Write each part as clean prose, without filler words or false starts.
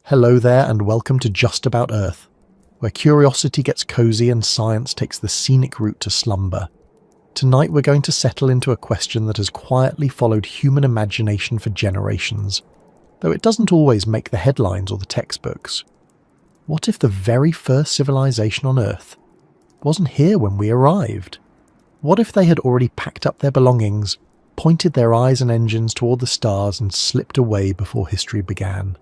Hello there and welcome to Just About Earth, where curiosity gets cozy and science takes the scenic route to slumber. Tonight we're going to settle into a question that has quietly followed human imagination for generations, though it doesn't always make the headlines or the textbooks. What if the very first civilization on Earth wasn't here when we arrived? What if they had already packed up their belongings, pointed their eyes and engines toward the stars and slipped away before history began?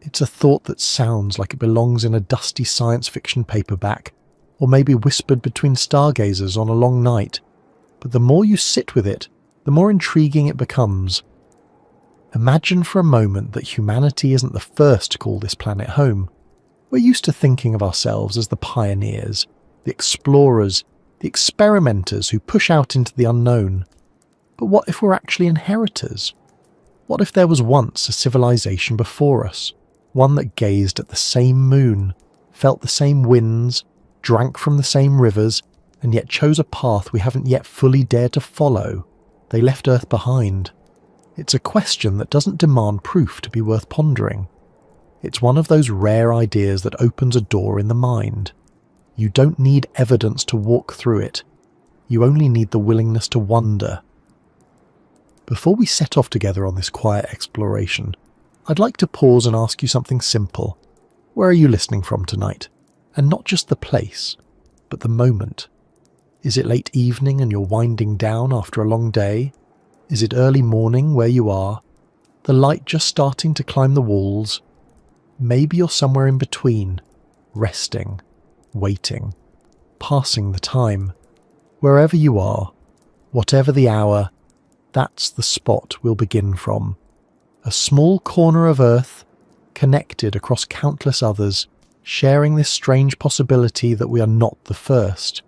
It's a thought that sounds like it belongs in a dusty science fiction paperback, or maybe whispered between stargazers on a long night, but the more you sit with it, the more intriguing it becomes. Imagine for a moment that humanity isn't the first to call this planet home. We're used to thinking of ourselves as the pioneers, the explorers, the experimenters who push out into the unknown. But what if we're actually inheritors? What if there was once a civilization before us? One that gazed at the same moon, felt the same winds, drank from the same rivers, and yet chose a path we haven't yet fully dared to follow. They left Earth behind. It's a question that doesn't demand proof to be worth pondering. It's one of those rare ideas that opens a door in the mind. You don't need evidence to walk through it. You only need the willingness to wonder. Before we set off together on this quiet exploration, I'd like to pause and ask you something simple. Where are you listening from tonight? And not just the place, but the moment. Is it late evening and you're winding down after a long day? Is it early morning where you are? The light just starting to climb the walls? Maybe you're somewhere in between, resting, waiting, passing the time. Wherever you are, whatever the hour, that's the spot we'll begin from. A small corner of Earth, connected across countless others, sharing this strange possibility that we are not the first.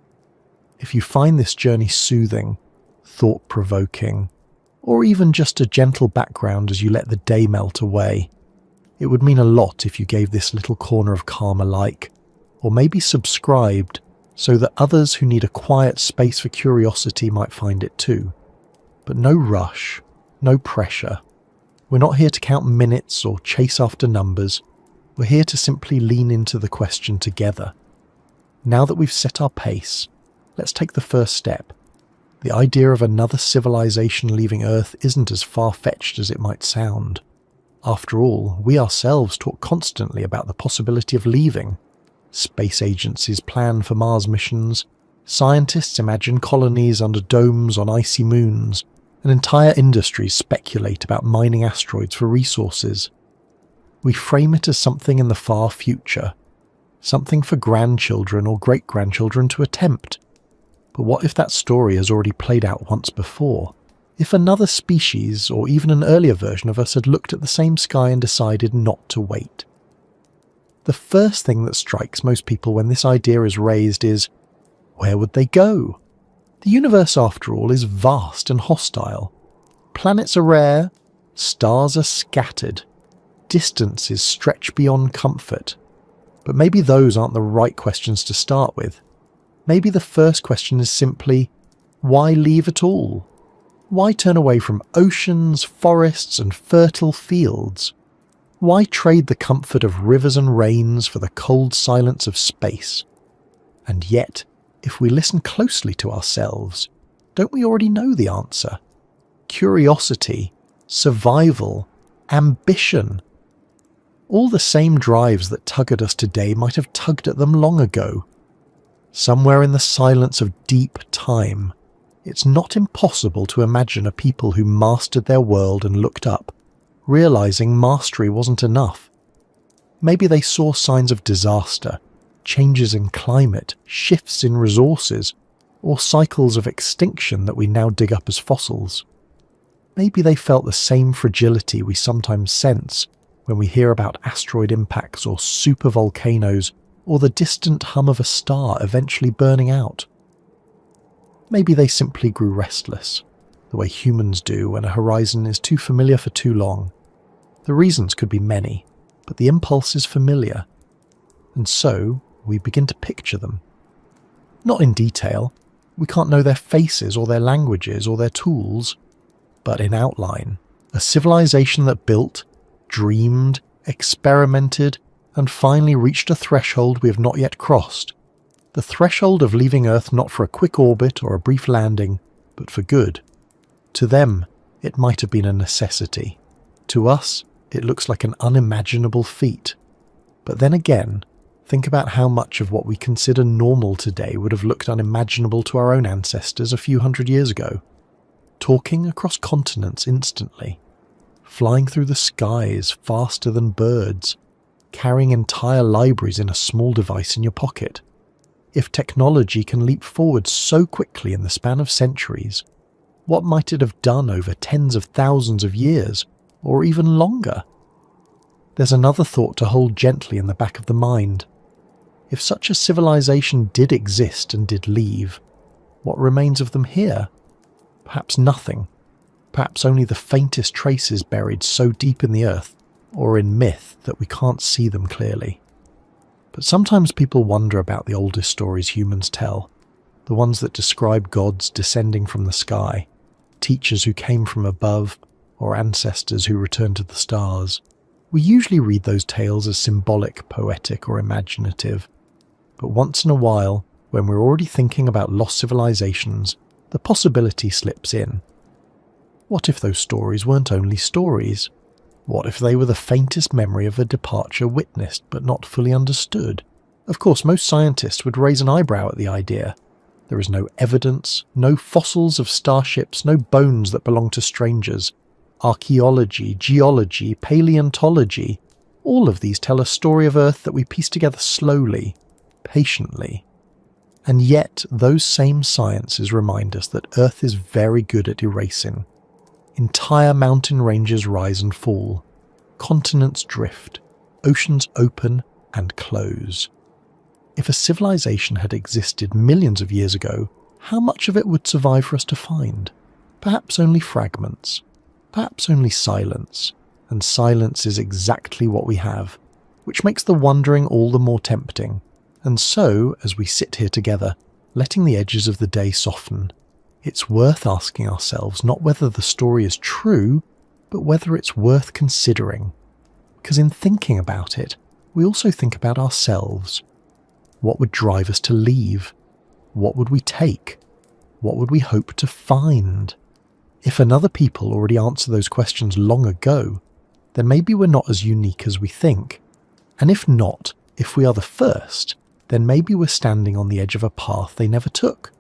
If you find this journey soothing, thought-provoking, or even just a gentle background as you let the day melt away, it would mean a lot if you gave this little corner of calm a like, or maybe subscribed, so that others who need a quiet space for curiosity might find it too. But no rush, no pressure. We're not here to count minutes or chase after numbers. We're here to simply lean into the question together. Now that we've set our pace, let's take the first step. The idea of another civilization leaving Earth isn't as far-fetched as it might sound. After all, we ourselves talk constantly about the possibility of leaving. Space agencies plan for Mars missions. Scientists imagine colonies under domes on icy moons. And entire industries speculate about mining asteroids for resources. We frame it as something in the far future, something for grandchildren or great-grandchildren to attempt. But what if that story has already played out once before? If another species, or even an earlier version of us, had looked at the same sky and decided not to wait? The first thing that strikes most people when this idea is raised is, where would they go? The universe, after all, is vast and hostile. Planets are rare, stars are scattered, distances stretch beyond comfort. But maybe those aren't the right questions to start with. Maybe the first question is simply, why leave at all? Why turn away from oceans, forests, and fertile fields? Why trade the comfort of rivers and rains for the cold silence of space? And yet, if we listen closely to ourselves, don't we already know the answer? Curiosity, survival, ambition. All the same drives that tug at us today might have tugged at them long ago. Somewhere in the silence of deep time, it's not impossible to imagine a people who mastered their world and looked up, realizing mastery wasn't enough. Maybe they saw signs of disaster, changes in climate, shifts in resources, or cycles of extinction that we now dig up as fossils. Maybe they felt the same fragility we sometimes sense when we hear about asteroid impacts or supervolcanoes or the distant hum of a star eventually burning out. Maybe they simply grew restless, the way humans do when a horizon is too familiar for too long. The reasons could be many, but the impulse is familiar. And so, we begin to picture them. Not in detail, we can't know their faces or their languages or their tools, but in outline. A civilization that built, dreamed, experimented, and finally reached a threshold we have not yet crossed. The threshold of leaving Earth not for a quick orbit or a brief landing, but for good. To them, it might have been a necessity. To us, it looks like an unimaginable feat. But then again, think about how much of what we consider normal today would have looked unimaginable to our own ancestors a few hundred years ago. Talking across continents instantly, flying through the skies faster than birds, carrying entire libraries in a small device in your pocket. If technology can leap forward so quickly in the span of centuries, what might it have done over tens of thousands of years, or even longer? There's another thought to hold gently in the back of the mind. If such a civilization did exist and did leave, what remains of them here? Perhaps nothing. Perhaps only the faintest traces buried so deep in the earth, or in myth, that we can't see them clearly. But sometimes people wonder about the oldest stories humans tell, the ones that describe gods descending from the sky, teachers who came from above, or ancestors who returned to the stars. We usually read those tales as symbolic, poetic, or imaginative. But once in a while, when we're already thinking about lost civilizations, the possibility slips in. What if those stories weren't only stories? What if they were the faintest memory of a departure witnessed but not fully understood? Of course, most scientists would raise an eyebrow at the idea. There is no evidence, no fossils of starships, no bones that belong to strangers. Archaeology, geology, paleontology, all of these tell a story of Earth that we piece together slowly, patiently. And yet, those same sciences remind us that Earth is very good at erasing. Entire mountain ranges rise and fall. Continents drift. Oceans open and close. If a civilization had existed millions of years ago, how much of it would survive for us to find? Perhaps only fragments. Perhaps only silence. And silence is exactly what we have, which makes the wondering all the more tempting. And so, as we sit here together, letting the edges of the day soften, it's worth asking ourselves not whether the story is true, but whether it's worth considering. Because in thinking about it, we also think about ourselves. What would drive us to leave? What would we take? What would we hope to find? If another people already answered those questions long ago, then maybe we're not as unique as we think. And if not, if we are the first, then maybe we're standing on the edge of a path they never took.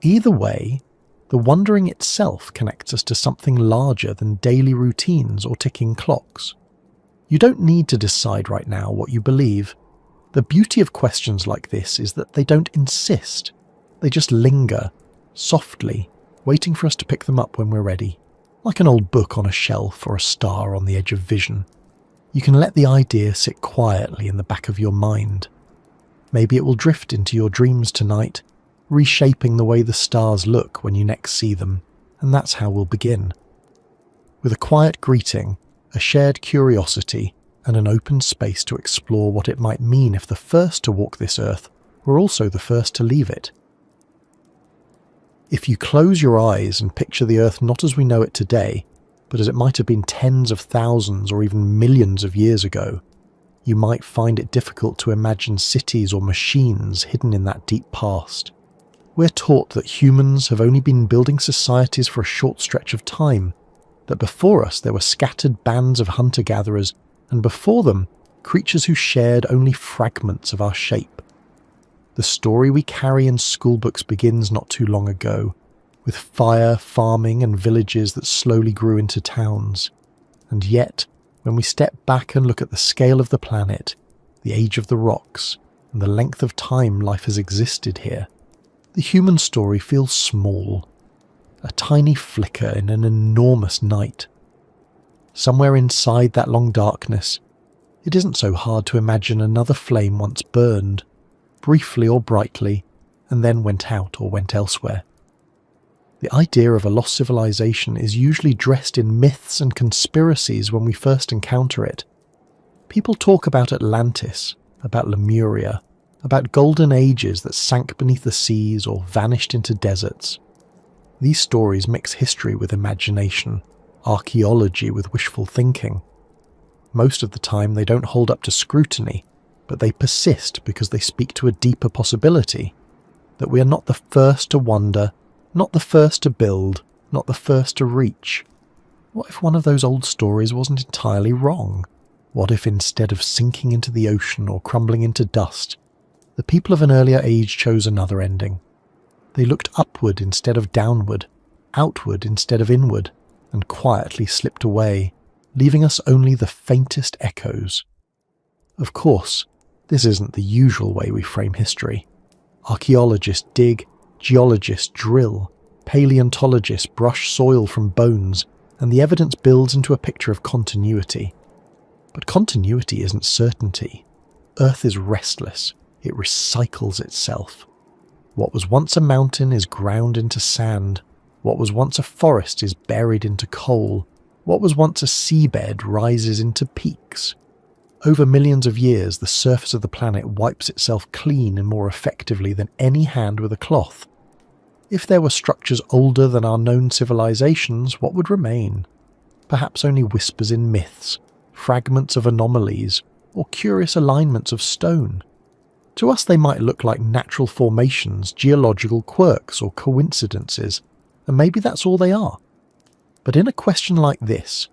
Either way, the wondering itself connects us to something larger than daily routines or ticking clocks. You don't need to decide right now what you believe. The beauty of questions like this is that they don't insist. They just linger, softly, waiting for us to pick them up when we're ready. Like an old book on a shelf or a star on the edge of vision. You can let the idea sit quietly in the back of your mind. Maybe it will drift into your dreams tonight, reshaping the way the stars look when you next see them, and that's how we'll begin. With a quiet greeting, a shared curiosity, and an open space to explore what it might mean if the first to walk this earth were also the first to leave it. If you close your eyes and picture the earth not as we know it today, but as it might have been tens of thousands or even millions of years ago, you might find it difficult to imagine cities or machines hidden in that deep past. We're taught that humans have only been building societies for a short stretch of time, that before us there were scattered bands of hunter-gatherers, and before them, creatures who shared only fragments of our shape. The story we carry in schoolbooks begins not too long ago, with fire, farming, and villages that slowly grew into towns. And yet, when we step back and look at the scale of the planet, the age of the rocks, and the length of time life has existed here, the human story feels small, a tiny flicker in an enormous night. Somewhere inside that long darkness, it isn't so hard to imagine another flame once burned, briefly or brightly, and then went out or went elsewhere. The idea of a lost civilization is usually dressed in myths and conspiracies when we first encounter it. People talk about Atlantis, about Lemuria, about golden ages that sank beneath the seas or vanished into deserts. These stories mix history with imagination, archaeology with wishful thinking. Most of the time they don't hold up to scrutiny, but they persist because they speak to a deeper possibility, that we are not the first to wonder, not the first to build, not the first to reach. What if one of those old stories wasn't entirely wrong? What if instead of sinking into the ocean or crumbling into dust, the people of an earlier age chose another ending? They looked upward instead of downward, outward instead of inward, and quietly slipped away, leaving us only the faintest echoes. Of course, this isn't the usual way we frame history. Archaeologists dig, geologists drill, paleontologists brush soil from bones, and the evidence builds into a picture of continuity. But continuity isn't certainty. Earth is restless. It recycles itself. What was once a mountain is ground into sand. What was once a forest is buried into coal. What was once a seabed rises into peaks. Over millions of years, the surface of the planet wipes itself clean and more effectively than any hand with a cloth. If there were structures older than our known civilizations, what would remain? Perhaps only whispers in myths, fragments of anomalies, or curious alignments of stone. To us they might look like natural formations, geological quirks, or coincidences, and maybe that's all they are. But in a question like this,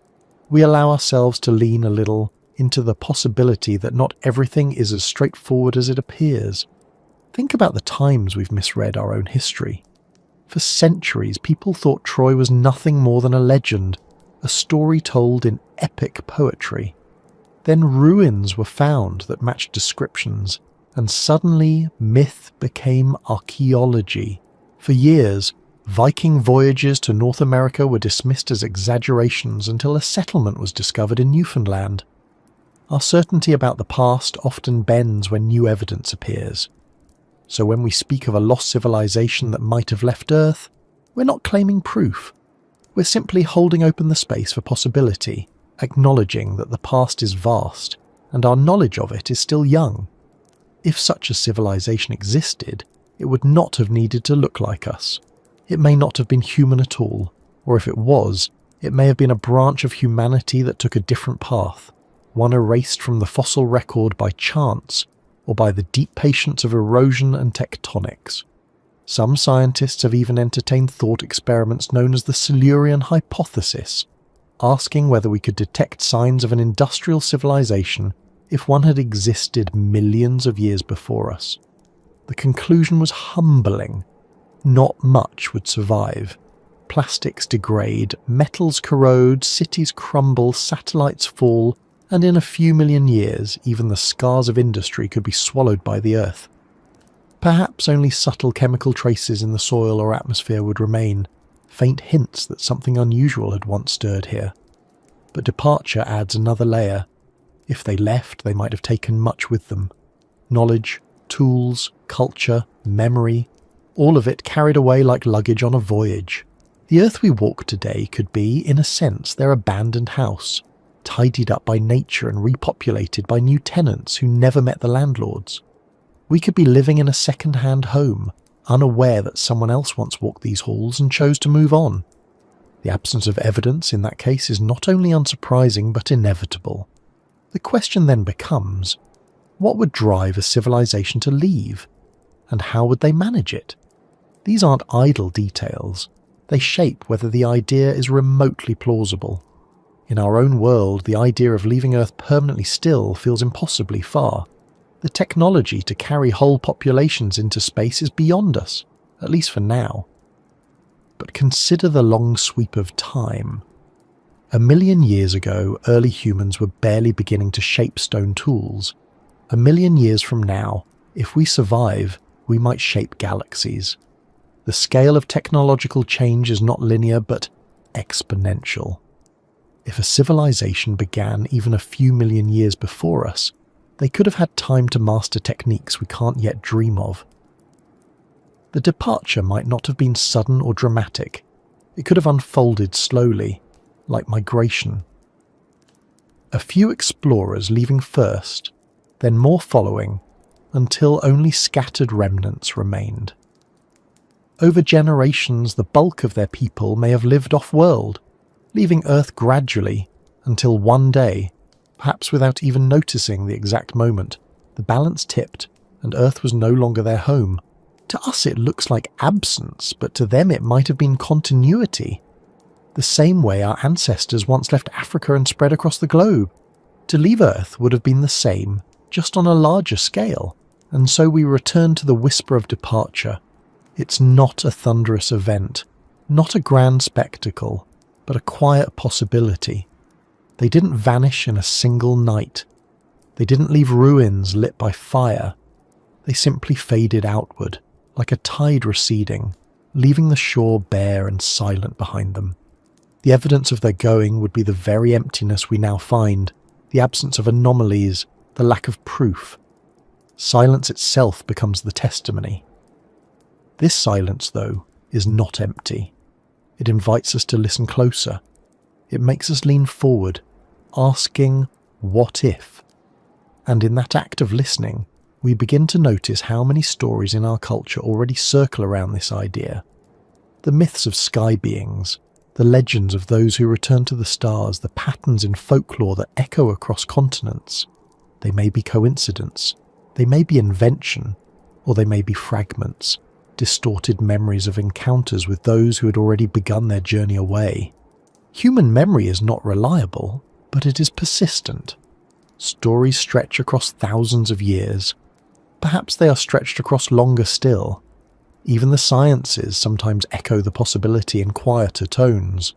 we allow ourselves to lean a little into the possibility that not everything is as straightforward as it appears. Think about the times we've misread our own history. For centuries, people thought Troy was nothing more than a legend, a story told in epic poetry. Then ruins were found that matched descriptions, and suddenly myth became archaeology. For years, Viking voyages to North America were dismissed as exaggerations until a settlement was discovered in Newfoundland. Our certainty about the past often bends when new evidence appears. So when we speak of a lost civilization that might have left Earth, we're not claiming proof. We're simply holding open the space for possibility, acknowledging that the past is vast, and our knowledge of it is still young. If such a civilization existed, it would not have needed to look like us. It may not have been human at all, or if it was, it may have been a branch of humanity that took a different path, one erased from the fossil record by chance, or by the deep patience of erosion and tectonics. Some scientists have even entertained thought experiments known as the Silurian hypothesis, asking whether we could detect signs of an industrial civilization if one had existed millions of years before us. The conclusion was humbling. Not much would survive. Plastics degrade, metals corrode, cities crumble, satellites fall, and in a few million years, even the scars of industry could be swallowed by the Earth. Perhaps only subtle chemical traces in the soil or atmosphere would remain, faint hints that something unusual had once stirred here. But departure adds another layer. If they left, they might have taken much with them. Knowledge, tools, culture, memory, all of it carried away like luggage on a voyage. The Earth we walk today could be, in a sense, their abandoned house, tidied up by nature and repopulated by new tenants who never met the landlords. We could be living in a second-hand home, unaware that someone else once walked these halls and chose to move on. The absence of evidence in that case is not only unsurprising but inevitable. The question then becomes, what would drive a civilization to leave? And how would they manage it? These aren't idle details. They shape whether the idea is remotely plausible. In our own world, the idea of leaving Earth permanently still feels impossibly far. The technology to carry whole populations into space is beyond us, at least for now. But consider the long sweep of time. 1 million years ago, early humans were barely beginning to shape stone tools. 1 million years from now, if we survive, we might shape galaxies. The scale of technological change is not linear but exponential. If a civilization began even a few million years before us, they could have had time to master techniques we can't yet dream of. The departure might not have been sudden or dramatic. It could have unfolded slowly, like migration. A few explorers leaving first, then more following, until only scattered remnants remained. Over generations, the bulk of their people may have lived off-world, leaving Earth gradually, until one day, Perhaps without even noticing the exact moment, the balance tipped and Earth was no longer their home. To us it looks like absence, but to them it might have been continuity. The same way our ancestors once left Africa and spread across the globe. To leave Earth would have been the same, just on a larger scale, and so we return to the whisper of departure. It's not a thunderous event, not a grand spectacle, but a quiet possibility. They didn't vanish in a single night. They didn't leave ruins lit by fire. They simply faded outward, like a tide receding, leaving the shore bare and silent behind them. The evidence of their going would be the very emptiness we now find, the absence of anomalies, the lack of proof. Silence itself becomes the testimony. This silence, though, is not empty. It invites us to listen closer. It makes us lean forward, asking, what if? And in that act of listening, we begin to notice how many stories in our culture already circle around this idea. The myths of sky beings, the legends of those who return to the stars, the patterns in folklore that echo across continents. They may be coincidence, they may be invention, or they may be fragments, distorted memories of encounters with those who had already begun their journey away. Human memory is not reliable, but it is persistent. Stories stretch across thousands of years. Perhaps they are stretched across longer still. Even the sciences sometimes echo the possibility in quieter tones.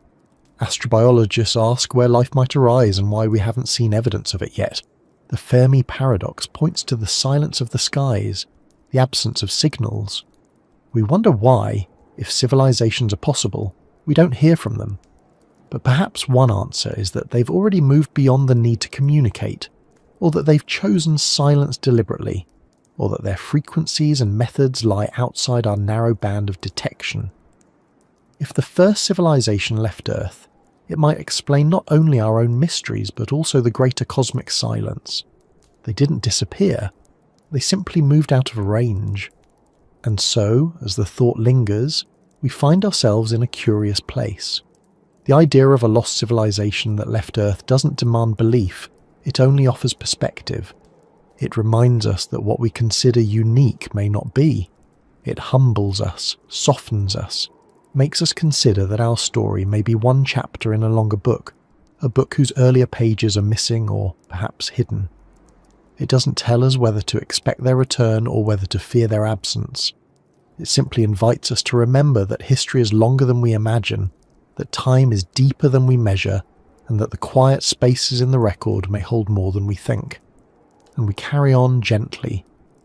Astrobiologists ask where life might arise and why we haven't seen evidence of it yet. The Fermi paradox points to the silence of the skies, the absence of signals. We wonder why, if civilizations are possible, we don't hear from them. But perhaps one answer is that they've already moved beyond the need to communicate, or that they've chosen silence deliberately, or that their frequencies and methods lie outside our narrow band of detection. If the first civilization left Earth, it might explain not only our own mysteries but also the greater cosmic silence. They didn't disappear, they simply moved out of range. And so, as the thought lingers, we find ourselves in a curious place. The idea of a lost civilization that left Earth doesn't demand belief, it only offers perspective. It reminds us that what we consider unique may not be. It humbles us, softens us, makes us consider that our story may be one chapter in a longer book, a book whose earlier pages are missing or perhaps hidden. It doesn't tell us whether to expect their return or whether to fear their absence. It simply invites us to remember that history is longer than we imagine, that time is deeper than we measure, and that the quiet spaces in the record may hold more than we think. And we carry on gently,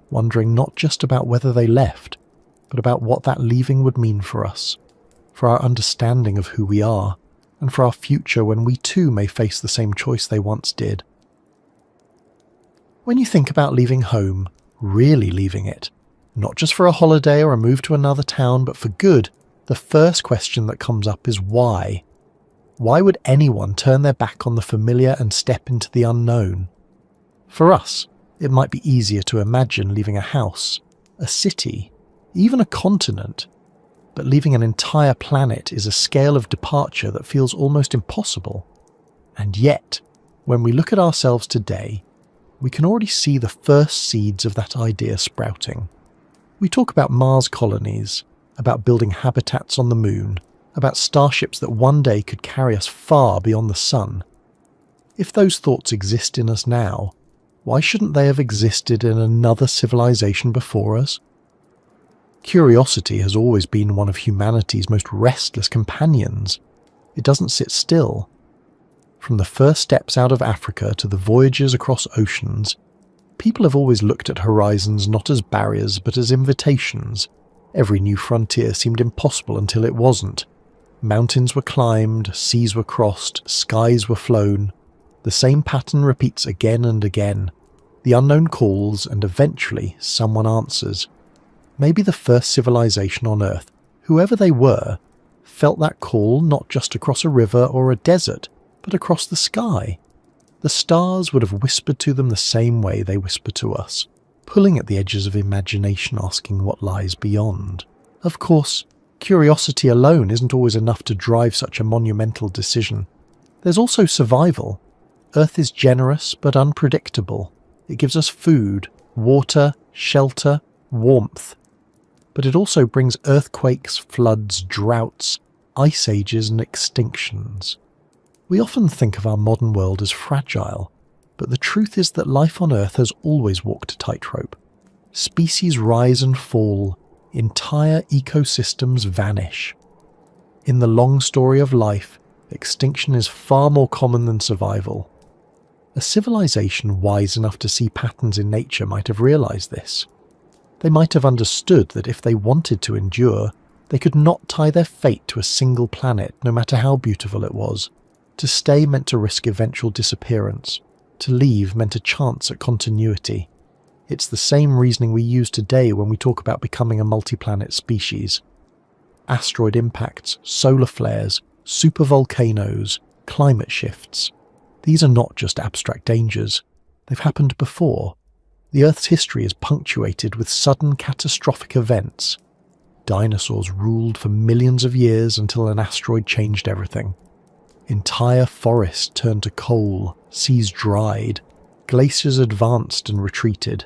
wondering not just about whether they left, but about what that leaving would mean for us, for our understanding of who we are, and for our future when we too may face the same choice they once did. When you think about leaving home, really leaving it, not just for a holiday or a move to another town, but for good, the first question that comes up is why? Why would anyone turn their back on the familiar and step into the unknown? For us, it might be easier to imagine leaving a house, a city, even a continent, but leaving an entire planet is a scale of departure that feels almost impossible. And yet, when we look at ourselves today, we can already see the first seeds of that idea sprouting. We talk about Mars colonies, about building habitats on the moon, about starships that one day could carry us far beyond the sun. If those thoughts exist in us now, why shouldn't they have existed in another civilization before us? Curiosity has always been one of humanity's most restless companions. It doesn't sit still. From the first steps out of Africa to the voyages across oceans, people have always looked at horizons not as barriers but as invitations. Every new frontier seemed impossible until it wasn't. Mountains were climbed, seas were crossed, skies were flown. The same pattern repeats again and again. The unknown calls, and eventually someone answers. Maybe the first civilization on Earth, whoever they were, felt that call not just across a river or a desert, but across the sky. The stars would have whispered to them the same way they whisper to us, pulling at the edges of imagination, asking what lies beyond. Of course, curiosity alone isn't always enough to drive such a monumental decision. There's also survival. Earth is generous but unpredictable. It gives us food, water, shelter, warmth. But it also brings earthquakes, floods, droughts, ice ages and extinctions. We often think of our modern world as fragile, but the truth is that life on Earth has always walked a tightrope. Species rise and fall, entire ecosystems vanish. In the long story of life, extinction is far more common than survival. A civilization wise enough to see patterns in nature might have realized this. They might have understood that if they wanted to endure, they could not tie their fate to a single planet, no matter how beautiful it was. To stay meant to risk eventual disappearance. To leave meant a chance at continuity. It's the same reasoning we use today when we talk about becoming a multi-planet species. Asteroid impacts, solar flares, supervolcanoes, climate shifts. These are not just abstract dangers. They've happened before. The Earth's history is punctuated with sudden catastrophic events. Dinosaurs ruled for millions of years until an asteroid changed everything. Entire forests turned to coal, seas dried, glaciers advanced and retreated.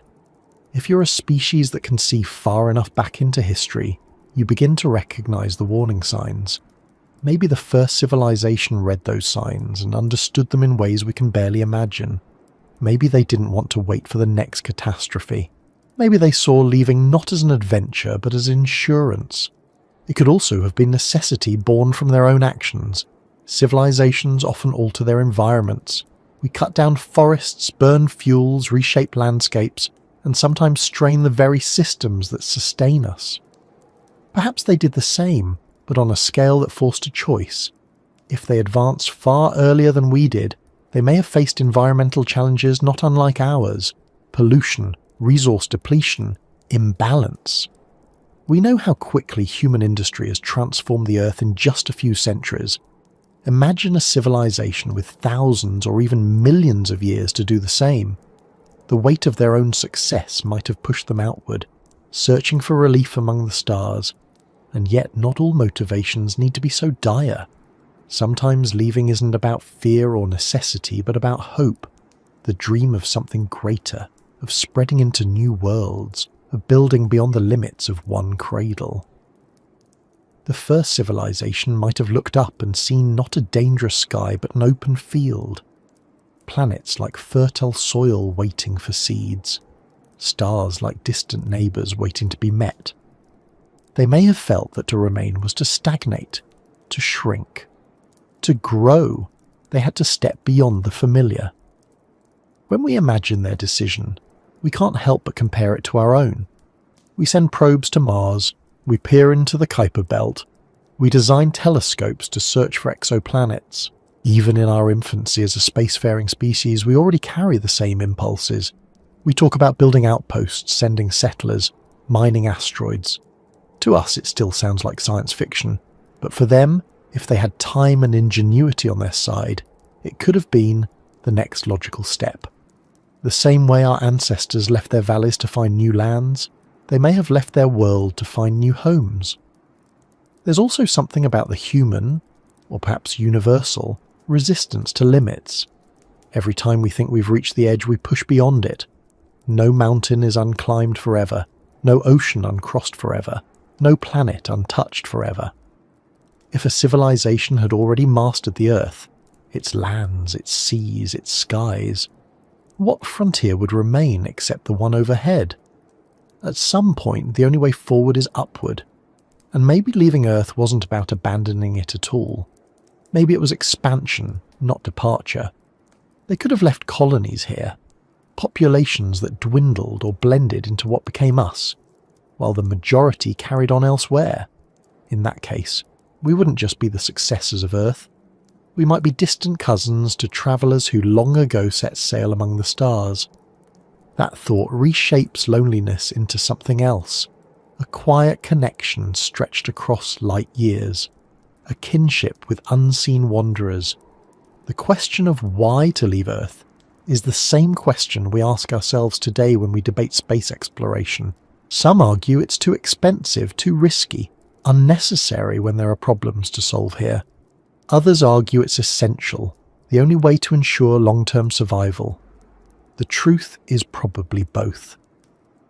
If you're a species that can see far enough back into history, you begin to recognize the warning signs. Maybe the first civilization read those signs and understood them in ways we can barely imagine. Maybe they didn't want to wait for the next catastrophe. Maybe they saw leaving not as an adventure but as insurance. It could also have been necessity born from their own actions. Civilizations often alter their environments. We cut down forests, burn fuels, reshape landscapes, and sometimes strain the very systems that sustain us. Perhaps they did the same, but on a scale that forced a choice. If they advanced far earlier than we did, they may have faced environmental challenges not unlike ours: pollution, resource depletion, imbalance. We know how quickly human industry has transformed the Earth in just a few centuries. Imagine a civilization with thousands or even millions of years to do the same. The weight of their own success might have pushed them outward, searching for relief among the stars. And yet not all motivations need to be so dire. Sometimes leaving isn't about fear or necessity, but about hope, the dream of something greater, of spreading into new worlds, of building beyond the limits of one cradle. The first civilization might have looked up and seen not a dangerous sky but an open field. Planets like fertile soil waiting for seeds. Stars like distant neighbours waiting to be met. They may have felt that to remain was to stagnate, to shrink. To grow, they had to step beyond the familiar. When we imagine their decision, we can't help but compare it to our own. We send probes to Mars, we peer into the Kuiper Belt, we design telescopes to search for exoplanets. Even in our infancy as a spacefaring species, we already carry the same impulses. We talk about building outposts, sending settlers, mining asteroids. To us it still sounds like science fiction, but for them, if they had time and ingenuity on their side, it could have been the next logical step. The same way our ancestors left their valleys to find new lands, they may have left their world to find new homes. There's also something about the human, or perhaps universal, resistance to limits. Every time we think we've reached the edge, we push beyond it. No mountain is unclimbed forever, no ocean uncrossed forever, no planet untouched forever. If a civilization had already mastered the Earth, its lands, its seas, its skies, what frontier would remain except the one overhead? At some point, the only way forward is upward. And maybe leaving Earth wasn't about abandoning it at all. Maybe it was expansion, not departure. They could have left colonies here, populations that dwindled or blended into what became us, while the majority carried on elsewhere. In that case, we wouldn't just be the successors of Earth. We might be distant cousins to travellers who long ago set sail among the stars. That thought reshapes loneliness into something else, a quiet connection stretched across light years, a kinship with unseen wanderers. The question of why to leave Earth is the same question we ask ourselves today when we debate space exploration. Some argue it's too expensive, too risky, unnecessary when there are problems to solve here. Others argue it's essential, The only way to ensure long-term survival? The truth is probably both.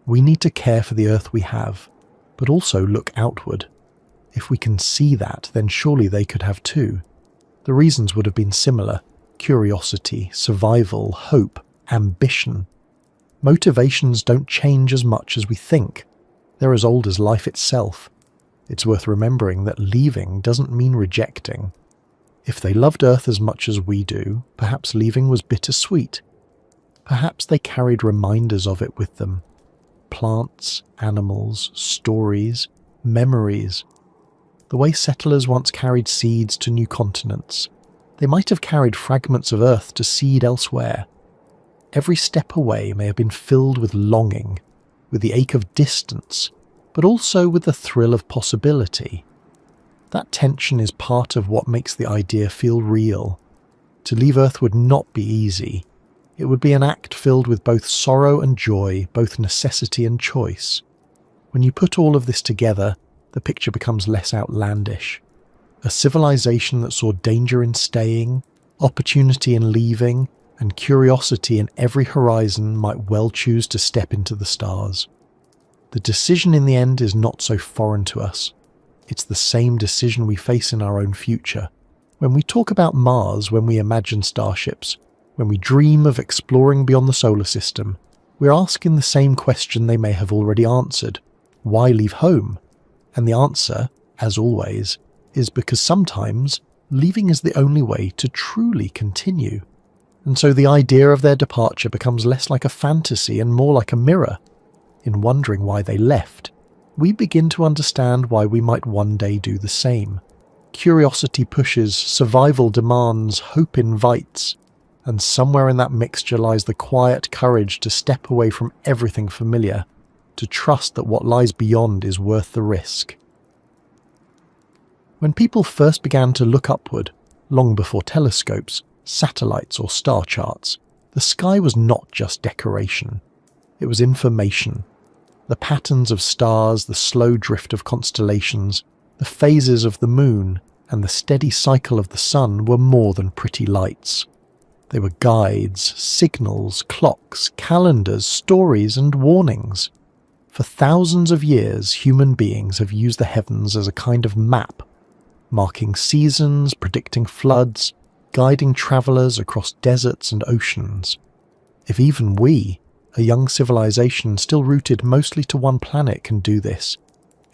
We need to care for the Earth we have, but also look outward. If we can see that, then surely they could have too. The reasons would have been similar: curiosity, survival, hope, ambition. Motivations don't change as much as we think. They're as old as life itself. It's worth remembering that leaving doesn't mean rejecting. If they loved Earth as much as we do, perhaps leaving was bittersweet. Perhaps they carried reminders of it with them. Plants, animals, stories, memories. The way settlers once carried seeds to new continents, they might have carried fragments of Earth to seed elsewhere. Every step away may have been filled with longing, with the ache of distance, but also with the thrill of possibility. That tension is part of what makes the idea feel real. To leave Earth would not be easy. It would be an act filled with both sorrow and joy, both necessity and choice. When you put all of this together, the picture becomes less outlandish. A civilization that saw danger in staying, opportunity in leaving, and curiosity in every horizon might well choose to step into the stars. The decision in the end is not so foreign to us. It's the same decision we face in our own future. When we talk about Mars, when we imagine starships, when we dream of exploring beyond the solar system, we're asking the same question they may have already answered: why leave home? And the answer, as always, is because sometimes leaving is the only way to truly continue. And so the idea of their departure becomes less like a fantasy and more like a mirror. In wondering why they left, we begin to understand why we might one day do the same. Curiosity pushes, survival demands, hope invites, and somewhere in that mixture lies the quiet courage to step away from everything familiar, to trust that what lies beyond is worth the risk. When people first began to look upward, long before telescopes, satellites or star charts, the sky was not just decoration. It was information. The patterns of stars, the slow drift of constellations, the phases of the moon, and the steady cycle of the sun were more than pretty lights. They were guides, signals, clocks, calendars, stories, and warnings. For thousands of years, human beings have used the heavens as a kind of map, marking seasons, predicting floods, guiding travellers across deserts and oceans. If even we, a young civilization still rooted mostly to one planet, can do this,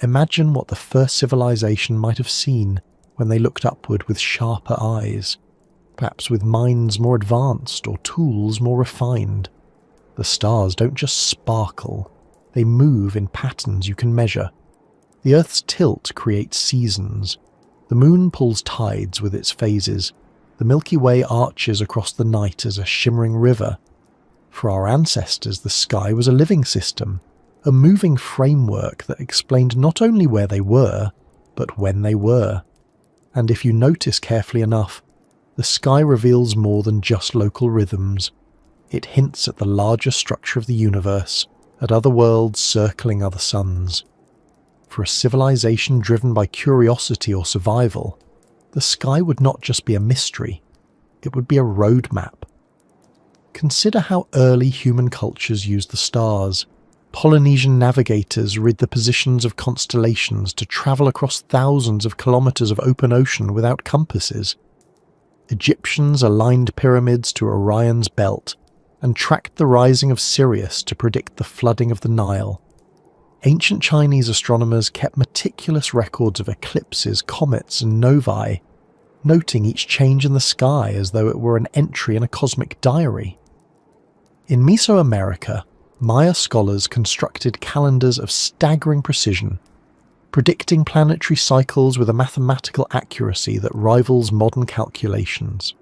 imagine what the first civilization might have seen when they looked upward with sharper eyes, perhaps with minds more advanced or tools more refined. The stars don't just sparkle, they move in patterns you can measure. The Earth's tilt creates seasons. The moon pulls tides with its phases. The Milky Way arches across the night as a shimmering river. For our ancestors, the sky was a living system, a moving framework that explained not only where they were, but when they were. And if you notice carefully enough, the sky reveals more than just local rhythms. It hints at the larger structure of the universe, at other worlds circling other suns. For a civilization driven by curiosity or survival, the sky would not just be a mystery, it would be a roadmap. Consider how early human cultures used the stars. Polynesian navigators read the positions of constellations to travel across thousands of kilometers of open ocean without compasses. Egyptians aligned pyramids to Orion's belt and tracked the rising of Sirius to predict the flooding of the Nile. Ancient Chinese astronomers kept meticulous records of eclipses, comets, and novae, noting each change in the sky as though it were an entry in a cosmic diary. In Mesoamerica, Maya scholars constructed calendars of staggering precision, predicting planetary cycles with a mathematical accuracy that rivals modern calculations.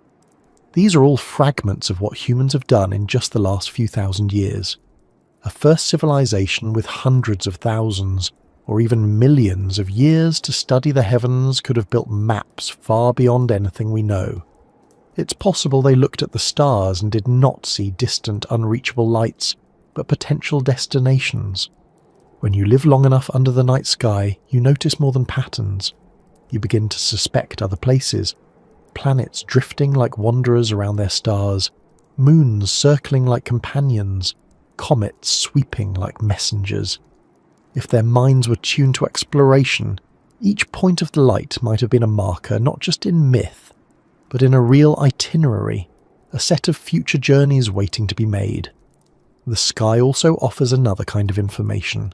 These are all fragments of what humans have done in just the last few thousand years. A first civilization with hundreds of thousands, or even millions of years to study the heavens could have built maps far beyond anything we know. It's possible they looked at the stars and did not see distant, unreachable lights, but potential destinations. When you live long enough under the night sky, you notice more than patterns. You begin to suspect other places. planets drifting like wanderers around their stars, moons circling like companions, comets sweeping like messengers. If their minds were tuned to exploration, each point of the light might have been a marker not just in myth, but in a real itinerary, a set of future journeys waiting to be made. The sky also offers another kind of information,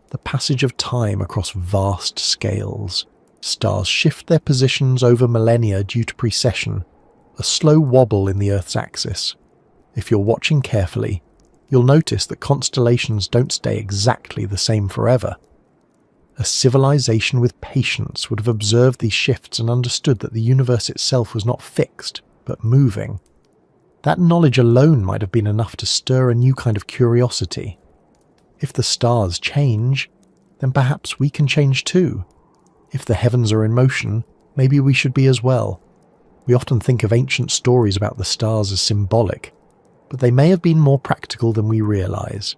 the passage of time across vast scales. Stars shift their positions over millennia due to precession, a slow wobble in the Earth's axis. If you're watching carefully, you'll notice that constellations don't stay exactly the same forever. A civilization with patience would have observed these shifts and understood that the universe itself was not fixed, but moving. That knowledge alone might have been enough to stir a new kind of curiosity. If the stars change, then perhaps we can change too. If the heavens are in motion, maybe we should be as well. We often think of ancient stories about the stars as symbolic, but they may have been more practical than we realize.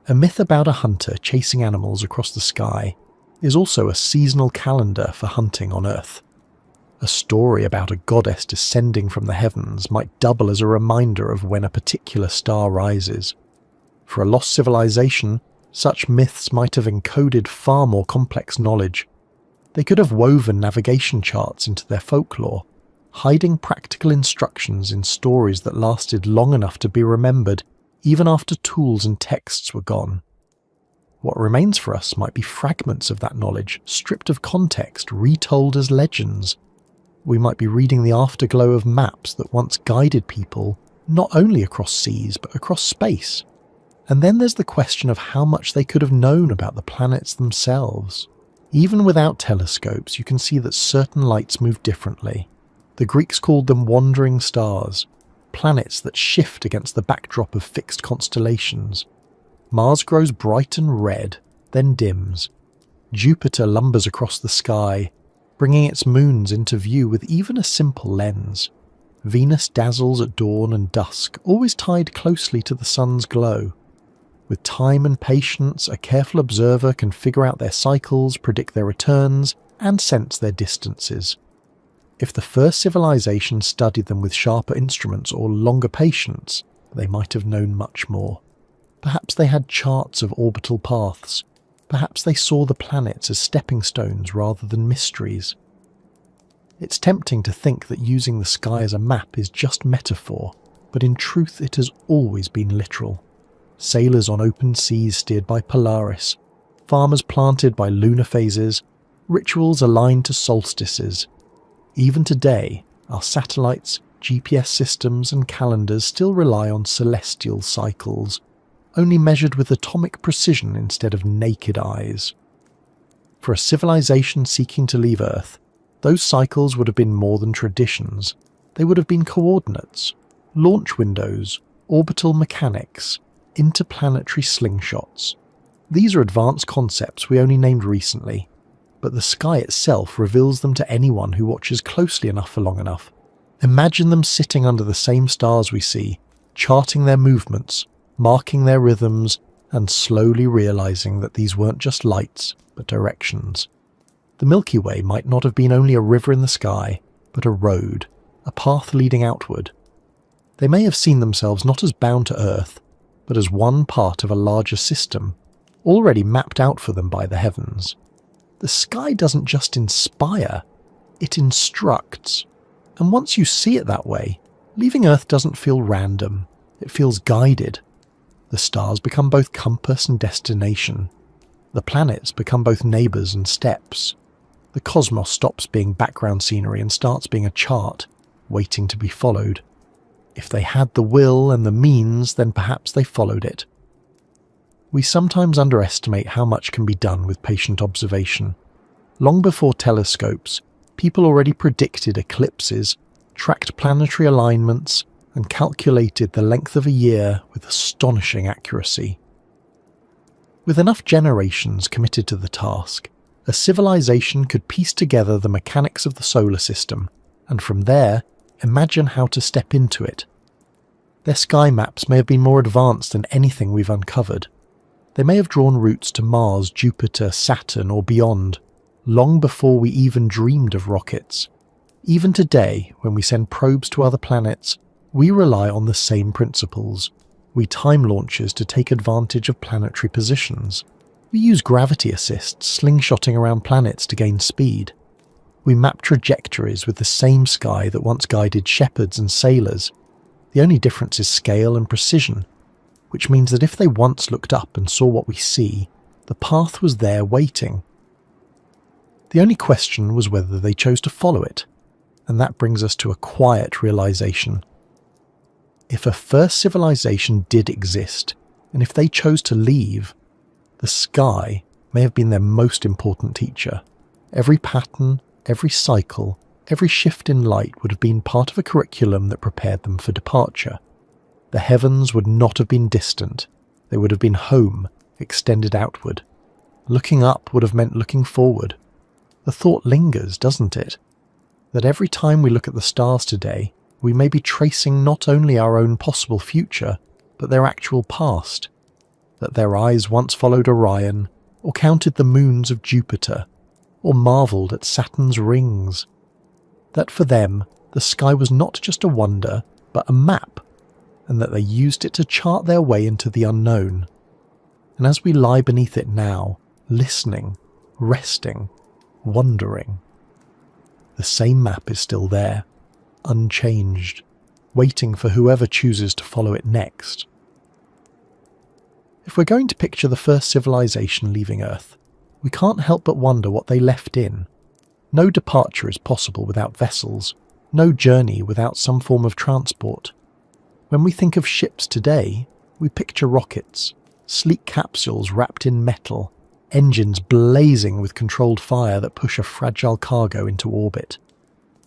A myth about a hunter chasing animals across the sky is also a seasonal calendar for hunting on Earth. A story about a goddess descending from the heavens might double as a reminder of when a particular star rises. For a lost civilization, such myths might have encoded far more complex knowledge. They could have woven navigation charts into their folklore, hiding practical instructions in stories that lasted long enough to be remembered even after tools and texts were gone. What remains for us might be fragments of that knowledge, stripped of context, retold as legends. We might be reading the afterglow of maps that once guided people not only across seas but across space. And then there's the question of how much they could have known about the planets themselves. Even without telescopes, you can see that certain lights move differently. The Greeks called them wandering stars, planets that shift against the backdrop of fixed constellations. Mars grows bright and red, then dims. Jupiter lumbers across the sky, bringing its moons into view with even a simple lens. Venus dazzles at dawn and dusk, always tied closely to the sun's glow. With time and patience, a careful observer can figure out their cycles, predict their returns, and sense their distances. If the first civilization studied them with sharper instruments or longer patience, they might have known much more. Perhaps they had charts of orbital paths. Perhaps they saw the planets as stepping stones rather than mysteries. It's tempting to think that using the sky as a map is just metaphor, but in truth it has always been literal. Sailors on open seas steered by Polaris, farmers planted by lunar phases, rituals aligned to solstices. Even today, our satellites, GPS systems and calendars still rely on celestial cycles, only measured with atomic precision instead of naked eyes. For a civilization seeking to leave Earth, those cycles would have been more than traditions. They would have been coordinates, launch windows, orbital mechanics, interplanetary slingshots. These are advanced concepts we only named recently, but the sky itself reveals them to anyone who watches closely enough for long enough. Imagine them sitting under the same stars we see, charting their movements, marking their rhythms, and slowly realizing that these weren't just lights, but directions. The Milky Way might not have been only a river in the sky, but a road, a path leading outward. They may have seen themselves not as bound to Earth, but as one part of a larger system, already mapped out for them by the heavens. The sky doesn't just inspire, it instructs. And once you see it that way, leaving Earth doesn't feel random, it feels guided. The stars become both compass and destination. The planets become both neighbours and steps. The cosmos stops being background scenery and starts being a chart, waiting to be followed. If they had the will and the means, then perhaps they followed it. We sometimes underestimate how much can be done with patient observation. Long before telescopes, people already predicted eclipses, tracked planetary alignments, and calculated the length of a year with astonishing accuracy. With enough generations committed to the task, a civilization could piece together the mechanics of the solar system, and from there, imagine how to step into it. Their sky maps may have been more advanced than anything we've uncovered. They may have drawn routes to Mars, Jupiter, Saturn, or beyond, long before we even dreamed of rockets. Even today, when we send probes to other planets, we rely on the same principles. We time launches to take advantage of planetary positions. We use gravity assists, slingshotting around planets to gain speed. We map trajectories with the same sky that once guided shepherds and sailors. The only difference is scale and precision, which means that if they once looked up and saw what we see, the path was there waiting. The only question was whether they chose to follow it, and that brings us to a quiet realization. If a first civilization did exist, and if they chose to leave, the sky may have been their most important teacher. Every pattern, every cycle, every shift in light would have been part of a curriculum that prepared them for departure. The heavens would not have been distant, they would have been home, extended outward. Looking up would have meant looking forward. The thought lingers, doesn't it? That every time we look at the stars today, we may be tracing not only our own possible future, but their actual past. That their eyes once followed Orion, or counted the moons of Jupiter, or marvelled at Saturn's rings. That for them, the sky was not just a wonder, but a map, and that they used it to chart their way into the unknown. And as we lie beneath it now, listening, resting, wondering, the same map is still there, unchanged, waiting for whoever chooses to follow it next. If we're going to picture the first civilization leaving Earth, we can't help but wonder what they left in. No departure is possible without vessels, no journey without some form of transport. When we think of ships today, we picture rockets, sleek capsules wrapped in metal, engines blazing with controlled fire that push a fragile cargo into orbit.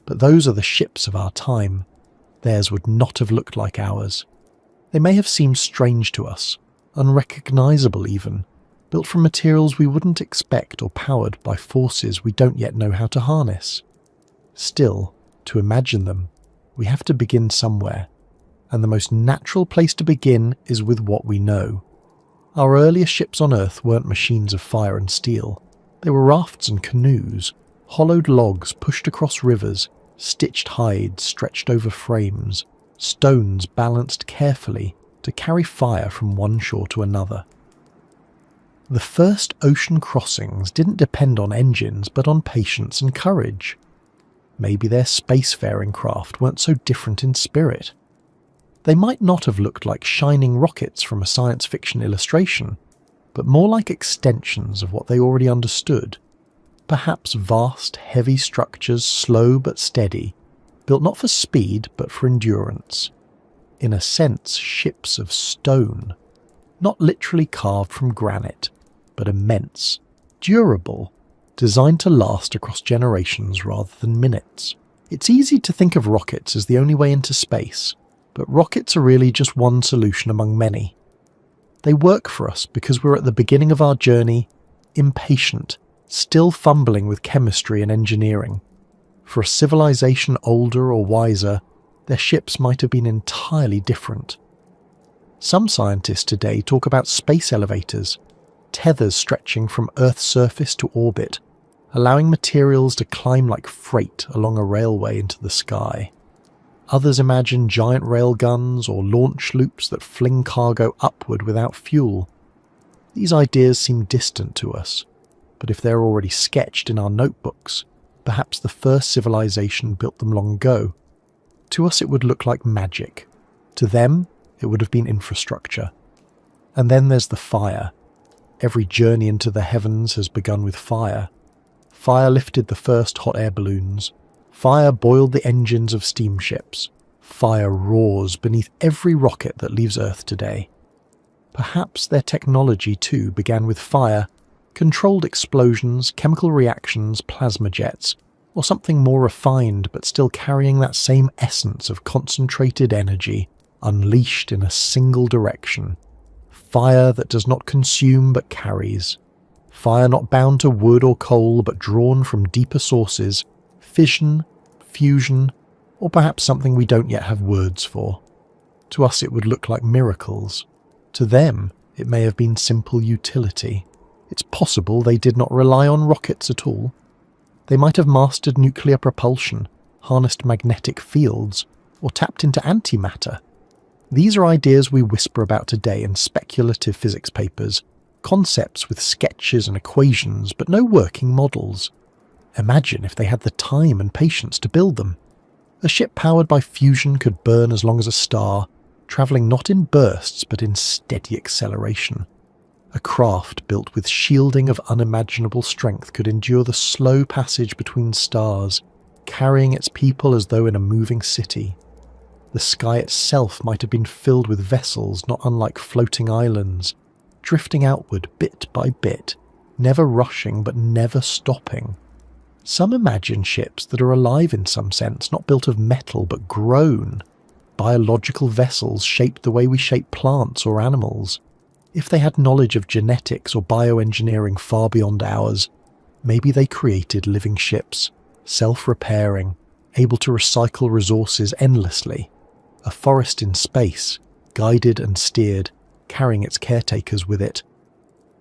But those are the ships of our time. Theirs would not have looked like ours. They may have seemed strange to us, unrecognisable even, built from materials we wouldn't expect or powered by forces we don't yet know how to harness. Still, to imagine them, we have to begin somewhere, and the most natural place to begin is with what we know. Our earliest ships on Earth weren't machines of fire and steel. They were rafts and canoes, hollowed logs pushed across rivers, stitched hides stretched over frames, stones balanced carefully to carry fire from one shore to another. The first ocean crossings didn't depend on engines but on patience and courage. Maybe their spacefaring craft weren't so different in spirit. They might not have looked like shining rockets from a science fiction illustration, but more like extensions of what they already understood. Perhaps vast, heavy structures, slow but steady, built not for speed but for endurance. In a sense, ships of stone, not literally carved from granite, but immense, durable, designed to last across generations rather than minutes. It's easy to think of rockets as the only way into space, but rockets are really just one solution among many. They work for us because we're at the beginning of our journey, impatient, still fumbling with chemistry and engineering. For a civilization older or wiser, their ships might have been entirely different. Some scientists today talk about space elevators, tethers stretching from Earth's surface to orbit, allowing materials to climb like freight along a railway into the sky. Others imagine giant railguns or launch loops that fling cargo upward without fuel. These ideas seem distant to us, but if they're already sketched in our notebooks, perhaps the first civilization built them long ago. To us it would look like magic. To them, it would have been infrastructure. And then there's the fire. Every journey into the heavens has begun with fire. Fire lifted the first hot air balloons. Fire boiled the engines of steamships. Fire roars beneath every rocket that leaves Earth today. Perhaps their technology too began with fire, controlled explosions, chemical reactions, plasma jets, or something more refined but still carrying that same essence of concentrated energy, unleashed in a single direction. Fire that does not consume but carries. Fire not bound to wood or coal but drawn from deeper sources, fission, fusion, or perhaps something we don't yet have words for. To us it would look like miracles. To them it may have been simple utility. It's possible they did not rely on rockets at all. They might have mastered nuclear propulsion, harnessed magnetic fields, or tapped into antimatter. These are ideas we whisper about today in speculative physics papers, concepts with sketches and equations but no working models. Imagine if they had the time and patience to build them. A ship powered by fusion could burn as long as a star, travelling not in bursts but in steady acceleration. A craft built with shielding of unimaginable strength could endure the slow passage between stars, carrying its people as though in a moving city. The sky itself might have been filled with vessels not unlike floating islands, drifting outward bit by bit, never rushing but never stopping. Some imagine ships that are alive in some sense, not built of metal but grown. Biological vessels shaped the way we shape plants or animals. If they had knowledge of genetics or bioengineering far beyond ours, maybe they created living ships, self-repairing, able to recycle resources endlessly. A forest in space, guided and steered, carrying its caretakers with it.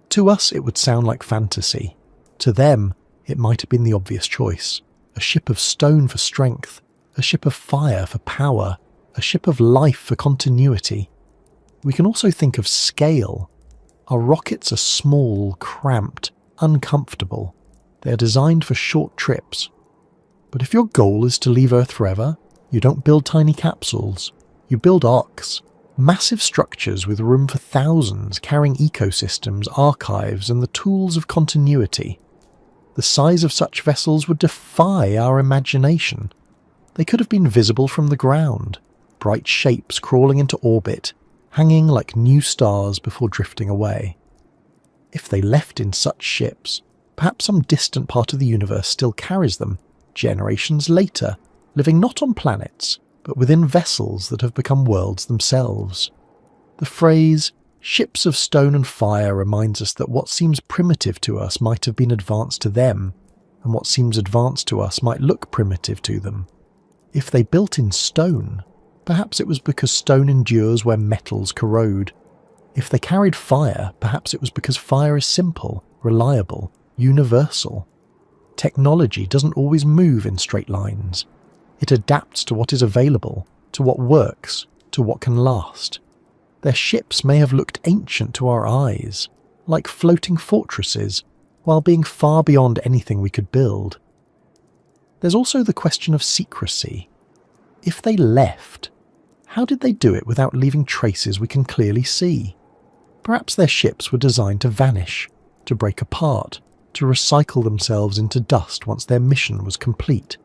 To us it would sound like fantasy. To them it might have been the obvious choice. A ship of stone for strength, a ship of fire for power, a ship of life for continuity. We can also think of scale. Our rockets are small, cramped, uncomfortable. They are designed for short trips. But if your goal is to leave Earth forever, you don't build tiny capsules. You build arcs, massive structures with room for thousands, carrying ecosystems, archives, and the tools of continuity. The size of such vessels would defy our imagination. They could have been visible from the ground, bright shapes crawling into orbit, hanging like new stars before drifting away. If they left in such ships, perhaps some distant part of the universe still carries them, generations later, living not on planets, but within vessels that have become worlds themselves. The phrase, ships of stone and fire, reminds us that what seems primitive to us might have been advanced to them, and what seems advanced to us might look primitive to them. If they built in stone, perhaps it was because stone endures where metals corrode. If they carried fire, perhaps it was because fire is simple, reliable, universal. Technology doesn't always move in straight lines. It adapts to what is available, to what works, to what can last. Their ships may have looked ancient to our eyes, like floating fortresses, while being far beyond anything we could build. There's also the question of secrecy. If they left, how did they do it without leaving traces we can clearly see? Perhaps their ships were designed to vanish, to break apart, to recycle themselves into dust once their mission was complete.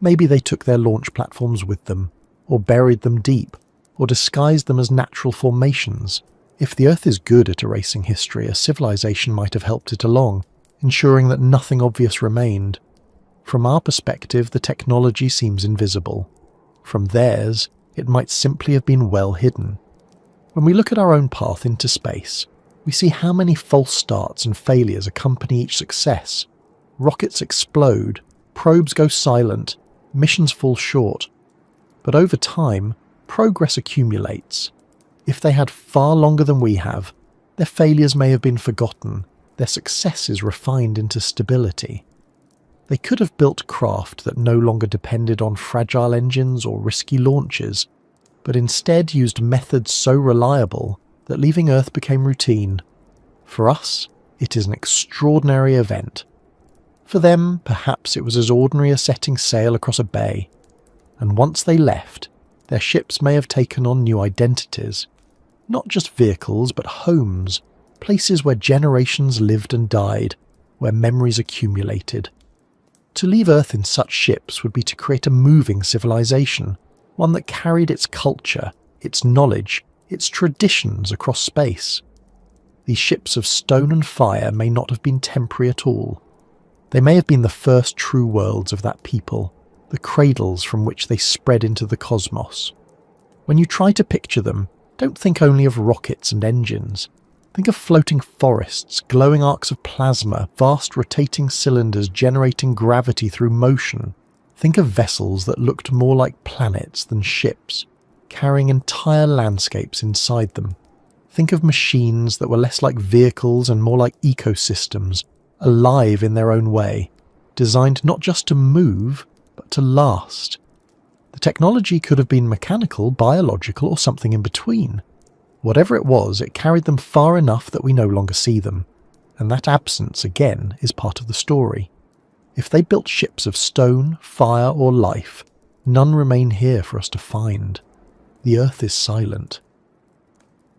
Maybe they took their launch platforms with them, or buried them deep, or disguised them as natural formations. If the Earth is good at erasing history, a civilization might have helped it along, ensuring that nothing obvious remained. From our perspective, the technology seems invisible. From theirs, it might simply have been well hidden. When we look at our own path into space, we see how many false starts and failures accompany each success. Rockets explode, probes go silent, missions fall short. But over time, progress accumulates. If they had far longer than we have, their failures may have been forgotten, their successes refined into stability. They could have built craft that no longer depended on fragile engines or risky launches, but instead used methods so reliable that leaving Earth became routine. For us, it is an extraordinary event. For them, perhaps it was as ordinary as setting sail across a bay. And once they left, their ships may have taken on new identities. Not just vehicles, but homes, places where generations lived and died, where memories accumulated. To leave Earth in such ships would be to create a moving civilization, one that carried its culture, its knowledge, its traditions across space. These ships of stone and fire may not have been temporary at all. They may have been the first true worlds of that people, the cradles from which they spread into the cosmos. When you try to picture them, don't think only of rockets and engines. Think of floating forests, glowing arcs of plasma, vast rotating cylinders generating gravity through motion. Think of vessels that looked more like planets than ships, carrying entire landscapes inside them. Think of machines that were less like vehicles and more like ecosystems, alive in their own way, designed not just to move, but to last. The technology could have been mechanical, biological, or something in between. Whatever it was, it carried them far enough that we no longer see them, and that absence, again, is part of the story. If they built ships of stone, fire, or life, none remain here for us to find. The earth is silent.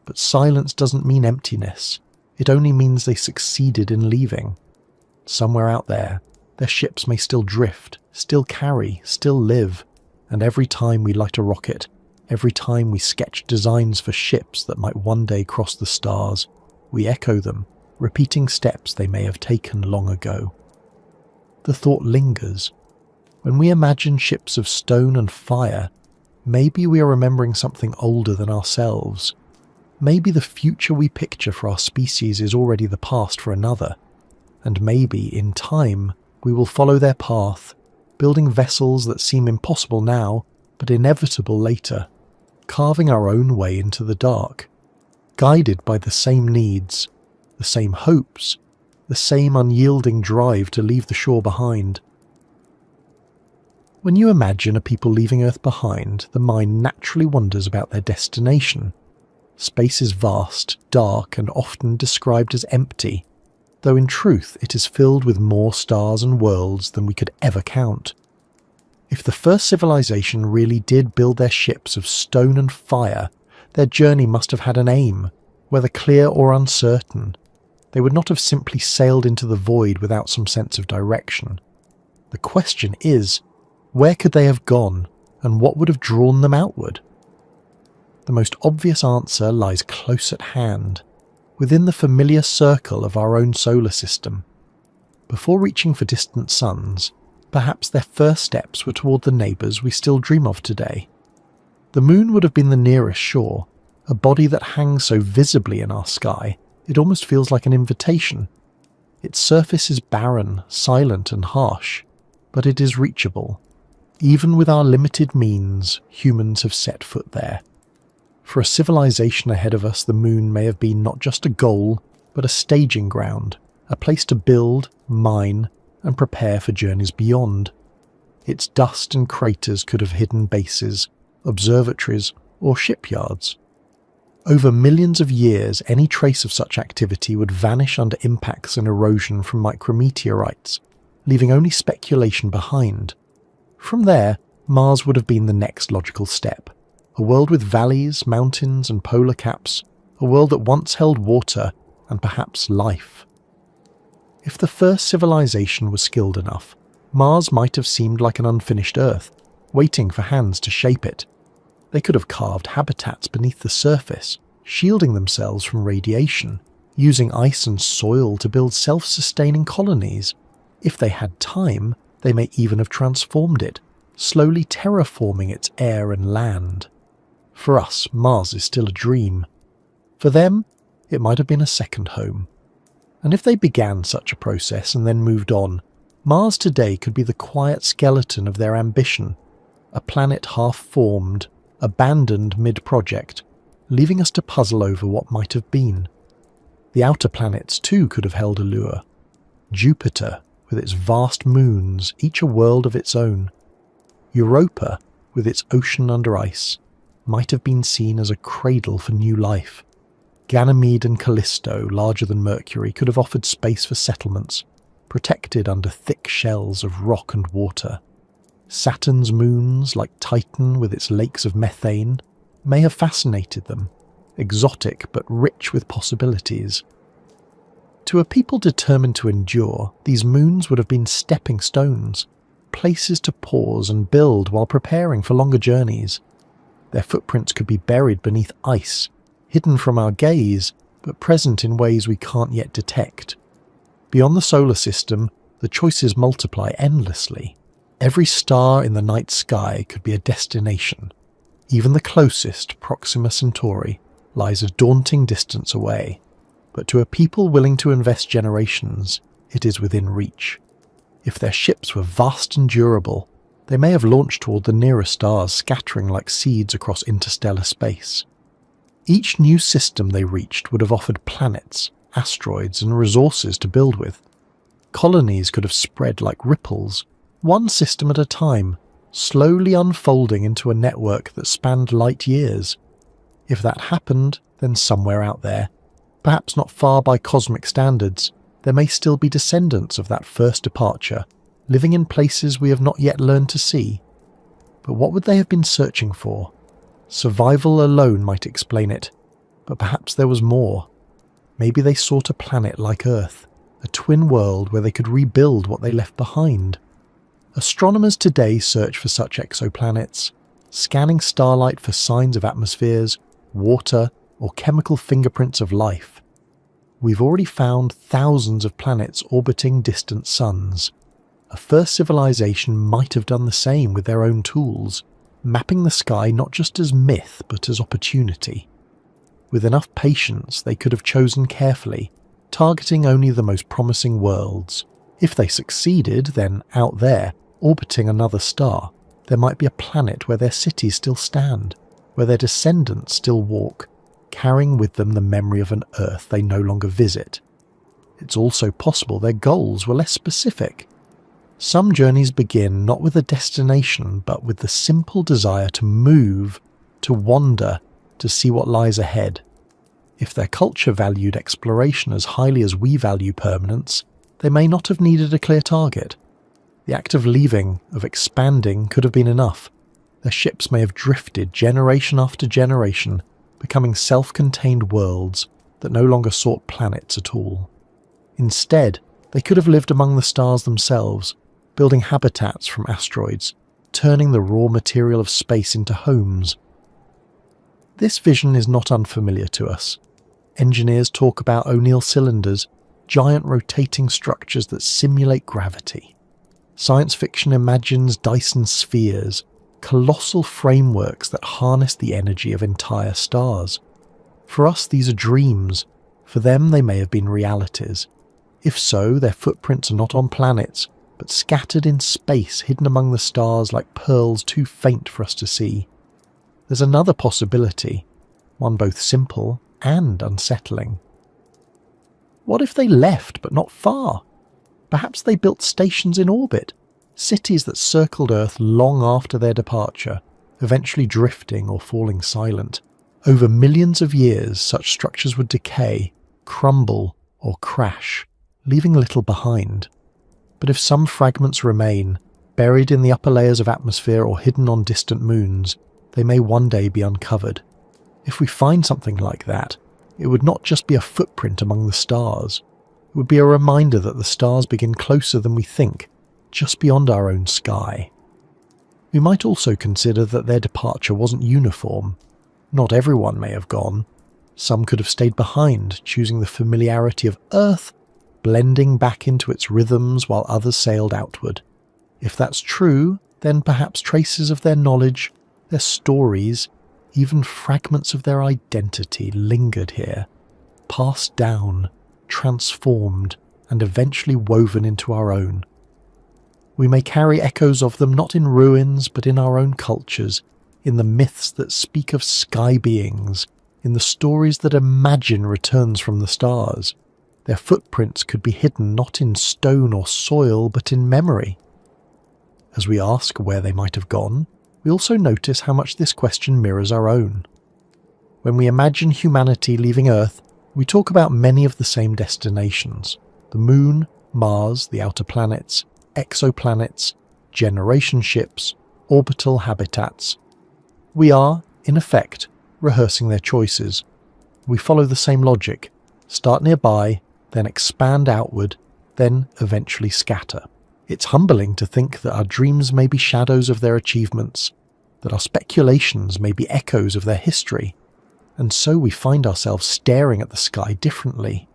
But silence doesn't mean emptiness. It only means they succeeded in leaving. Somewhere out there, their ships may still drift, still carry, still live, and every time we light a rocket, every time we sketch designs for ships that might one day cross the stars, we echo them, repeating steps they may have taken long ago. The thought lingers. When we imagine ships of stone and fire, maybe we are remembering something older than ourselves. Maybe the future we picture for our species is already the past for another, and maybe, in time, we will follow their path, building vessels that seem impossible now, but inevitable later, carving our own way into the dark, guided by the same needs, the same hopes, the same unyielding drive to leave the shore behind. When you imagine a people leaving Earth behind, the mind naturally wonders about their destination. Space is vast, dark, and often described as empty, though in truth it is filled with more stars and worlds than we could ever count. If the first civilization really did build their ships of stone and fire, their journey must have had an aim, whether clear or uncertain. They would not have simply sailed into the void without some sense of direction. The question is, where could they have gone, and what would have drawn them outward? The most obvious answer lies close at hand, within the familiar circle of our own solar system. Before reaching for distant suns, perhaps their first steps were toward the neighbours we still dream of today. The moon would have been the nearest shore, a body that hangs so visibly in our sky, it almost feels like an invitation. Its surface is barren, silent and harsh, but it is reachable. Even with our limited means, humans have set foot there. For a civilization ahead of us, the moon may have been not just a goal, but a staging ground, a place to build, mine, and prepare for journeys beyond. Its dust and craters could have hidden bases, observatories, or shipyards. Over millions of years, any trace of such activity would vanish under impacts and erosion from micrometeorites, leaving only speculation behind. From there, Mars would have been the next logical step. A world with valleys, mountains, and polar caps, a world that once held water and perhaps life. If the first civilization was skilled enough, Mars might have seemed like an unfinished Earth, waiting for hands to shape it. They could have carved habitats beneath the surface, shielding themselves from radiation, using ice and soil to build self-sustaining colonies. If they had time, they may even have transformed it, slowly terraforming its air and land. For us, Mars is still a dream. For them, it might have been a second home. And if they began such a process and then moved on, Mars today could be the quiet skeleton of their ambition, a planet half-formed, abandoned mid-project, leaving us to puzzle over what might have been. The outer planets too could have held a lure. Jupiter, with its vast moons, each a world of its own. Europa, with its ocean under ice, might have been seen as a cradle for new life. Ganymede and Callisto, larger than Mercury, could have offered space for settlements, protected under thick shells of rock and water. Saturn's moons, like Titan with its lakes of methane, may have fascinated them, exotic but rich with possibilities. To a people determined to endure, these moons would have been stepping stones, places to pause and build while preparing for longer journeys. Their footprints could be buried beneath ice, hidden from our gaze, but present in ways we can't yet detect. Beyond the solar system, the choices multiply endlessly. Every star in the night sky could be a destination. Even the closest, Proxima Centauri, lies a daunting distance away. But to a people willing to invest generations, it is within reach. If their ships were vast and durable, they may have launched toward the nearest stars, scattering like seeds across interstellar space. Each new system they reached would have offered planets, asteroids, and resources to build with. Colonies could have spread like ripples, one system at a time, slowly unfolding into a network that spanned light years. If that happened, then somewhere out there, perhaps not far by cosmic standards, there may still be descendants of that first departure, living in places we have not yet learned to see. But what would they have been searching for? Survival alone might explain it, but perhaps there was more. Maybe they sought a planet like Earth, a twin world where they could rebuild what they left behind. Astronomers today search for such exoplanets, scanning starlight for signs of atmospheres, water, or chemical fingerprints of life. We've already found thousands of planets orbiting distant suns. A first civilization might have done the same with their own tools, mapping the sky not just as myth but as opportunity. With enough patience, they could have chosen carefully, targeting only the most promising worlds. If they succeeded, then out there, orbiting another star, there might be a planet where their cities still stand, where their descendants still walk, carrying with them the memory of an Earth they no longer visit. It's also possible their goals were less specific. Some journeys begin not with a destination, but with the simple desire to move, to wander, to see what lies ahead. If their culture valued exploration as highly as we value permanence, they may not have needed a clear target. The act of leaving, of expanding, could have been enough. Their ships may have drifted generation after generation, becoming self-contained worlds that no longer sought planets at all. Instead, they could have lived among the stars themselves, building habitats from asteroids, turning the raw material of space into homes. This vision is not unfamiliar to us. Engineers talk about O'Neill cylinders, giant rotating structures that simulate gravity. Science fiction imagines Dyson spheres, colossal frameworks that harness the energy of entire stars. For us, these are dreams. For them, they may have been realities. If so, their footprints are not on planets, but scattered in space, hidden among the stars like pearls too faint for us to see. There's another possibility, one both simple and unsettling. What if they left, but not far? Perhaps they built stations in orbit, cities that circled Earth long after their departure, eventually drifting or falling silent. Over millions of years, such structures would decay, crumble, or crash, leaving little behind. But if some fragments remain, buried in the upper layers of atmosphere or hidden on distant moons, they may one day be uncovered. If we find something like that, it would not just be a footprint among the stars. It would be a reminder that the stars begin closer than we think, just beyond our own sky. We might also consider that their departure wasn't uniform. Not everyone may have gone. Some could have stayed behind, choosing the familiarity of Earth, blending back into its rhythms while others sailed outward. If that's true, then perhaps traces of their knowledge, their stories, even fragments of their identity lingered here, passed down, transformed, and eventually woven into our own. We may carry echoes of them not in ruins, but in our own cultures, in the myths that speak of sky beings, in the stories that imagine returns from the stars. Their footprints could be hidden not in stone or soil, but in memory. As we ask where they might have gone, we also notice how much this question mirrors our own. When we imagine humanity leaving Earth, we talk about many of the same destinations: the Moon, Mars, the outer planets, exoplanets, generation ships, orbital habitats. We are, in effect, rehearsing their choices. We follow the same logic: start nearby, then expand outward, then eventually scatter. It's humbling to think that our dreams may be shadows of their achievements, that our speculations may be echoes of their history, and so we find ourselves staring at the sky differently.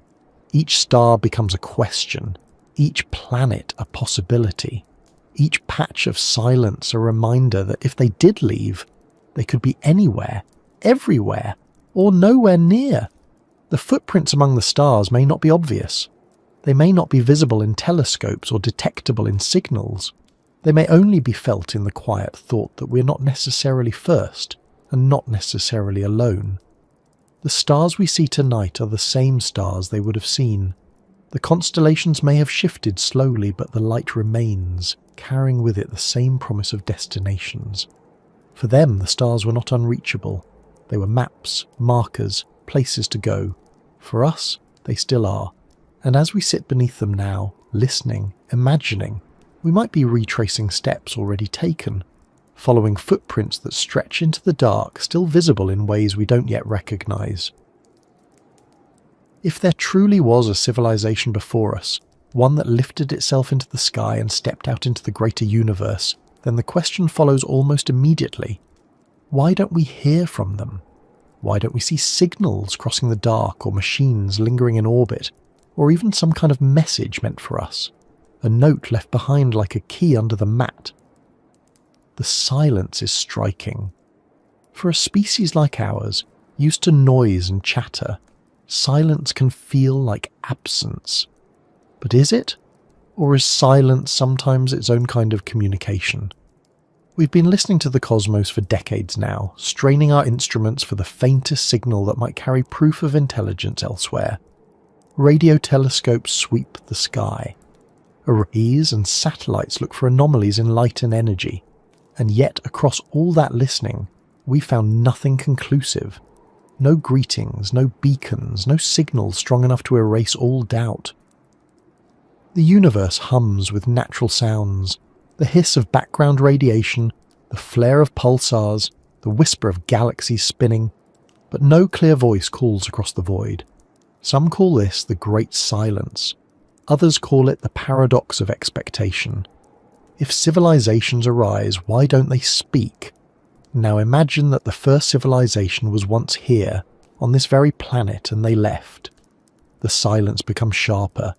Each star becomes a question, each planet a possibility, each patch of silence a reminder that if they did leave, they could be anywhere, everywhere, or nowhere near. The footprints among the stars may not be obvious. They may not be visible in telescopes or detectable in signals. They may only be felt in the quiet thought that we're not necessarily first, and not necessarily alone. The stars we see tonight are the same stars they would have seen. The constellations may have shifted slowly, but the light remains. carrying with it the same promise of destinations. For them, the stars were not unreachable. They were maps, markers, places to go. For us, they still are. And as we sit beneath them now, listening, imagining, we might be retracing steps already taken, following footprints that stretch into the dark, still visible in ways we don't yet recognize. If there truly was a civilization before us, one that lifted itself into the sky and stepped out into the greater universe, then the question follows almost immediately. Why don't we hear from them? Why don't we see signals crossing the dark or machines lingering in orbit, or even some kind of message meant for us? A note left behind like a key under the mat. The silence is striking. For a species like ours, used to noise and chatter, silence can feel like absence. But is it? Or is silence sometimes its own kind of communication? We've been listening to the cosmos for decades now, straining our instruments for the faintest signal that might carry proof of intelligence elsewhere. Radio telescopes sweep the sky. Arrays and satellites look for anomalies in light and energy. And yet, across all that listening, we found nothing conclusive. No greetings, no beacons, no signals strong enough to erase all doubt. The universe hums with natural sounds, the hiss of background radiation, the flare of pulsars, the whisper of galaxies spinning, but no clear voice calls across the void. Some call this the Great Silence. Others call it the paradox of expectation. If civilizations arise, why don't they speak? Now imagine that the first civilization was once here, on this very planet, and they left. The silence becomes sharper.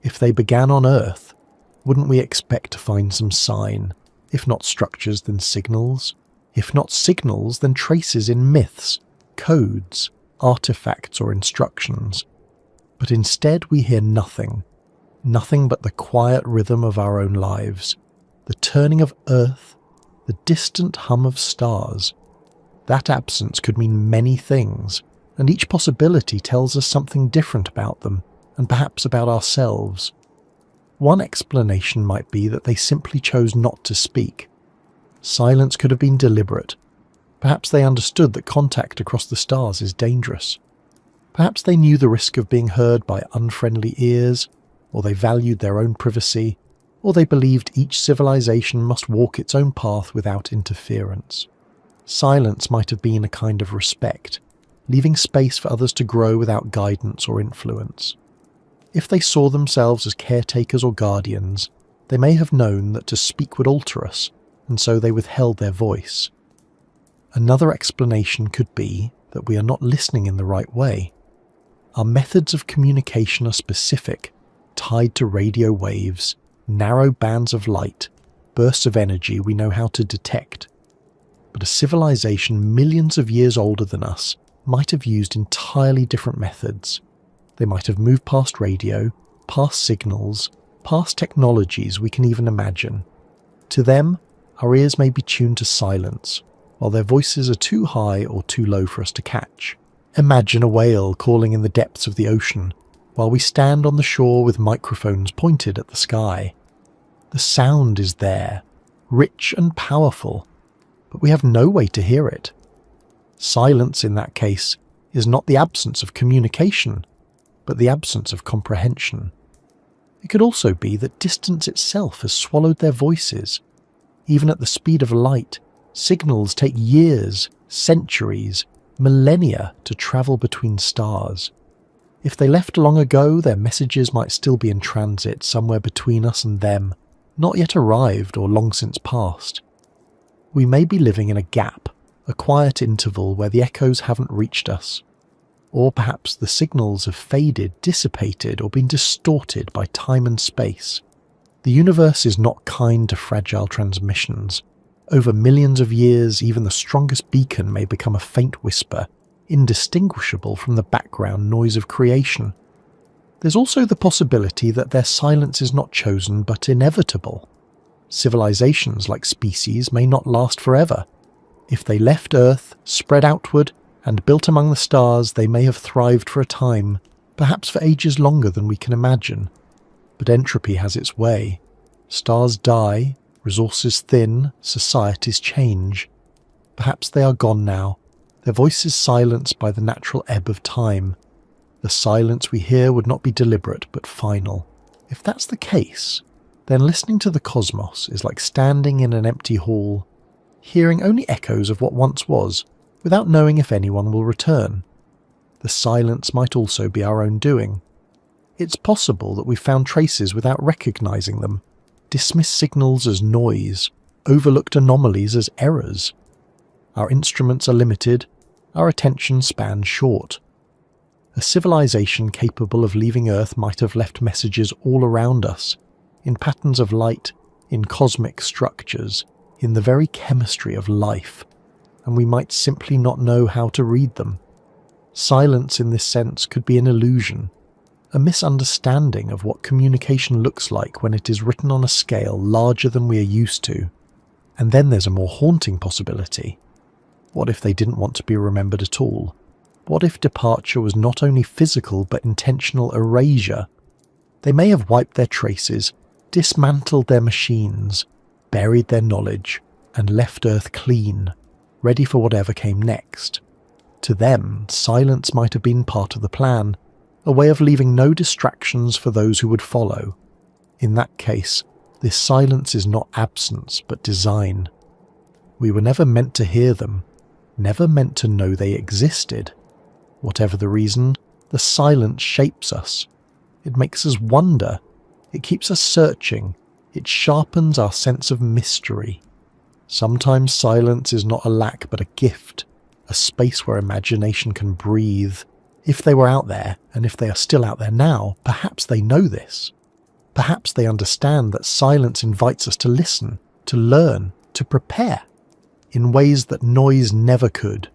If they began on Earth, wouldn't we expect to find some sign? If not structures, then signals? If not signals, then traces in myths, codes, artifacts or instructions. But instead we hear nothing. Nothing but the quiet rhythm of our own lives. The turning of Earth, the distant hum of stars. That absence could mean many things, and each possibility tells us something different about them, and perhaps about ourselves. One explanation might be that they simply chose not to speak. Silence could have been deliberate. Perhaps they understood that contact across the stars is dangerous. Perhaps they knew the risk of being heard by unfriendly ears, or they valued their own privacy, or they believed each civilization must walk its own path without interference. Silence might have been a kind of respect, leaving space for others to grow without guidance or influence. If they saw themselves as caretakers or guardians, they may have known that to speak would alter us, and so they withheld their voice. Another explanation could be that we are not listening in the right way. Our methods of communication are specific, tied to radio waves, narrow bands of light, bursts of energy we know how to detect. But a civilization millions of years older than us might have used entirely different methods. They might have moved past radio, past signals, past technologies we can even imagine. To them, our ears may be tuned to silence, while their voices are too high or too low for us to catch. Imagine a whale calling in the depths of the ocean, while we stand on the shore with microphones pointed at the sky. The sound is there, rich and powerful, but we have no way to hear it. Silence, in that case, is not the absence of communication, but the absence of comprehension. It could also be that distance itself has swallowed their voices. Even at the speed of light, signals take years, centuries, millennia to travel between stars. If they left long ago, their messages might still be in transit somewhere between us and them, not yet arrived or long since passed. We may be living in a gap, a quiet interval where the echoes haven't reached us. Or perhaps the signals have faded, dissipated, or been distorted by time and space. The universe is not kind to fragile transmissions. Over millions of years, even the strongest beacon may become a faint whisper, indistinguishable from the background noise of creation. There's also the possibility that their silence is not chosen but inevitable. Civilizations, like species, may not last forever. If they left Earth, spread outward, and built among the stars, they may have thrived for a time, perhaps for ages longer than we can imagine. But entropy has its way. Stars die, resources thin, societies change. Perhaps they are gone now, their voices silenced by the natural ebb of time. The silence we hear would not be deliberate but final. If that's the case, then listening to the cosmos is like standing in an empty hall, hearing only echoes of what once was, without knowing if anyone will return. The silence might also be our own doing. It's possible that we've found traces without recognizing them, dismissed signals as noise, overlooked anomalies as errors. Our instruments are limited, our attention span short. A civilization capable of leaving Earth might have left messages all around us, in patterns of light, in cosmic structures, in the very chemistry of life, and we might simply not know how to read them. Silence in this sense could be an illusion, a misunderstanding of what communication looks like when it is written on a scale larger than we are used to. And then there's a more haunting possibility. What if they didn't want to be remembered at all? What if departure was not only physical but intentional erasure? They may have wiped their traces, dismantled their machines, buried their knowledge, and left Earth clean, ready for whatever came next. To them, silence might have been part of the plan, a way of leaving no distractions for those who would follow. In that case, this silence is not absence but design. We were never meant to hear them, never meant to know they existed. Whatever the reason, the silence shapes us. It makes us wonder. It keeps us searching. It sharpens our sense of mystery. Sometimes silence is not a lack but a gift, a space where imagination can breathe. If they were out there, and if they are still out there now, perhaps they know this. Perhaps they understand that silence invites us to listen, to learn, to prepare, in ways that noise never could.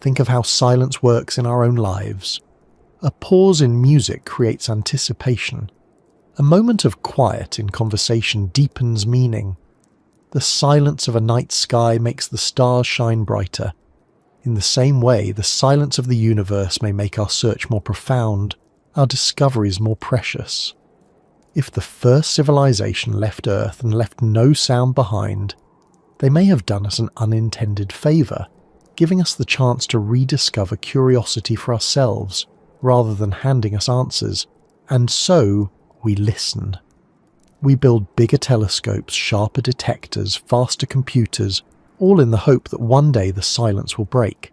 Think of how silence works in our own lives. A pause in music creates anticipation. A moment of quiet in conversation deepens meaning. The silence of a night sky makes the stars shine brighter. In the same way, the silence of the universe may make our search more profound, our discoveries more precious. If the first civilization left Earth and left no sound behind, they may have done us an unintended favour, giving us the chance to rediscover curiosity for ourselves, rather than handing us answers. And so, we listen. We build bigger telescopes, sharper detectors, faster computers, all in the hope that one day the silence will break.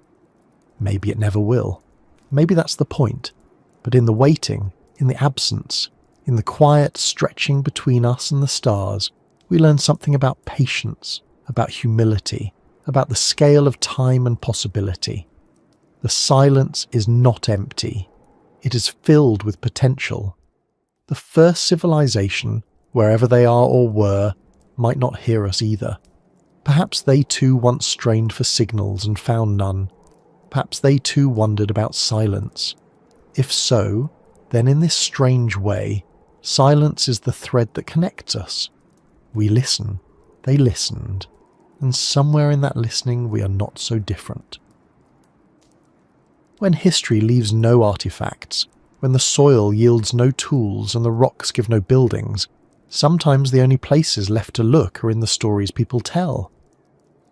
Maybe it never will. Maybe that's the point. But in the waiting, in the absence, in the quiet stretching between us and the stars, we learn something about patience, about humility, about the scale of time and possibility. The silence is not empty. It is filled with potential. The first civilization, wherever they are or were, might not hear us either. Perhaps they too once strained for signals and found none. Perhaps they too wondered about silence. If so, then in this strange way, silence is the thread that connects us. We listen, they listened, and somewhere in that listening we are not so different. When history leaves no artifacts, when the soil yields no tools and the rocks give no buildings, sometimes the only places left to look are in the stories people tell.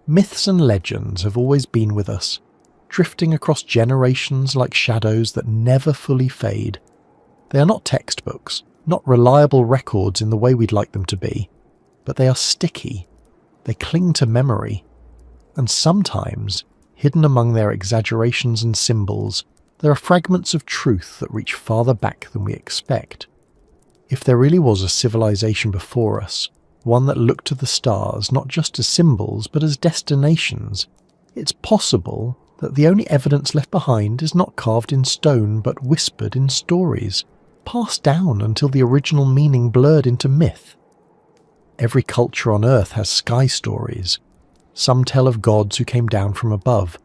Myths and legends have always been with us, drifting across generations like shadows that never fully fade. They are not textbooks, not reliable records in the way we'd like them to be, but they are sticky. They cling to memory. And sometimes, hidden among their exaggerations and symbols, there are fragments of truth that reach farther back than we expect. If there really was a civilization before us, one that looked to the stars not just as symbols but as destinations, it's possible that the only evidence left behind is not carved in stone but whispered in stories, passed down until the original meaning blurred into myth. Every culture on Earth has sky stories. Some tell of gods who came down from above.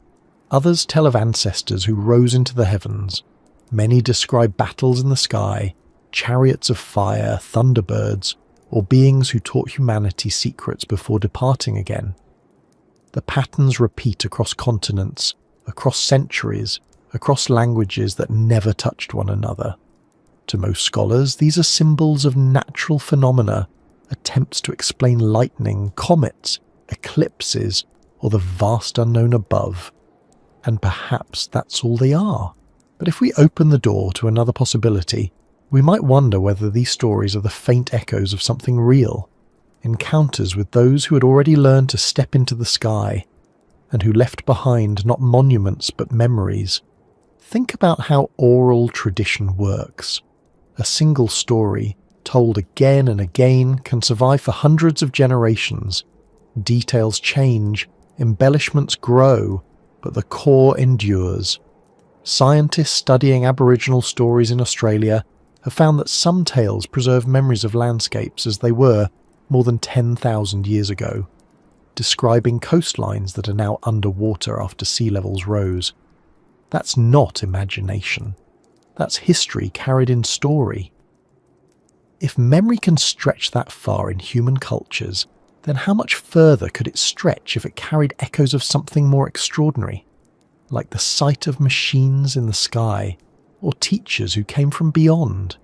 Others tell of ancestors who rose into the heavens. Many describe battles in the sky, chariots of fire, thunderbirds, or beings who taught humanity secrets before departing again. The patterns repeat across continents, across centuries, across languages that never touched one another. To most scholars, these are symbols of natural phenomena, attempts to explain lightning, comets, eclipses, or the vast unknown above. And perhaps that's all they are. But if we open the door to another possibility, we might wonder whether these stories are the faint echoes of something real, encounters with those who had already learned to step into the sky, and who left behind not monuments but memories. Think about how oral tradition works. A single story, told again and again, can survive for hundreds of generations. Details change, embellishments grow, but the core endures. Scientists studying Aboriginal stories in Australia have found that some tales preserve memories of landscapes as they were more than 10,000 years ago, describing coastlines that are now underwater after sea levels rose. That's not imagination. That's history carried in story. If memory can stretch that far in human cultures, then how much further could it stretch if it carried echoes of something more extraordinary, like the sight of machines in the sky, or teachers who came from beyond?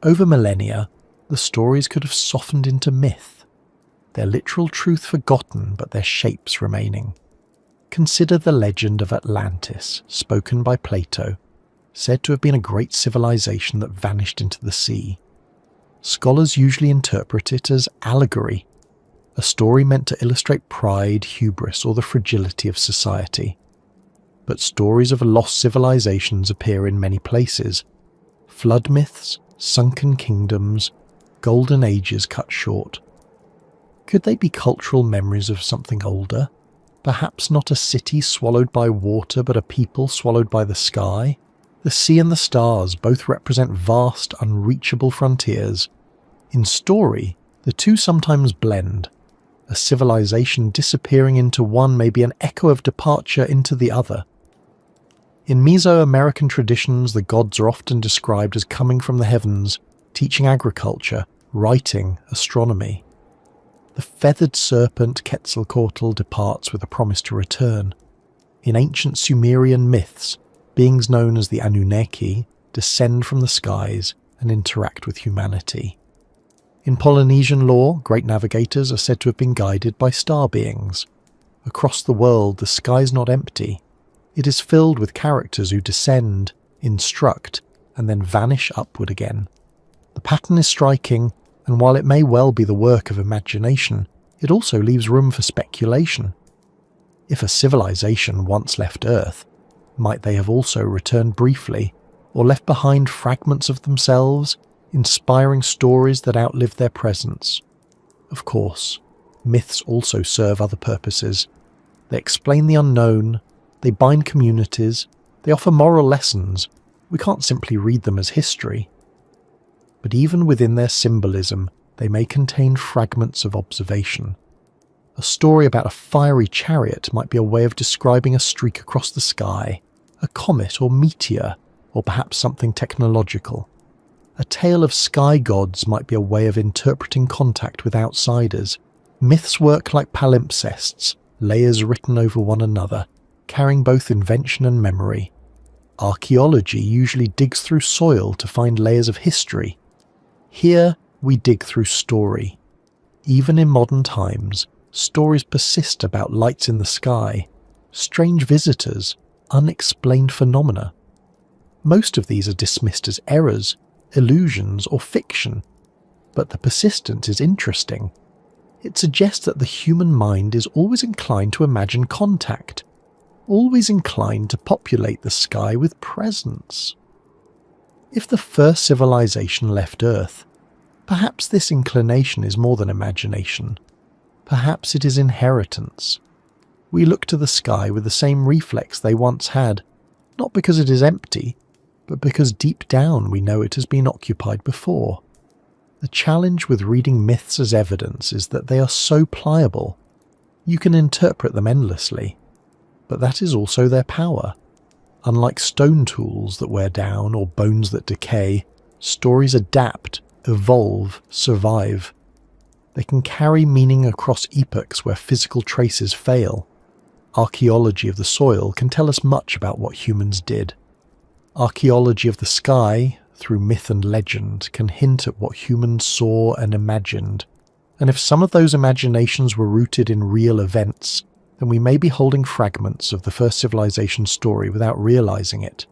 Over millennia, the stories could have softened into myth, their literal truth forgotten but their shapes remaining. Consider the legend of Atlantis, spoken by Plato, said to have been a great civilization that vanished into the sea. Scholars usually interpret it as allegory, a story meant to illustrate pride, hubris, or the fragility of society. But stories of lost civilizations appear in many places. Flood myths, sunken kingdoms, golden ages cut short. Could they be cultural memories of something older? Perhaps not a city swallowed by water, but a people swallowed by the sky? The sea and the stars both represent vast, unreachable frontiers. In story, the two sometimes blend. A civilization disappearing into one may be an echo of departure into the other. In Mesoamerican traditions, the gods are often described as coming from the heavens, teaching agriculture, writing, astronomy. The feathered serpent Quetzalcoatl departs with a promise to return. In ancient Sumerian myths, beings known as the Anunnaki descend from the skies and interact with humanity. In Polynesian lore, great navigators are said to have been guided by star beings. Across the world, the sky is not empty. It is filled with characters who descend, instruct, and then vanish upward again. The pattern is striking, and while it may well be the work of imagination, it also leaves room for speculation. If a civilization once left Earth, might they have also returned briefly, or left behind fragments of themselves, inspiring stories that outlived their presence? Of course, myths also serve other purposes. They explain the unknown, they bind communities, they offer moral lessons. We can't simply read them as history. But even within their symbolism, they may contain fragments of observation. A story about a fiery chariot might be a way of describing a streak across the sky, a comet or meteor, or perhaps something technological. A tale of sky gods might be a way of interpreting contact with outsiders. Myths work like palimpsests, layers written over one another, carrying both invention and memory. Archaeology usually digs through soil to find layers of history. Here, we dig through story. Even in modern times, stories persist about lights in the sky, strange visitors, unexplained phenomena. Most of these are dismissed as errors, illusions, or fiction, but the persistence is interesting. It suggests that the human mind is always inclined to imagine contact, always inclined to populate the sky with presence. If the first civilization left Earth, perhaps this inclination is more than imagination. Perhaps it is inheritance. We look to the sky with the same reflex they once had, not because it is empty, but because deep down we know it has been occupied before. The challenge with reading myths as evidence is that they are so pliable. You can interpret them endlessly, but that is also their power. Unlike stone tools that wear down or bones that decay, stories adapt, evolve, survive. They can carry meaning across epochs where physical traces fail. Archaeology of the soil can tell us much about what humans did. Archaeology of the sky, through myth and legend, can hint at what humans saw and imagined. And if some of those imaginations were rooted in real events, then we may be holding fragments of the first civilization story without realizing it.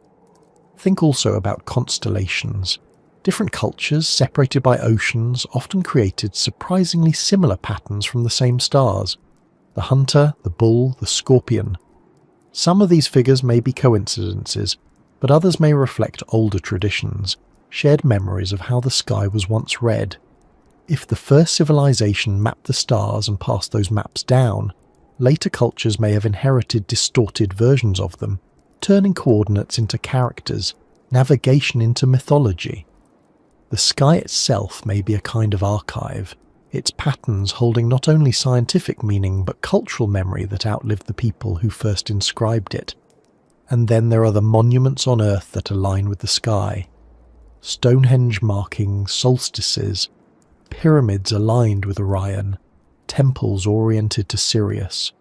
Think also about constellations. Different cultures, separated by oceans, often created surprisingly similar patterns from the same stars. The hunter, the bull, the scorpion. Some of these figures may be coincidences, but others may reflect older traditions, shared memories of how the sky was once read. If the first civilization mapped the stars and passed those maps down, later cultures may have inherited distorted versions of them, turning coordinates into characters, navigation into mythology. The sky itself may be a kind of archive, its patterns holding not only scientific meaning but cultural memory that outlived the people who first inscribed it. And then there are the monuments on Earth that align with the sky. Stonehenge markings, solstices, pyramids aligned with Orion, temples oriented to Sirius.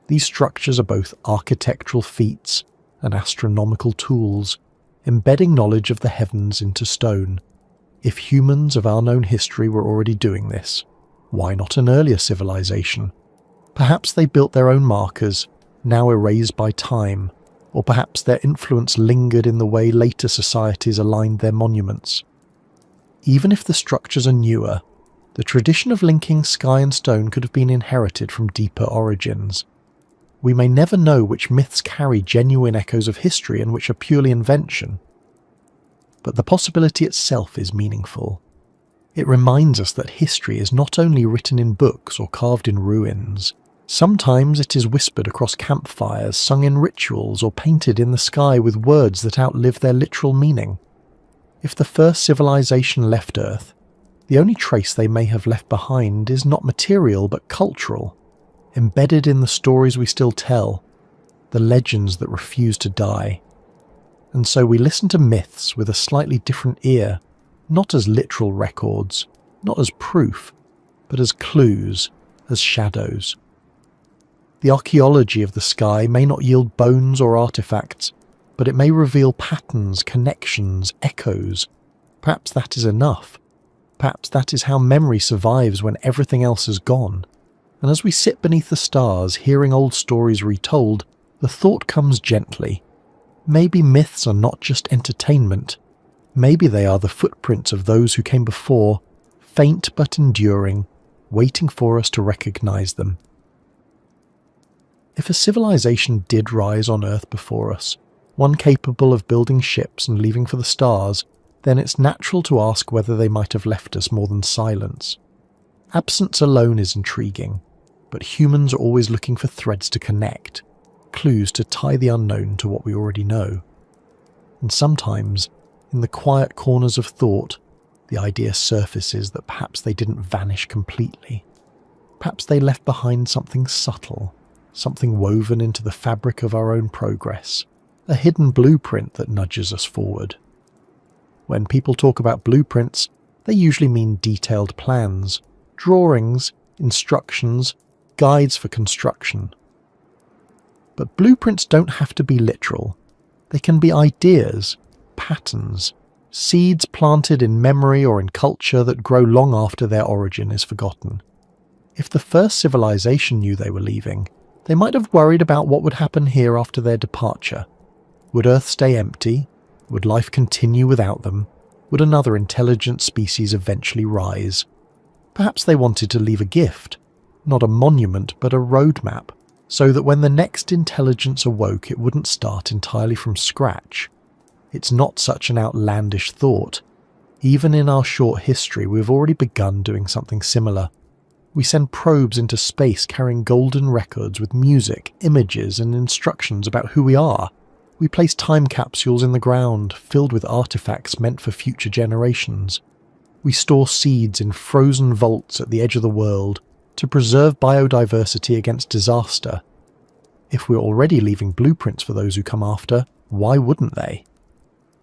These structures are both architectural feats and astronomical tools, embedding knowledge of the heavens into stone. If humans of our known history were already doing this, why not an earlier civilization? Perhaps they built their own markers, now erased by time, or perhaps their influence lingered in the way later societies aligned their monuments. Even if the structures are newer, the tradition of linking sky and stone could have been inherited from deeper origins. We may never know which myths carry genuine echoes of history and which are purely invention. But the possibility itself is meaningful. It reminds us that history is not only written in books or carved in ruins. Sometimes it is whispered across campfires, sung in rituals, or painted in the sky with words that outlive their literal meaning. If the first civilization left Earth, the only trace they may have left behind is not material but cultural, embedded in the stories we still tell, the legends that refuse to die. And so we listen to myths with a slightly different ear, not as literal records, not as proof, but as clues, as shadows. The archaeology of the sky may not yield bones or artifacts, but it may reveal patterns, connections, echoes. Perhaps that is enough. Perhaps that is how memory survives when everything else is gone. And as we sit beneath the stars, hearing old stories retold, the thought comes gently. Maybe myths are not just entertainment. Maybe they are the footprints of those who came before, faint but enduring, waiting for us to recognize them. If a civilization did rise on Earth before us, one capable of building ships and leaving for the stars, then it's natural to ask whether they might have left us more than silence. Absence alone is intriguing, but humans are always looking for threads to connect, clues to tie the unknown to what we already know. And sometimes, in the quiet corners of thought, the idea surfaces that perhaps they didn't vanish completely. Perhaps they left behind something subtle, something woven into the fabric of our own progress, a hidden blueprint that nudges us forward. When people talk about blueprints, they usually mean detailed plans, drawings, instructions, guides for construction. But blueprints don't have to be literal. They can be ideas, patterns, seeds planted in memory or in culture that grow long after their origin is forgotten. If the first civilization knew they were leaving, they might have worried about what would happen here after their departure. Would Earth stay empty? Would life continue without them? Would another intelligent species eventually rise? Perhaps they wanted to leave a gift, not a monument but a roadmap, so that when the next intelligence awoke it wouldn't start entirely from scratch. It's not such an outlandish thought. Even in our short history we've already begun doing something similar. We send probes into space carrying golden records with music, images and instructions about who we are. We place time capsules in the ground, filled with artifacts meant for future generations. We store seeds in frozen vaults at the edge of the world to preserve biodiversity against disaster. If we're already leaving blueprints for those who come after, why wouldn't they?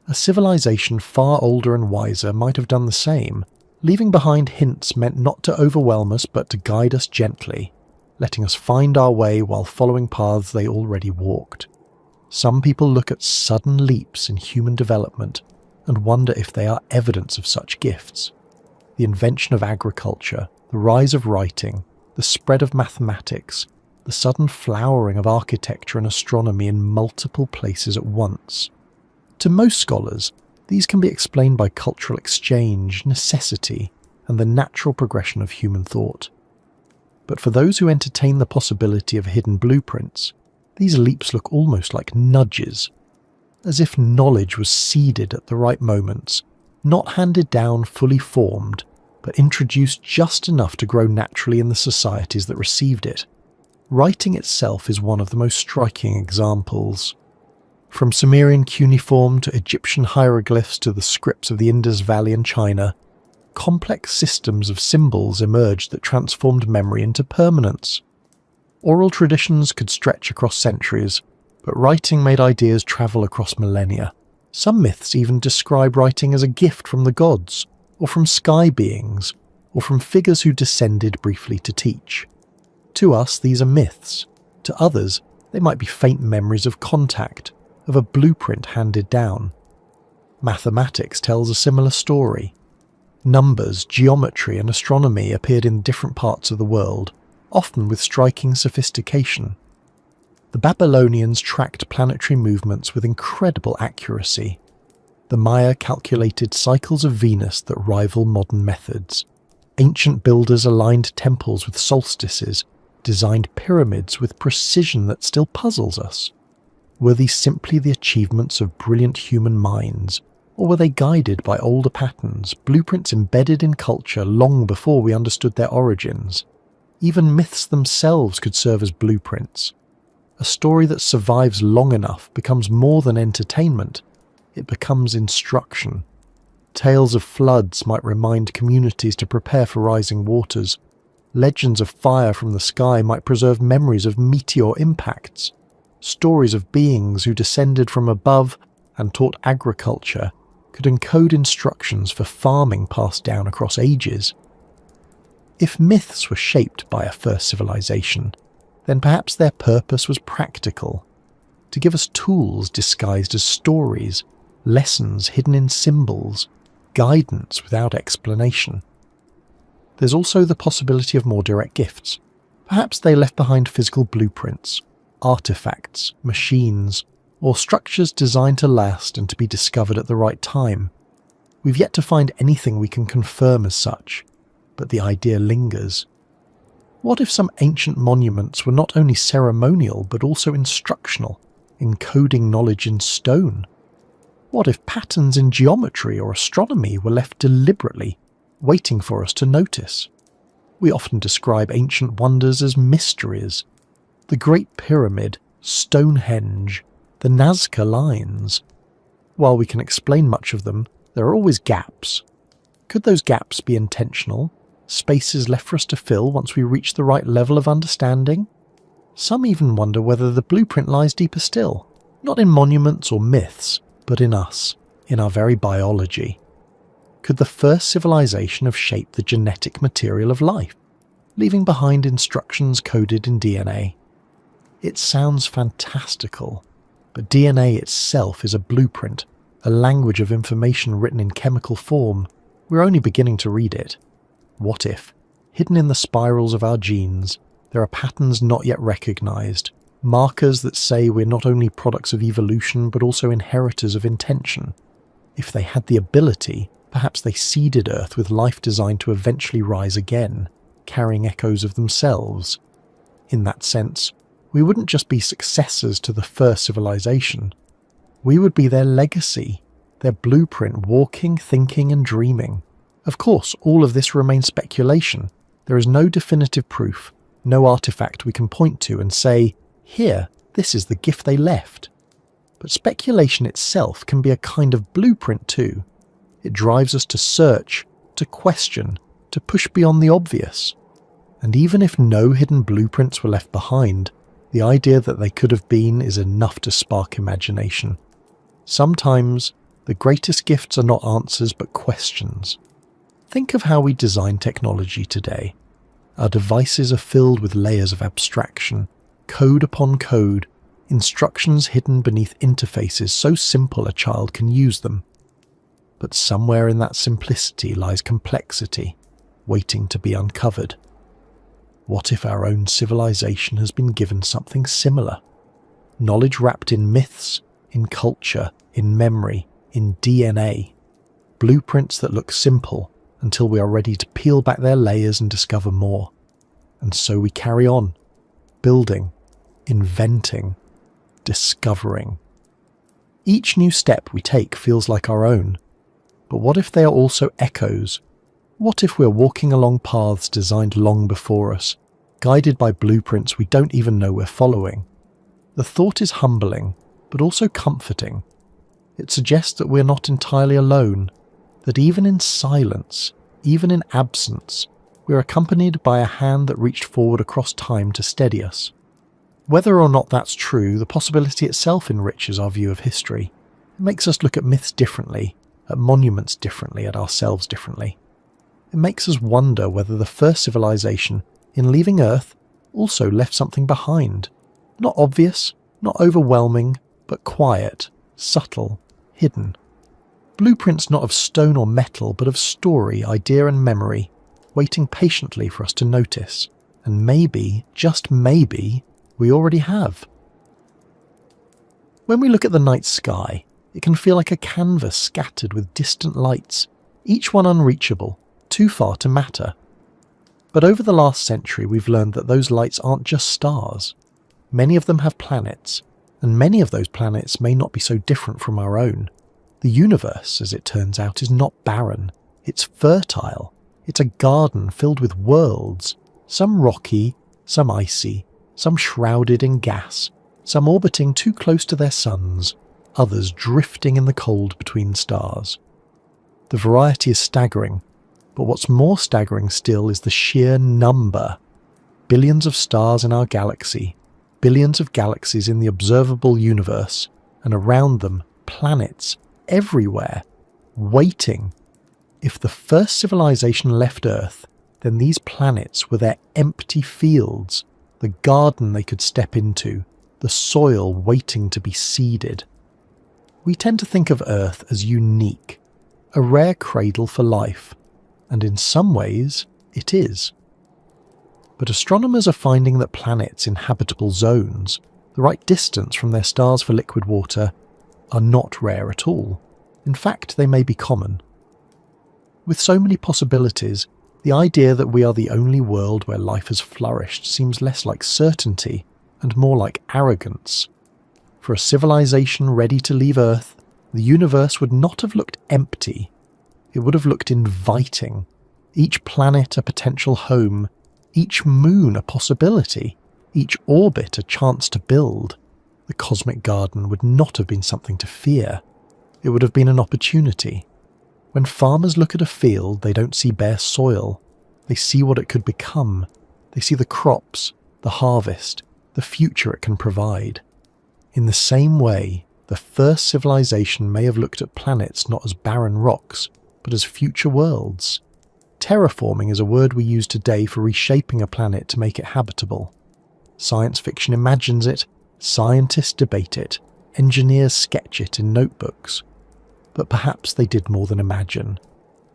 A civilization far older and wiser might have done the same, leaving behind hints meant not to overwhelm us but to guide us gently, letting us find our way while following paths they already walked. Some people look at sudden leaps in human development, and wonder if they are evidence of such gifts. The invention of agriculture, the rise of writing, the spread of mathematics, the sudden flowering of architecture and astronomy in multiple places at once. To most scholars, these can be explained by cultural exchange, necessity, and the natural progression of human thought. But for those who entertain the possibility of hidden blueprints, these leaps look almost like nudges, as if knowledge was seeded at the right moments, not handed down fully formed, but introduced just enough to grow naturally in the societies that received it. Writing itself is one of the most striking examples. From Sumerian cuneiform to Egyptian hieroglyphs to the scripts of the Indus Valley and China, complex systems of symbols emerged that transformed memory into permanence. Oral traditions could stretch across centuries, but writing made ideas travel across millennia. Some myths even describe writing as a gift from the gods, or from sky beings, or from figures who descended briefly to teach. To us, these are myths. To others, they might be faint memories of contact, of a blueprint handed down. Mathematics tells a similar story. Numbers, geometry, and astronomy appeared in different parts of the world, often with striking sophistication. The Babylonians tracked planetary movements with incredible accuracy. The Maya calculated cycles of Venus that rival modern methods. Ancient builders aligned temples with solstices, designed pyramids with precision that still puzzles us. Were these simply the achievements of brilliant human minds, or were they guided by older patterns, blueprints embedded in culture long before we understood their origins? Even myths themselves could serve as blueprints. A story that survives long enough becomes more than entertainment, it becomes instruction. Tales of floods might remind communities to prepare for rising waters. Legends of fire from the sky might preserve memories of meteor impacts. Stories of beings who descended from above and taught agriculture could encode instructions for farming passed down across ages. If myths were shaped by a first civilization, then perhaps their purpose was practical, to give us tools disguised as stories, lessons hidden in symbols, guidance without explanation. There's also the possibility of more direct gifts. Perhaps they left behind physical blueprints, artifacts, machines, or structures designed to last and to be discovered at the right time. We've yet to find anything we can confirm as such, but the idea lingers. What if some ancient monuments were not only ceremonial but also instructional, encoding knowledge in stone? What if patterns in geometry or astronomy were left deliberately, waiting for us to notice? We often describe ancient wonders as mysteries. The Great Pyramid, Stonehenge, the Nazca Lines. While we can explain much of them, there are always gaps. Could those gaps be intentional? Spaces left for us to fill once we reach the right level of understanding? Some even wonder whether the blueprint lies deeper still, not in monuments or myths, but in us, in our very biology. Could the first civilization have shaped the genetic material of life, leaving behind instructions coded in DNA? It sounds fantastical, but DNA itself is a blueprint, a language of information written in chemical form. We're only beginning to read it. What if, hidden in the spirals of our genes, there are patterns not yet recognized, markers that say we're not only products of evolution but also inheritors of intention? If they had the ability, perhaps they seeded Earth with life designed to eventually rise again, carrying echoes of themselves. In that sense, we wouldn't just be successors to the first civilization. We would be their legacy, their blueprint, walking, thinking, and dreaming. Of course, all of this remains speculation. There is no definitive proof, no artifact we can point to and say, here, this is the gift they left. But speculation itself can be a kind of blueprint too. It drives us to search, to question, to push beyond the obvious. And even if no hidden blueprints were left behind, the idea that they could have been is enough to spark imagination. Sometimes, the greatest gifts are not answers but questions. Think of how we design technology today. Our devices are filled with layers of abstraction, code upon code, instructions hidden beneath interfaces so simple a child can use them. But somewhere in that simplicity lies complexity, waiting to be uncovered. What if our own civilization has been given something similar? Knowledge wrapped in myths, in culture, in memory, in DNA. Blueprints that look simple until we are ready to peel back their layers and discover more. And so we carry on, building, inventing, discovering. Each new step we take feels like our own. But what if they are also echoes? What if we're walking along paths designed long before us, guided by blueprints we don't even know we're following? The thought is humbling, but also comforting. It suggests that we're not entirely alone, that even in silence, even in absence, we're accompanied by a hand that reached forward across time to steady us. Whether or not that's true, the possibility itself enriches our view of history. It makes us look at myths differently, at monuments differently, at ourselves differently. It makes us wonder whether the first civilization, in leaving Earth, also left something behind. Not obvious, not overwhelming, but quiet, subtle, hidden. Blueprints not of stone or metal, but of story, idea and memory, waiting patiently for us to notice. And maybe, just maybe, we already have. When we look at the night sky, it can feel like a canvas scattered with distant lights, each one unreachable, too far to matter. But over the last century we've learned that those lights aren't just stars. Many of them have planets, and many of those planets may not be so different from our own. The universe, as it turns out, is not barren. It's fertile. It's a garden filled with worlds, some rocky, some icy, some shrouded in gas, some orbiting too close to their suns, others drifting in the cold between stars. The variety is staggering, but what's more staggering still is the sheer number. Billions of stars in our galaxy, billions of galaxies in the observable universe, and around them, planets everywhere, waiting. If the first civilization left Earth, then these planets were their empty fields, the garden they could step into, the soil waiting to be seeded. We tend to think of Earth as unique, a rare cradle for life, and in some ways it is. But astronomers are finding that planets in habitable zones, the right distance from their stars for liquid water, are not rare at all. In fact, they may be common. With so many possibilities, the idea that we are the only world where life has flourished seems less like certainty and more like arrogance. For a civilization ready to leave Earth, the universe would not have looked empty. It would have looked inviting. Each planet a potential home, each moon a possibility, each orbit a chance to build. The cosmic garden would not have been something to fear. It would have been an opportunity. When farmers look at a field, they don't see bare soil. They see what it could become. They see the crops, the harvest, the future it can provide. In the same way, the first civilization may have looked at planets not as barren rocks, but as future worlds. Terraforming is a word we use today for reshaping a planet to make it habitable. Science fiction imagines it, scientists debate it, engineers sketch it in notebooks. But perhaps they did more than imagine.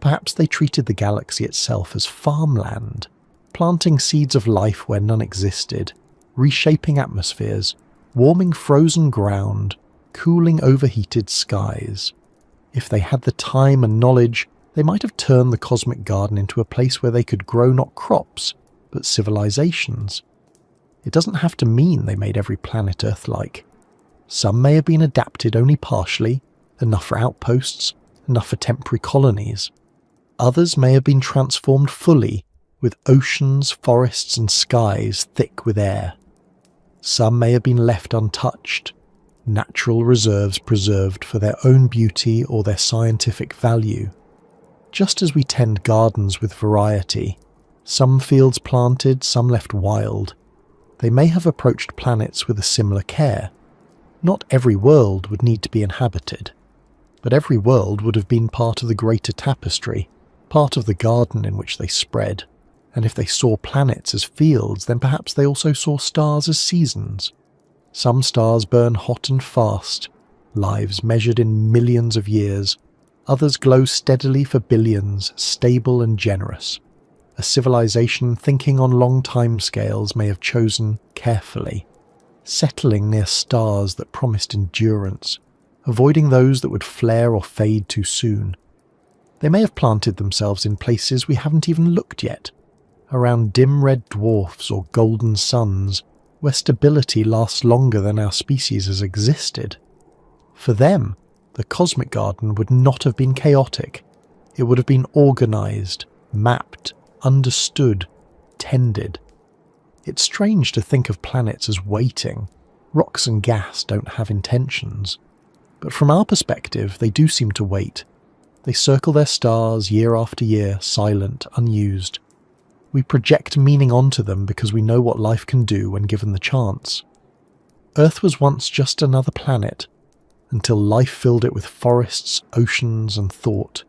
Perhaps they treated the galaxy itself as farmland, planting seeds of life where none existed, reshaping atmospheres, warming frozen ground, cooling overheated skies. If they had the time and knowledge, they might have turned the cosmic garden into a place where they could grow not crops, but civilizations. It doesn't have to mean they made every planet Earth-like. Some may have been adapted only partially, enough for outposts, enough for temporary colonies. Others may have been transformed fully, with oceans, forests and skies thick with air. Some may have been left untouched, natural reserves preserved for their own beauty or their scientific value. Just as we tend gardens with variety, some fields planted, some left wild, they may have approached planets with a similar care. Not every world would need to be inhabited, but every world would have been part of the greater tapestry, part of the garden in which they spread. And if they saw planets as fields, then perhaps they also saw stars as seasons. Some stars burn hot and fast, lives measured in millions of years. Others glow steadily for billions, stable and generous. A civilization thinking on long time scales may have chosen carefully, settling near stars that promised endurance, avoiding those that would flare or fade too soon. They may have planted themselves in places we haven't even looked yet, around dim red dwarfs or golden suns, where stability lasts longer than our species has existed. For them, the cosmic garden would not have been chaotic. It would have been organized, mapped, understood, tended. It's strange to think of planets as waiting. Rocks and gas don't have intentions. But from our perspective, they do seem to wait. They circle their stars year after year, silent, unused. We project meaning onto them because we know what life can do when given the chance. Earth was once just another planet, until life filled it with forests, oceans, and thought.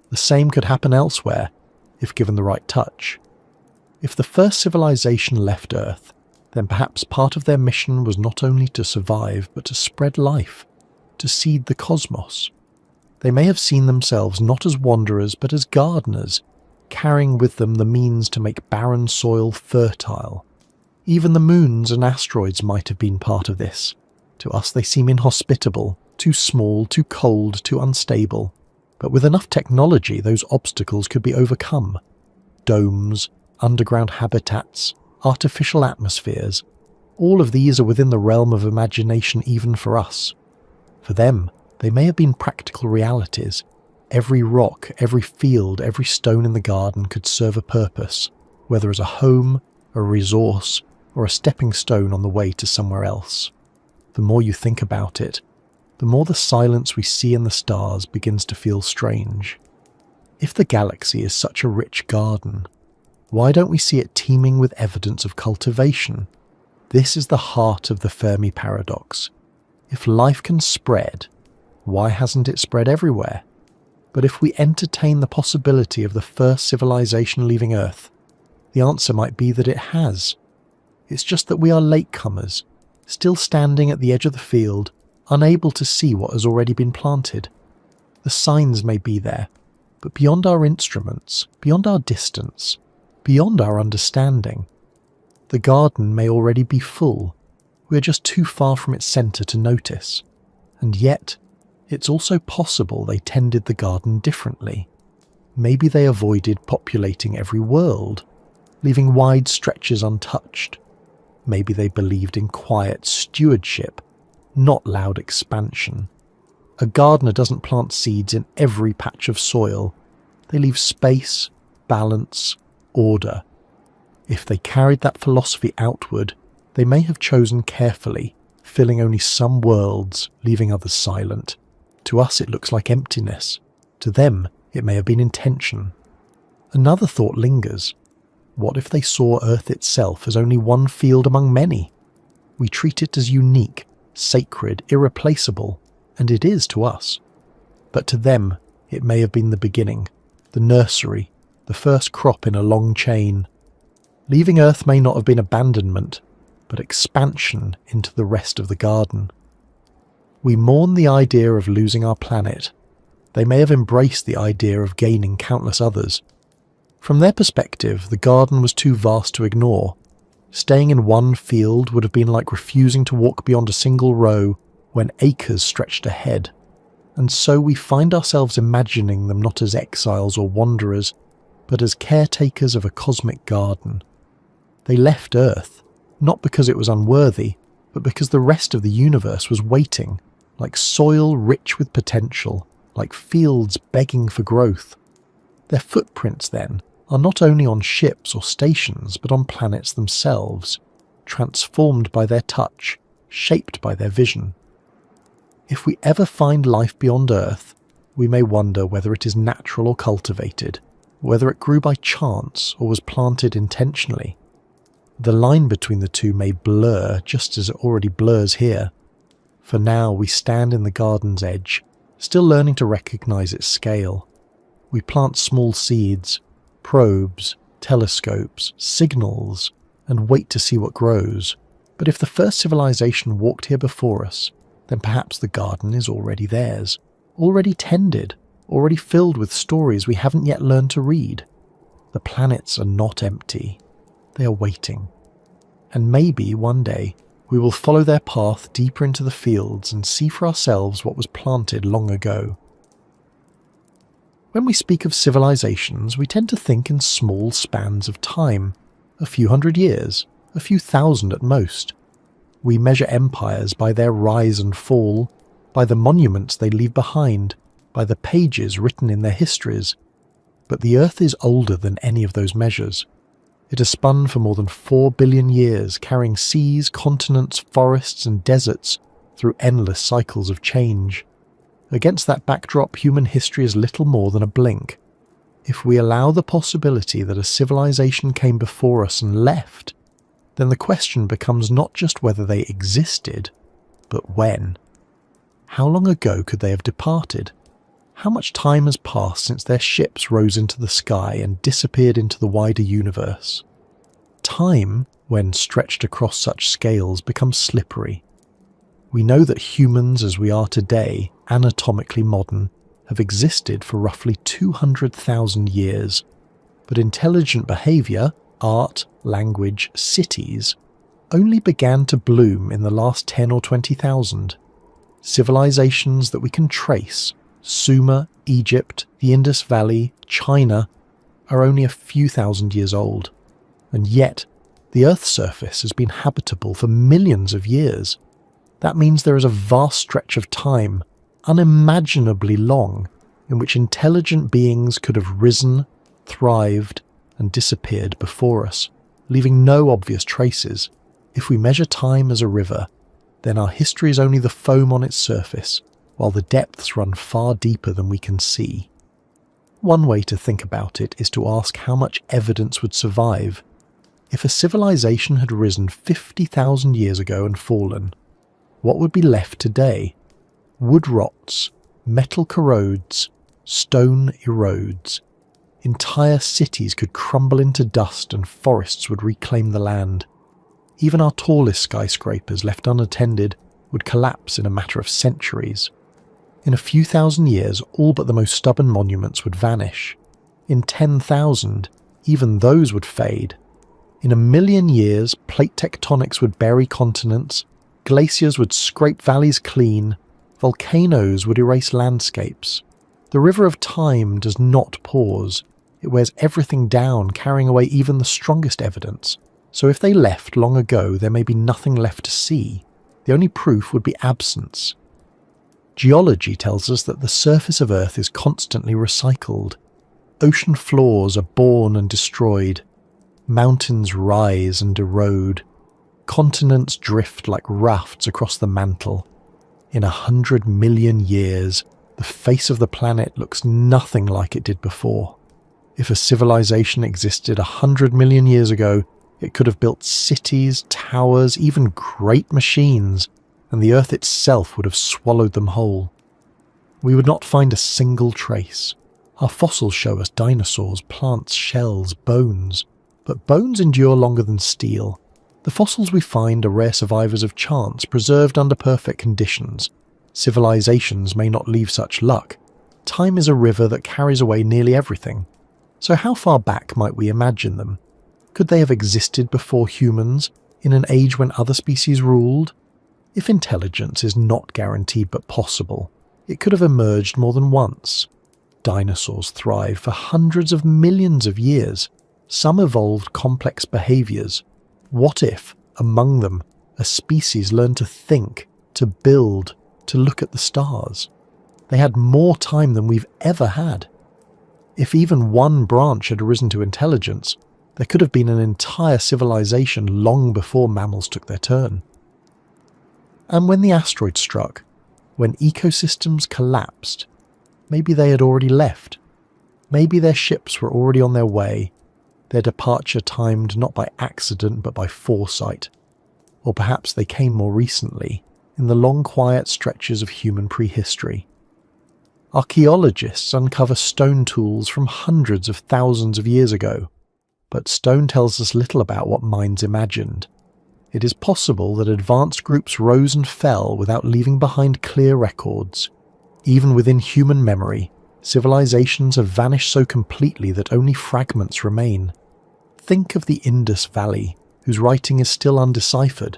The same could happen elsewhere, if given the right touch. If the first civilization left Earth, then perhaps part of their mission was not only to survive, but to spread life, to seed the cosmos. They may have seen themselves not as wanderers, but as gardeners, carrying with them the means to make barren soil fertile. Even the moons and asteroids might have been part of this. To us they seem inhospitable, too small, too cold, too unstable. But with enough technology, those obstacles could be overcome. Domes, underground habitats, artificial atmospheres, all of these are within the realm of imagination even for us. For them, they may have been practical realities. Every rock, every field, every stone in the garden could serve a purpose, whether as a home, a resource, or a stepping stone on the way to somewhere else. The more you think about it, the more the silence we see in the stars begins to feel strange. If the galaxy is such a rich garden, why don't we see it teeming with evidence of cultivation? This is the heart of the Fermi paradox. If life can spread, why hasn't it spread everywhere? But if we entertain the possibility of the first civilization leaving Earth, the answer might be that it has. It's just that we are latecomers, still standing at the edge of the field, unable to see what has already been planted. The signs may be there, but beyond our instruments, beyond our distance, beyond our understanding. The garden may already be full. We are just too far from its centre to notice. And yet, it's also possible they tended the garden differently. Maybe they avoided populating every world, leaving wide stretches untouched. Maybe they believed in quiet stewardship, not loud expansion. A gardener doesn't plant seeds in every patch of soil. They leave space, balance, order. If they carried that philosophy outward, they may have chosen carefully, filling only some worlds, leaving others silent. To us it looks like emptiness. To them it may have been intention. Another thought lingers. What if they saw Earth itself as only one field among many? We treat it as unique, sacred, irreplaceable, and it is to us. But to them it may have been the beginning, the nursery, the first crop in a long chain. Leaving Earth may not have been abandonment, but expansion into the rest of the garden. We mourn the idea of losing our planet. They may have embraced the idea of gaining countless others. From their perspective, the garden was too vast to ignore. Staying in one field would have been like refusing to walk beyond a single row when acres stretched ahead. And so we find ourselves imagining them not as exiles or wanderers, but as caretakers of a cosmic garden. They left Earth, not because it was unworthy, but because the rest of the universe was waiting, like soil rich with potential, like fields begging for growth. Their footprints, then, are not only on ships or stations, but on planets themselves, transformed by their touch, shaped by their vision. If we ever find life beyond Earth, we may wonder whether it is natural or cultivated, whether it grew by chance or was planted intentionally. The line between the two may blur just as it already blurs here. For now we stand in the garden's edge, still learning to recognize its scale. We plant small seeds, probes, telescopes, signals, and wait to see what grows. But if the first civilization walked here before us, then perhaps the garden is already theirs, already tended, already filled with stories we haven't yet learned to read. The planets are not empty. They are waiting. And maybe one day we will follow their path deeper into the fields and see for ourselves what was planted long ago. When we speak of civilizations, we tend to think in small spans of time, a few hundred years, a few thousand at most. We measure empires by their rise and fall, by the monuments they leave behind, by the pages written in their histories. But the Earth is older than any of those measures. It has spun for more than 4 billion years, carrying seas, continents, forests and deserts through endless cycles of change. Against that backdrop, human history is little more than a blink. If we allow the possibility that a civilization came before us and left, then the question becomes not just whether they existed, but when. How long ago could they have departed? How much time has passed since their ships rose into the sky and disappeared into the wider universe? Time, when stretched across such scales, becomes slippery. We know that humans as we are today, anatomically modern, have existed for roughly 200,000 years, but intelligent behaviour, art, language, cities, only began to bloom in the last 10 or 20,000. Civilizations that we can trace, Sumer, Egypt, the Indus Valley, China, are only a few thousand years old. And yet, the Earth's surface has been habitable for millions of years. That means there is a vast stretch of time, unimaginably long, in which intelligent beings could have risen, thrived, and disappeared before us, leaving no obvious traces. If we measure time as a river, then our history is only the foam on its surface, while the depths run far deeper than we can see. One way to think about it is to ask how much evidence would survive. If a civilization had risen 50,000 years ago and fallen, what would be left today? Wood rots, metal corrodes, stone erodes. Entire cities could crumble into dust and forests would reclaim the land. Even our tallest skyscrapers, left unattended, would collapse in a matter of centuries. In a few thousand years, all but the most stubborn monuments would vanish. In 10,000, even those would fade. In 1,000,000 years, plate tectonics would bury continents, glaciers would scrape valleys clean, volcanoes would erase landscapes. The river of time does not pause. It wears everything down, carrying away even the strongest evidence. So if they left long ago, there may be nothing left to see. The only proof would be absence. Geology tells us that the surface of Earth is constantly recycled. Ocean floors are born and destroyed. Mountains rise and erode. Continents drift like rafts across the mantle. In 100 million years, the face of the planet looks nothing like it did before. If a civilization existed 100 million years ago, it could have built cities, towers, even great machines, and the Earth itself would have swallowed them whole. We would not find a single trace. Our fossils show us dinosaurs, plants, shells, bones. But bones endure longer than steel. The fossils we find are rare survivors of chance, preserved under perfect conditions. Civilizations may not leave such luck. Time is a river that carries away nearly everything. So how far back might we imagine them? Could they have existed before humans, in an age when other species ruled? If intelligence is not guaranteed but possible, it could have emerged more than once. Dinosaurs thrived for hundreds of millions of years. Some evolved complex behaviors. What if, among them, a species learned to think, to build, to look at the stars? They had more time than we've ever had. If even one branch had risen to intelligence, there could have been an entire civilization long before mammals took their turn. And when the asteroid struck, when ecosystems collapsed, maybe they had already left. Maybe their ships were already on their way, their departure timed not by accident but by foresight. Or perhaps they came more recently, in the long quiet stretches of human prehistory. Archaeologists uncover stone tools from hundreds of thousands of years ago, but stone tells us little about what minds imagined. It is possible that advanced groups rose and fell without leaving behind clear records. Even within human memory, Civilizations have vanished so completely that only fragments remain. Think of the Indus Valley, whose writing is still undeciphered.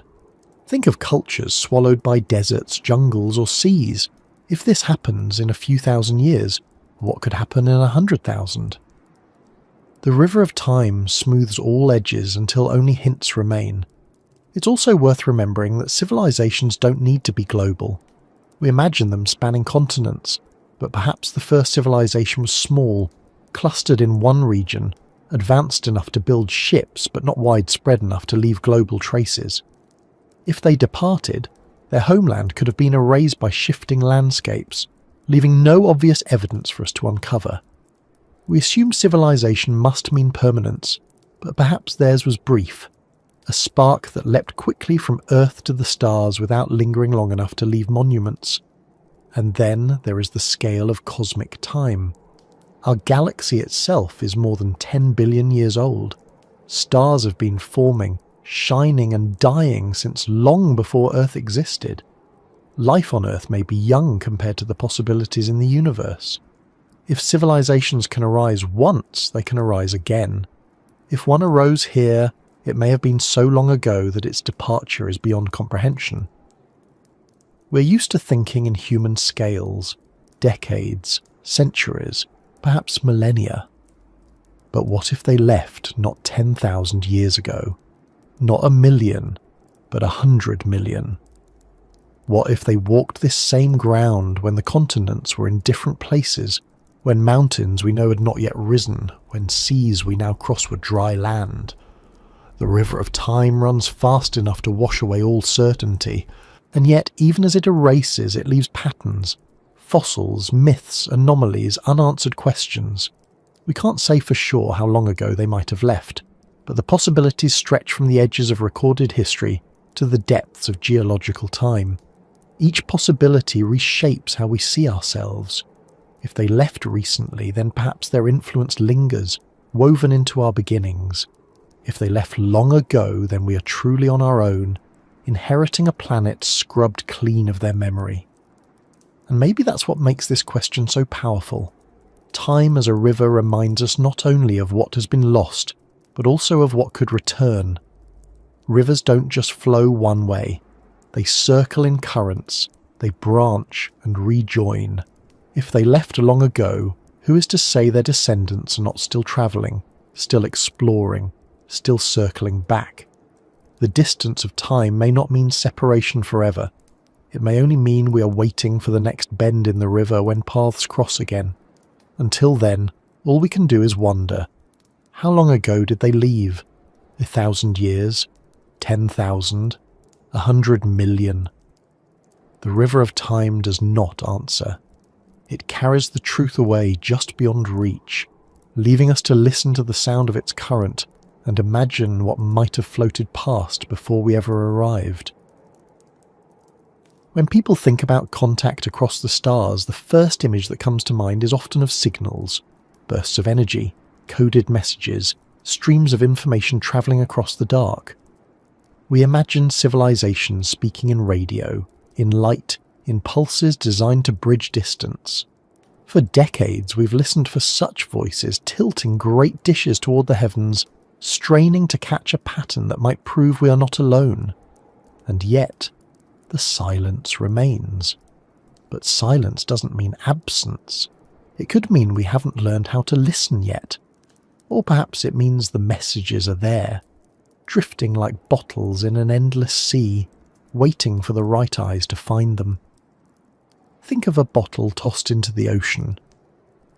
Think of cultures swallowed by deserts, jungles, or seas. If this happens in a few thousand years, what could happen in 100,000? The river of time smooths all edges until only hints remain. It's also worth remembering that civilizations don't need to be global. We imagine them spanning continents, but perhaps the first civilization was small, clustered in one region, advanced enough to build ships but not widespread enough to leave global traces. If they departed, their homeland could have been erased by shifting landscapes, leaving no obvious evidence for us to uncover. We assume civilization must mean permanence, but perhaps theirs was brief, a spark that leapt quickly from Earth to the stars without lingering long enough to leave monuments. And then there is the scale of cosmic time. Our galaxy itself is more than 10 billion years old. Stars have been forming, shining and dying since long before Earth existed. Life on Earth may be young compared to the possibilities in the universe. If civilizations can arise once, they can arise again. If one arose here, it may have been so long ago that its departure is beyond comprehension. We're used to thinking in human scales, decades, centuries, perhaps millennia. But what if they left not 10,000 years ago? Not 1,000,000, but 100 million? What if they walked this same ground when the continents were in different places, when mountains we know had not yet risen, when seas we now cross were dry land? The river of time runs fast enough to wash away all certainty, and yet even as it erases, it leaves patterns, fossils, myths, anomalies, unanswered questions. We can't say for sure how long ago they might have left, but the possibilities stretch from the edges of recorded history to the depths of geological time. Each possibility reshapes how we see ourselves. If they left recently, then perhaps their influence lingers, woven into our beginnings. If they left long ago, then we are truly on our own, inheriting a planet scrubbed clean of their memory. And maybe that's what makes this question so powerful. Time as a river reminds us not only of what has been lost, but also of what could return. Rivers don't just flow one way. They circle in currents, they branch and rejoin. If they left long ago, who is to say their descendants are not still travelling, still exploring, still circling back? The distance of time may not mean separation forever. It may only mean we are waiting for the next bend in the river when paths cross again. Until then, all we can do is wonder. How long ago did they leave? 1,000 years? 10,000? 100 million? The river of time does not answer. It carries the truth away just beyond reach, leaving us to listen to the sound of its current and imagine what might have floated past before we ever arrived. When people think about contact across the stars, the first image that comes to mind is often of signals, bursts of energy, coded messages, streams of information travelling across the dark. We imagine civilizations speaking in radio, in light, in pulses designed to bridge distance. For decades we've listened for such voices, tilting great dishes toward the heavens, straining to catch a pattern that might prove we are not alone. And yet, the silence remains. But silence doesn't mean absence. It could mean we haven't learned how to listen yet. Or perhaps it means the messages are there, drifting like bottles in an endless sea, waiting for the right eyes to find them. Think of a bottle tossed into the ocean.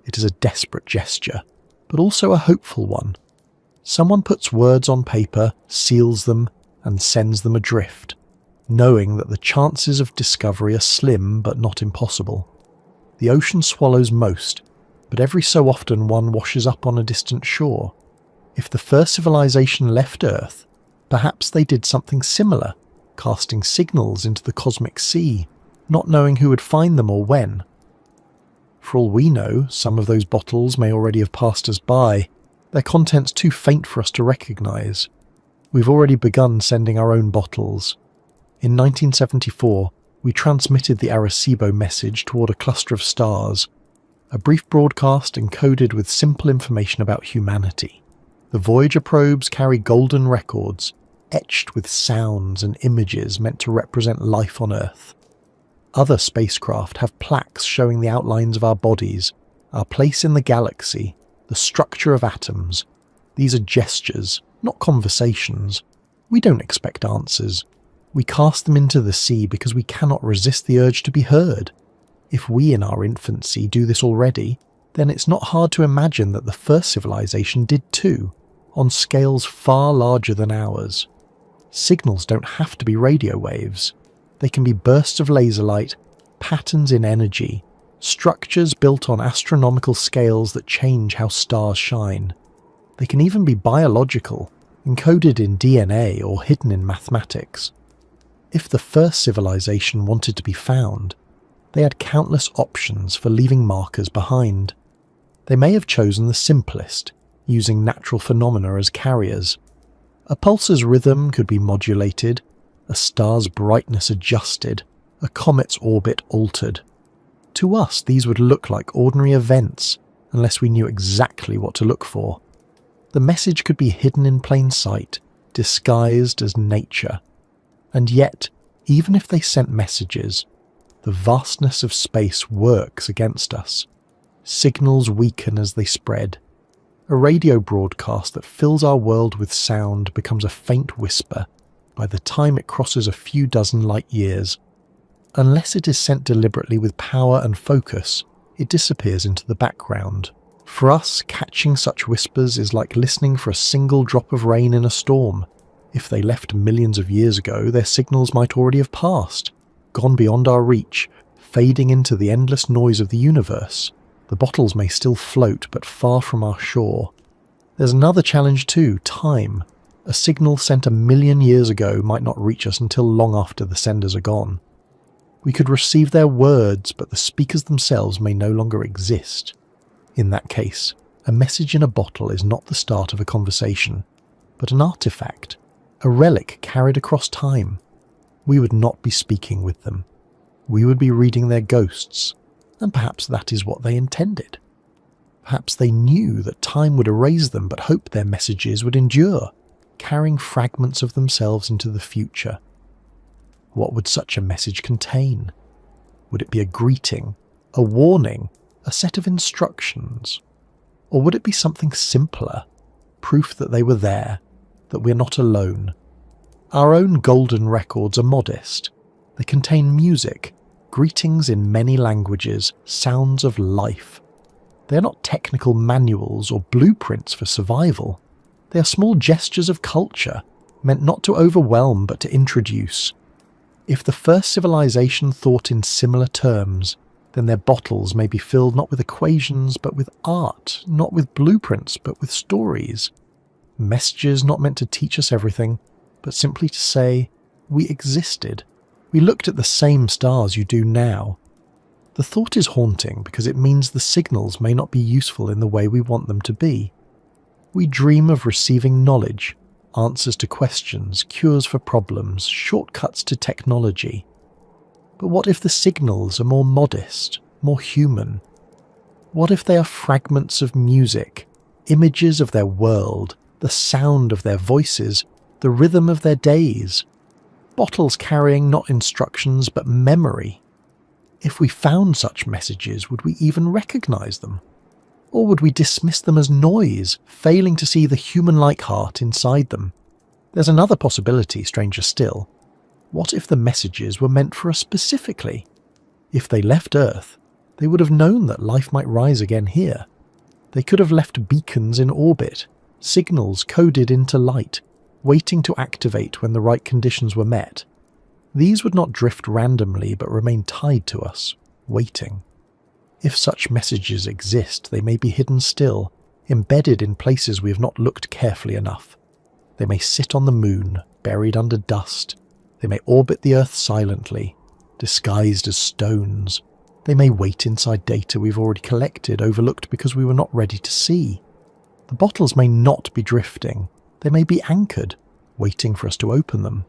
It is a desperate gesture, but also a hopeful one. Someone puts words on paper, seals them, and sends them adrift, knowing that the chances of discovery are slim but not impossible. The ocean swallows most, but every so often one washes up on a distant shore. If the first civilization left Earth, perhaps they did something similar, casting signals into the cosmic sea, not knowing who would find them or when. For all we know, some of those bottles may already have passed us by, their contents too faint for us to recognise. We've already begun sending our own bottles. In 1974, we transmitted the Arecibo message toward a cluster of stars. a brief broadcast encoded with simple information about humanity. The Voyager probes carry golden records, etched with sounds and images meant to represent life on Earth. Other spacecraft have plaques showing the outlines of our bodies, our place in the galaxy, the structure of atoms. These are gestures, not conversations. We don't expect answers. We cast them into the sea because we cannot resist the urge to be heard. If we in our infancy do this already, then it's not hard to imagine that the first civilization did too, on scales far larger than ours. Signals don't have to be radio waves. They can be bursts of laser light, patterns in energy, structures built on astronomical scales that change how stars shine. They can even be biological, encoded in DNA or hidden in mathematics. If the first civilization wanted to be found, they had countless options for leaving markers behind. They may have chosen the simplest, using natural phenomena as carriers. A pulsar's rhythm could be modulated, a star's brightness adjusted, a comet's orbit altered. To us, these would look like ordinary events, unless we knew exactly what to look for. The message could be hidden in plain sight, disguised as nature. And yet, even if they sent messages, the vastness of space works against us. Signals weaken as they spread. A radio broadcast that fills our world with sound becomes a faint whisper by the time it crosses a few dozen light years. Unless it is sent deliberately with power and focus, it disappears into the background. For us, catching such whispers is like listening for a single drop of rain in a storm. If they left millions of years ago, their signals might already have passed, gone beyond our reach, fading into the endless noise of the universe. The bottles may still float, but far from our shore. There's another challenge too, time. A signal sent 1 million years ago might not reach us until long after the senders are gone. We could receive their words, but the speakers themselves may no longer exist. In that case, a message in a bottle is not the start of a conversation, but an artifact, a relic carried across time. We would not be speaking with them. We would be reading their ghosts, and perhaps that is what they intended. Perhaps they knew that time would erase them, but hoped their messages would endure, carrying fragments of themselves into the future. What would such a message contain? Would it be a greeting, a warning, a set of instructions? Or would it be something simpler, proof that they were there, that we're not alone? Our own golden records are modest. They contain music, greetings in many languages, sounds of life. They are not technical manuals or blueprints for survival. They are small gestures of culture, meant not to overwhelm but to introduce. If the first civilization thought in similar terms, then their bottles may be filled not with equations but with art, not with blueprints but with stories. Messages not meant to teach us everything, but simply to say, we existed. We looked at the same stars you do now. The thought is haunting because it means the signals may not be useful in the way we want them to be. We dream of receiving knowledge, answers to questions, cures for problems, shortcuts to technology. But what if the signals are more modest, more human? What if they are fragments of music, images of their world, the sound of their voices, the rhythm of their days? Bottles carrying not instructions but memory. If we found such messages, would we even recognize them? Or would we dismiss them as noise, failing to see the human-like heart inside them? There's another possibility, stranger still. What if the messages were meant for us specifically? If they left Earth, they would have known that life might rise again here. They could have left beacons in orbit, signals coded into light, waiting to activate when the right conditions were met. These would not drift randomly but remain tied to us, waiting. If such messages exist, they may be hidden still, embedded in places we have not looked carefully enough. They may sit on the moon, buried under dust. They may orbit the Earth silently, disguised as stones. They may wait inside data we've already collected, overlooked because we were not ready to see. The bottles may not be drifting. They may be anchored, waiting for us to open them.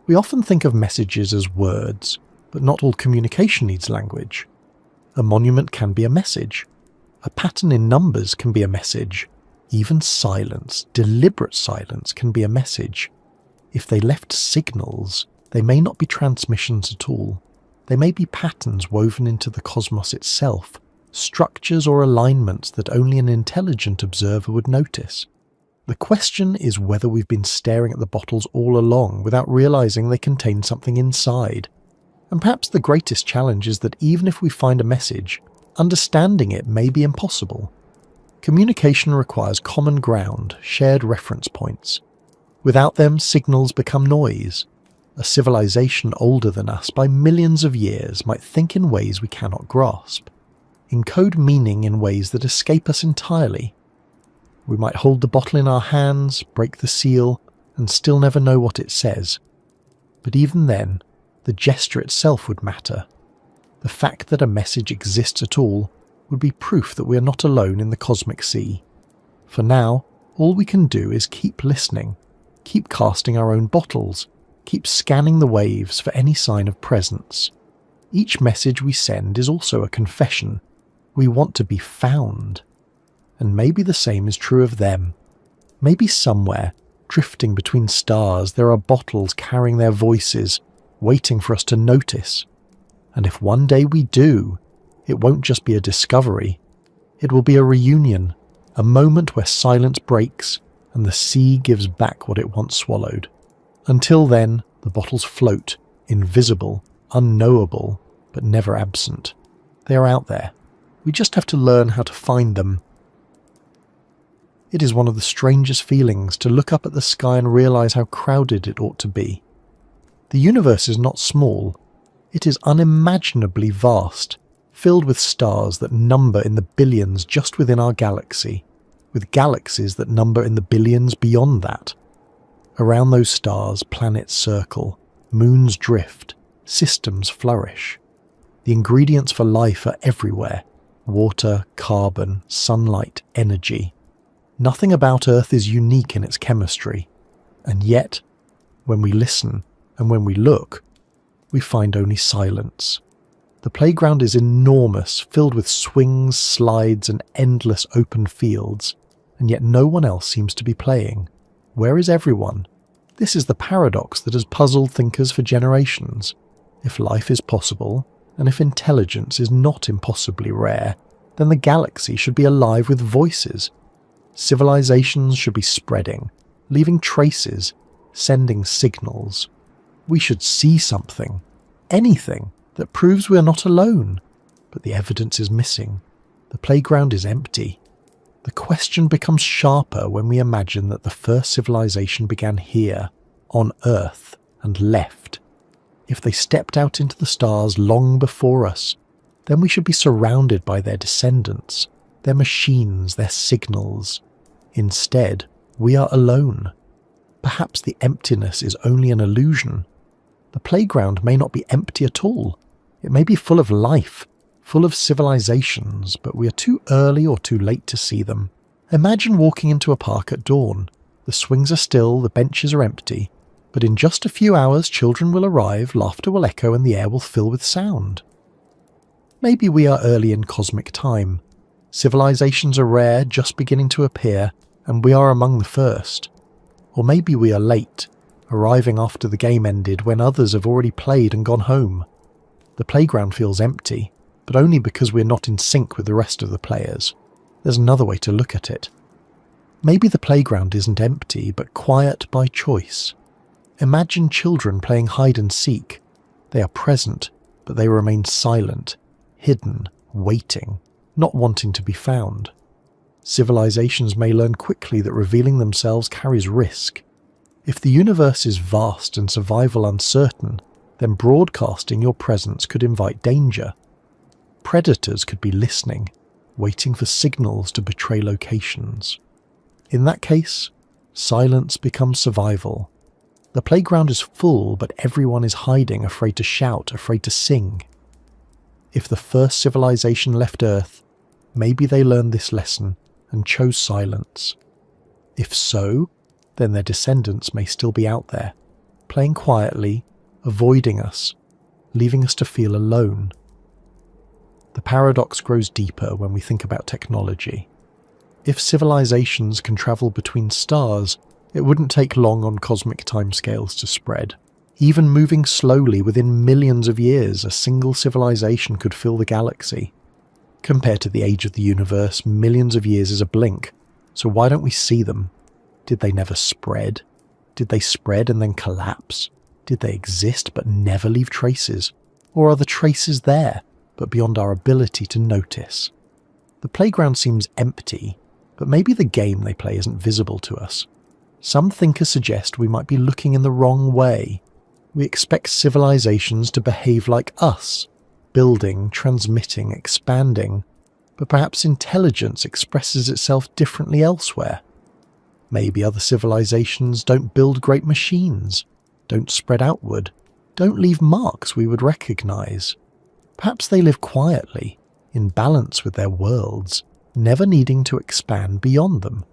We often think of messages as words, but not all communication needs language. A monument can be a message. A pattern in numbers can be a message. Even silence, deliberate silence, can be a message. If they left signals, they may not be transmissions at all. They may be patterns woven into the cosmos itself, structures or alignments that only an intelligent observer would notice. The question is whether we've been staring at the bottles all along without realizing they contain something inside. And perhaps the greatest challenge is that even if we find a message, understanding it may be impossible. Communication requires common ground, shared reference points. Without them, signals become noise. A civilization older than us by millions of years might think in ways we cannot grasp, encode meaning in ways that escape us entirely. We might hold the bottle in our hands, break the seal, and still never know what it says. But even then, the gesture itself would matter. The fact that a message exists at all would be proof that we are not alone in the cosmic sea. For now, all we can do is keep listening, keep casting our own bottles, keep scanning the waves for any sign of presence. Each message we send is also a confession. We want to be found. And maybe the same is true of them. Maybe somewhere, drifting between stars, there are bottles carrying their voices, waiting for us to notice. And if one day we do, it won't just be a discovery. It will be a reunion, a moment where silence breaks and the sea gives back what it once swallowed. Until then, the bottles float, invisible, unknowable, but never absent. They are out there. We just have to learn how to find them. It is one of the strangest feelings to look up at the sky and realize how crowded it ought to be. The universe is not small. It is unimaginably vast, filled with stars that number in the billions just within our galaxy, with galaxies that number in the billions beyond that. Around those stars, planets circle, moons drift, systems flourish. The ingredients for life are everywhere: water, carbon, sunlight, energy. Nothing about Earth is unique in its chemistry, and yet, when we listen and when we look, we find only silence. The playground is enormous, filled with swings, slides, and endless open fields, and yet no one else seems to be playing. Where is everyone? This is the paradox that has puzzled thinkers for generations. If life is possible, and if intelligence is not impossibly rare, then the galaxy should be alive with voices. Civilizations should be spreading, leaving traces, sending signals. We should see something, anything, that proves we are not alone. But the evidence is missing. The playground is empty. The question becomes sharper when we imagine that the first civilization began here, on Earth, and left. If they stepped out into the stars long before us, then we should be surrounded by their descendants, their machines, their signals. Instead, we are alone. Perhaps the emptiness is only an illusion. The playground may not be empty at all. It may be full of life, full of civilizations, but we are too early or too late to see them. Imagine walking into a park at dawn. The swings are still, the benches are empty, but in just a few hours children will arrive, laughter will echo, and the air will fill with sound. Maybe we are early in cosmic time. Civilizations are rare, just beginning to appear, and we are among the first. Or maybe we are late, arriving after the game ended when others have already played and gone home. The playground feels empty, but only because we're not in sync with the rest of the players. There's another way to look at it. Maybe the playground isn't empty, but quiet by choice. Imagine children playing hide and seek. They are present, but they remain silent, hidden, waiting, not wanting to be found. Civilizations may learn quickly that revealing themselves carries risk. If the universe is vast and survival uncertain, then broadcasting your presence could invite danger. Predators could be listening, waiting for signals to betray locations. In that case, silence becomes survival. The playground is full, but everyone is hiding, afraid to shout, afraid to sing. If the first civilization left Earth, maybe they learned this lesson and chose silence. If so, then their descendants may still be out there, playing quietly, avoiding us, leaving us to feel alone. the paradox grows deeper when we think about technology. If civilizations can travel between stars, it wouldn't take long on cosmic timescales to spread. Even moving slowly within millions of years, a single civilization could fill the galaxy. Compared to the age of the universe, millions of years is a blink, so why don't we see them? Did they never spread? Did they spread and then collapse? Did they exist but never leave traces? Or are the traces there, but beyond our ability to notice? The playground seems empty, but maybe the game they play isn't visible to us. Some thinkers suggest we might be looking in the wrong way. We expect civilizations to behave like us, building, transmitting, expanding, but perhaps intelligence expresses itself differently elsewhere. Maybe other civilizations don't build great machines, don't spread outward, don't leave marks we would recognize. Perhaps they live quietly, in balance with their worlds, never needing to expand beyond them.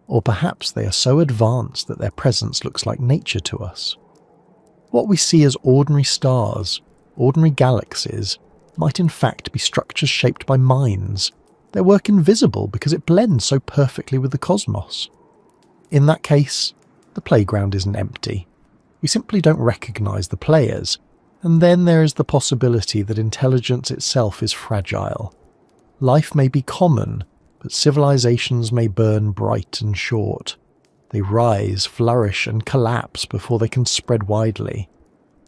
Or perhaps they are so advanced that their presence looks like nature to us. What we see as ordinary stars, ordinary galaxies, might in fact be structures shaped by minds, their work invisible because it blends so perfectly with the cosmos. In that case, the playground isn't empty. We simply don't recognize the players, and then there is the possibility that intelligence itself is fragile. Life may be common, but civilizations may burn bright and short. They rise, flourish, and collapse before they can spread widely.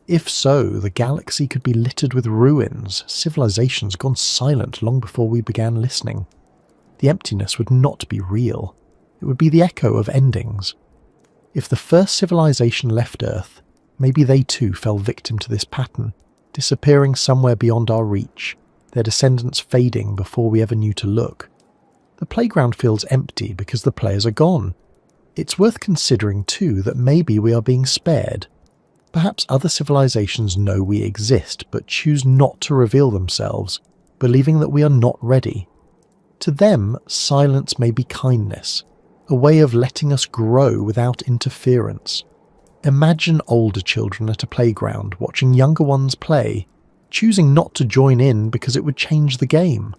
If so, the galaxy could be littered with ruins, civilizations gone silent long before we began listening. The emptiness would not be real. It would be the echo of endings. If the first civilization left Earth, maybe they too fell victim to this pattern, disappearing somewhere beyond our reach, their descendants fading before we ever knew to look. The playground feels empty because the players are gone. It's worth considering too that maybe we are being spared. Perhaps other civilizations know we exist but choose not to reveal themselves, believing that we are not ready. To them, silence may be kindness, a way of letting us grow without interference. Imagine older children at a playground watching younger ones play, choosing not to join in because it would change the game.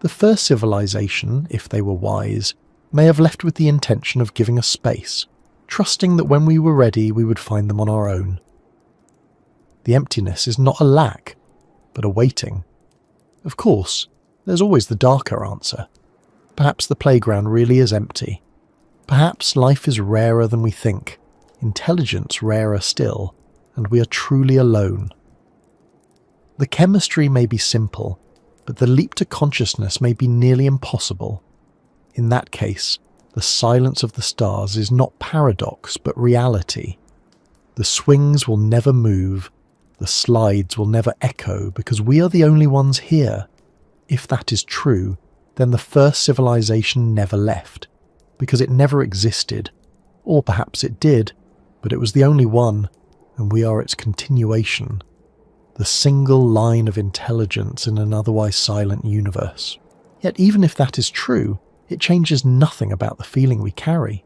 The first civilization, if they were wise, may have left with the intention of giving us space, trusting that when we were ready we would find them on our own. The emptiness is not a lack, but a waiting. Of course, there's always the darker answer. Perhaps the playground really is empty. Perhaps life is rarer than we think, intelligence rarer still, and we are truly alone. The chemistry may be simple, but the leap to consciousness may be nearly impossible. In that case, the silence of the stars is not paradox but reality. The swings will never move, the slides will never echo because we are the only ones here. If that is true, then the first civilization never left, because it never existed, or perhaps it did, but it was the only one, and we are its continuation, the single line of intelligence in an otherwise silent universe. Yet even if that is true, it changes nothing about the feeling we carry.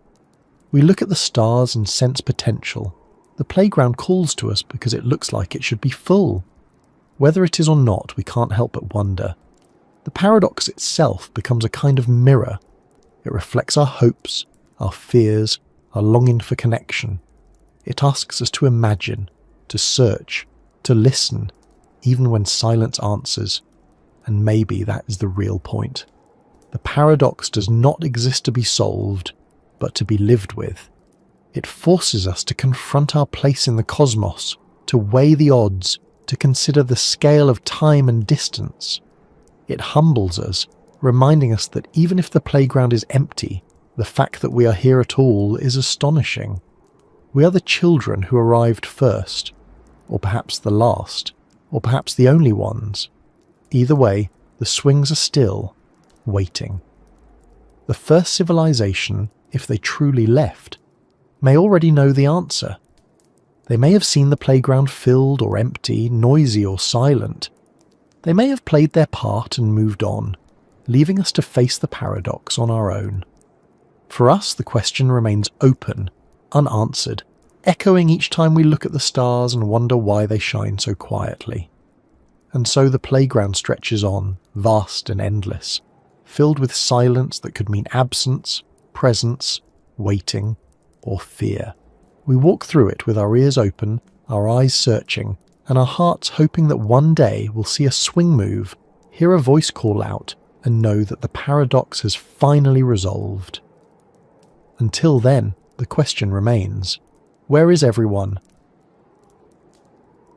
We look at the stars and sense potential. The playground calls to us because it looks like it should be full. Whether it is or not, we can't help but wonder. The paradox itself becomes a kind of mirror. It reflects our hopes, our fears, our longing for connection. It asks us to imagine, to search, to listen, even when silence answers. And maybe that is the real point. The paradox does not exist to be solved, but to be lived with. It forces us to confront our place in the cosmos, to weigh the odds, to consider the scale of time and distance. It humbles us, reminding us that even if the playground is empty, the fact that we are here at all is astonishing. We are the children who arrived first, or perhaps the last, or perhaps the only ones. Either way, the swings are still, waiting. The first civilization, if they truly left, may already know the answer. They may have seen the playground filled or empty, noisy or silent. They may have played their part and moved on, leaving us to face the paradox on our own. For us, the question remains open, unanswered, echoing each time we look at the stars and wonder why they shine so quietly. And so the playground stretches on, vast and endless, filled with silence that could mean absence, presence, waiting, or fear. We walk through it with our ears open, our eyes searching, and our hearts hoping that one day we'll see a swing move, hear a voice call out, and know that the paradox has finally resolved. Until then, the question remains, where is everyone?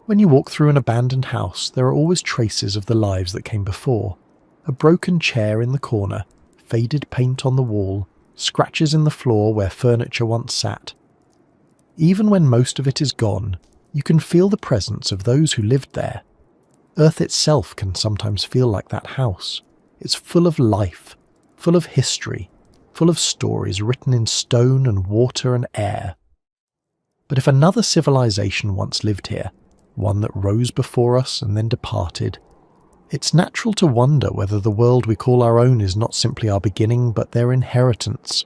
When you walk through an abandoned house, there are always traces of the lives that came before. A broken chair in the corner, faded paint on the wall, scratches in the floor where furniture once sat. Even when most of it is gone, you can feel the presence of those who lived there. Earth itself can sometimes feel like that house. It's full of life, full of history, full of stories written in stone and water and air. But if another civilization once lived here, one that rose before us and then departed, it's natural to wonder whether the world we call our own is not simply our beginning but their inheritance,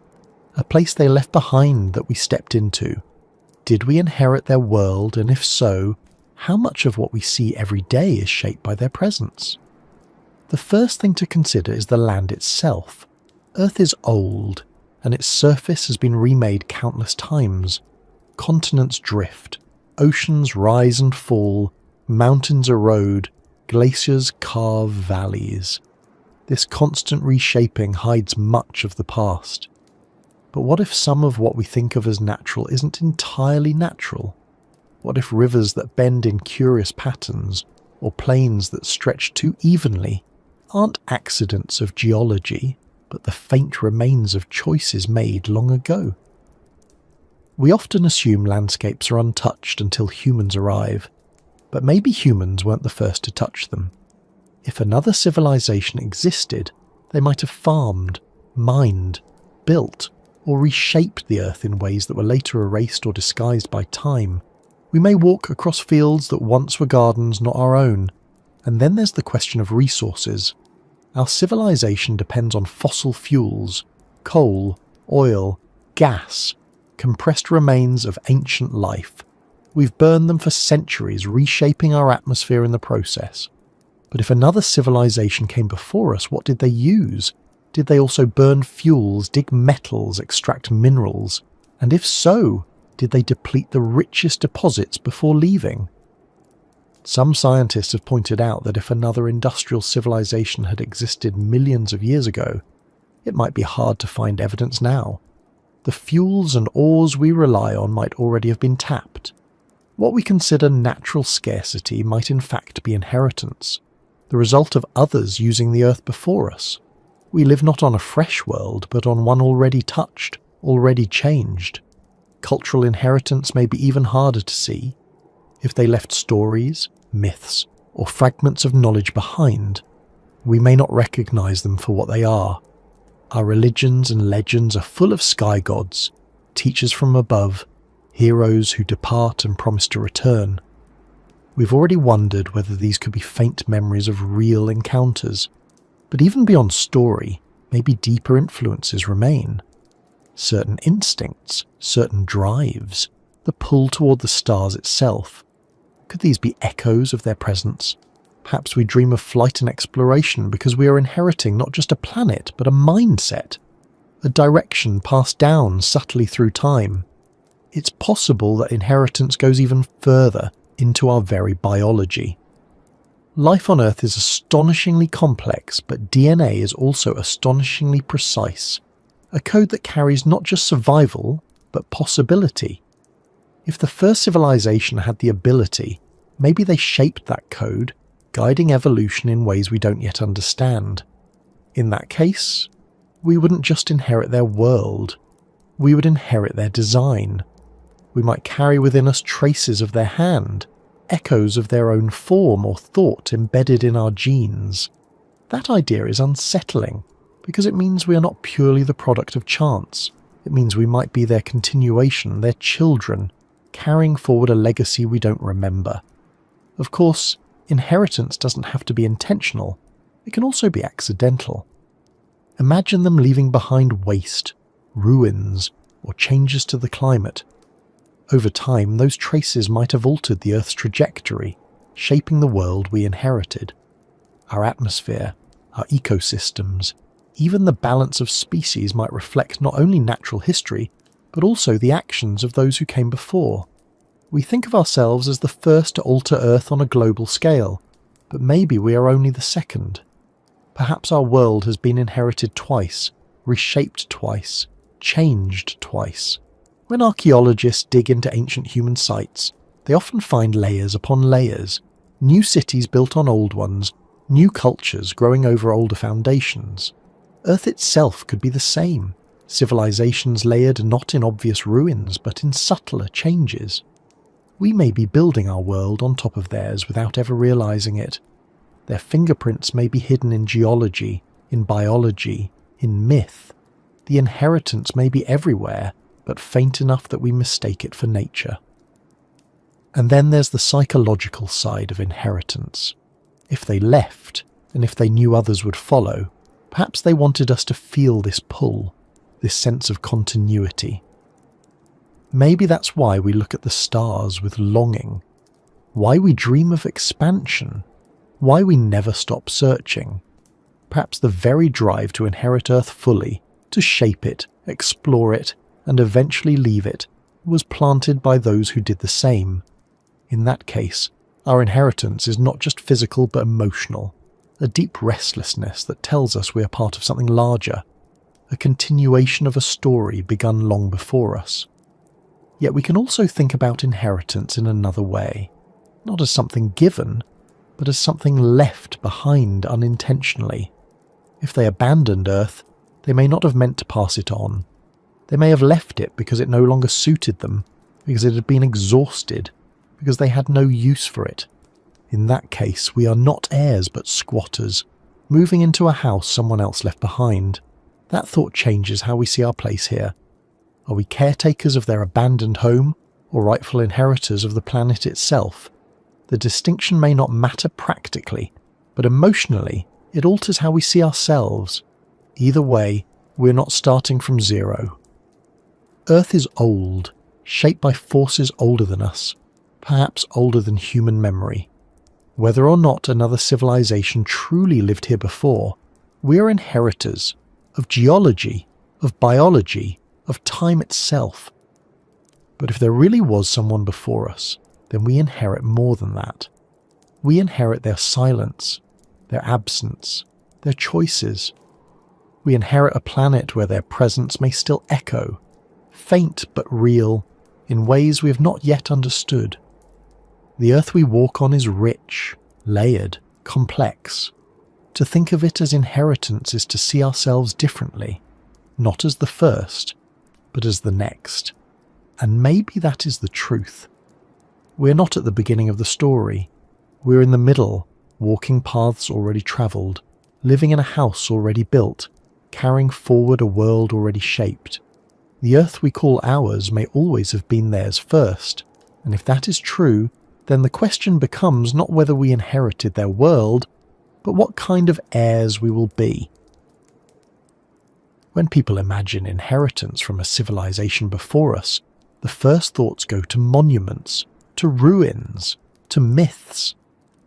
a place they left behind that we stepped into. Did we inherit their world, and if so, how much of what we see every day is shaped by their presence? The first thing to consider is the land itself. Earth is old, and its surface has been remade countless times. Continents drift, oceans rise and fall, mountains erode, glaciers carve valleys. This constant reshaping hides much of the past. But what if some of what we think of as natural isn't entirely natural? What if rivers that bend in curious patterns, or plains that stretch too evenly, aren't accidents of geology, but the faint remains of choices made long ago? We often assume landscapes are untouched until humans arrive, but maybe humans weren't the first to touch them. If another civilization existed, they might have farmed, mined, built, or reshaped the earth in ways that were later erased or disguised by time. We may walk across fields that once were gardens not our own. And then there's the question of resources. Our civilization depends on fossil fuels, coal, oil, gas, compressed remains of ancient life. We've burned them for centuries, reshaping our atmosphere in the process. But if another civilization came before us, what did they use? Did they also burn fuels, dig metals, extract minerals? And if so, did they deplete the richest deposits before leaving? Some scientists have pointed out that if another industrial civilization had existed millions of years ago, it might be hard to find evidence now. The fuels and ores we rely on might already have been tapped. What we consider natural scarcity might in fact be inheritance, the result of others using the earth before us. We live not on a fresh world, but on one already touched, already changed. Cultural inheritance may be even harder to see. If they left stories, myths, or fragments of knowledge behind, we may not recognize them for what they are. Our religions and legends are full of sky gods, teachers from above, heroes who depart and promise to return. We've already wondered whether these could be faint memories of real encounters. But even beyond story, maybe deeper influences remain. Certain instincts, certain drives, the pull toward the stars itself. Could these be echoes of their presence? Perhaps we dream of flight and exploration because we are inheriting not just a planet, but a mindset, a direction passed down subtly through time. It's possible that inheritance goes even further into our very biology. Life on Earth is astonishingly complex, but DNA is also astonishingly precise, a code that carries not just survival, but possibility. If the first civilization had the ability, maybe they shaped that code, guiding evolution in ways we don't yet understand. In that case, we wouldn't just inherit their world, we would inherit their design. We might carry within us traces of their hand, echoes of their own form or thought embedded in our genes. That idea is unsettling, because it means we are not purely the product of chance. It means we might be their continuation, their children, carrying forward a legacy we don't remember. Of course, inheritance doesn't have to be intentional. It can also be accidental. Imagine them leaving behind waste, ruins, or changes to the climate. Over time, those traces might have altered the Earth's trajectory, shaping the world we inherited. Our atmosphere, our ecosystems, even the balance of species might reflect not only natural history, but also the actions of those who came before. We think of ourselves as the first to alter Earth on a global scale, but maybe we are only the second. Perhaps our world has been inherited twice, reshaped twice, changed twice. When archaeologists dig into ancient human sites, they often find layers upon layers, new cities built on old ones, new cultures growing over older foundations. Earth itself could be the same, civilizations layered not in obvious ruins but in subtler changes. We may be building our world on top of theirs without ever realizing it. Their fingerprints may be hidden in geology, in biology, in myth. The inheritance may be everywhere, but faint enough that we mistake it for nature. And then there's the psychological side of inheritance. If they left, and if they knew others would follow, perhaps they wanted us to feel this pull, this sense of continuity. Maybe that's why we look at the stars with longing, why we dream of expansion, why we never stop searching. Perhaps the very drive to inherit Earth fully, to shape it, explore it, and eventually leave it, was planted by those who did the same. In that case, our inheritance is not just physical but emotional, a deep restlessness that tells us we are part of something larger, a continuation of a story begun long before us. Yet we can also think about inheritance in another way, not as something given, but as something left behind unintentionally. If they abandoned Earth, they may not have meant to pass it on. They may have left it because it no longer suited them, because it had been exhausted, because they had no use for it. In that case, we are not heirs but squatters, moving into a house someone else left behind. That thought changes how we see our place here. Are we caretakers of their abandoned home, or rightful inheritors of the planet itself? The distinction may not matter practically, but emotionally, it alters how we see ourselves. Either way, we're not starting from zero. Earth is old, shaped by forces older than us, perhaps older than human memory. Whether or not another civilization truly lived here before, we are inheritors of geology, of biology, of time itself. But if there really was someone before us, then we inherit more than that. We inherit their silence, their absence, their choices. We inherit a planet where their presence may still echo, faint but real, in ways we have not yet understood. The Earth we walk on is rich, layered, complex. To think of it as inheritance is to see ourselves differently, not as the first, but as the next. And maybe that is the truth. We're not at the beginning of the story. We're in the middle, walking paths already travelled, living in a house already built, carrying forward a world already shaped. The Earth we call ours may always have been theirs first, and if that is true, then the question becomes not whether we inherited their world, but what kind of heirs we will be. When people imagine inheritance from a civilization before us, the first thoughts go to monuments, to ruins, to myths,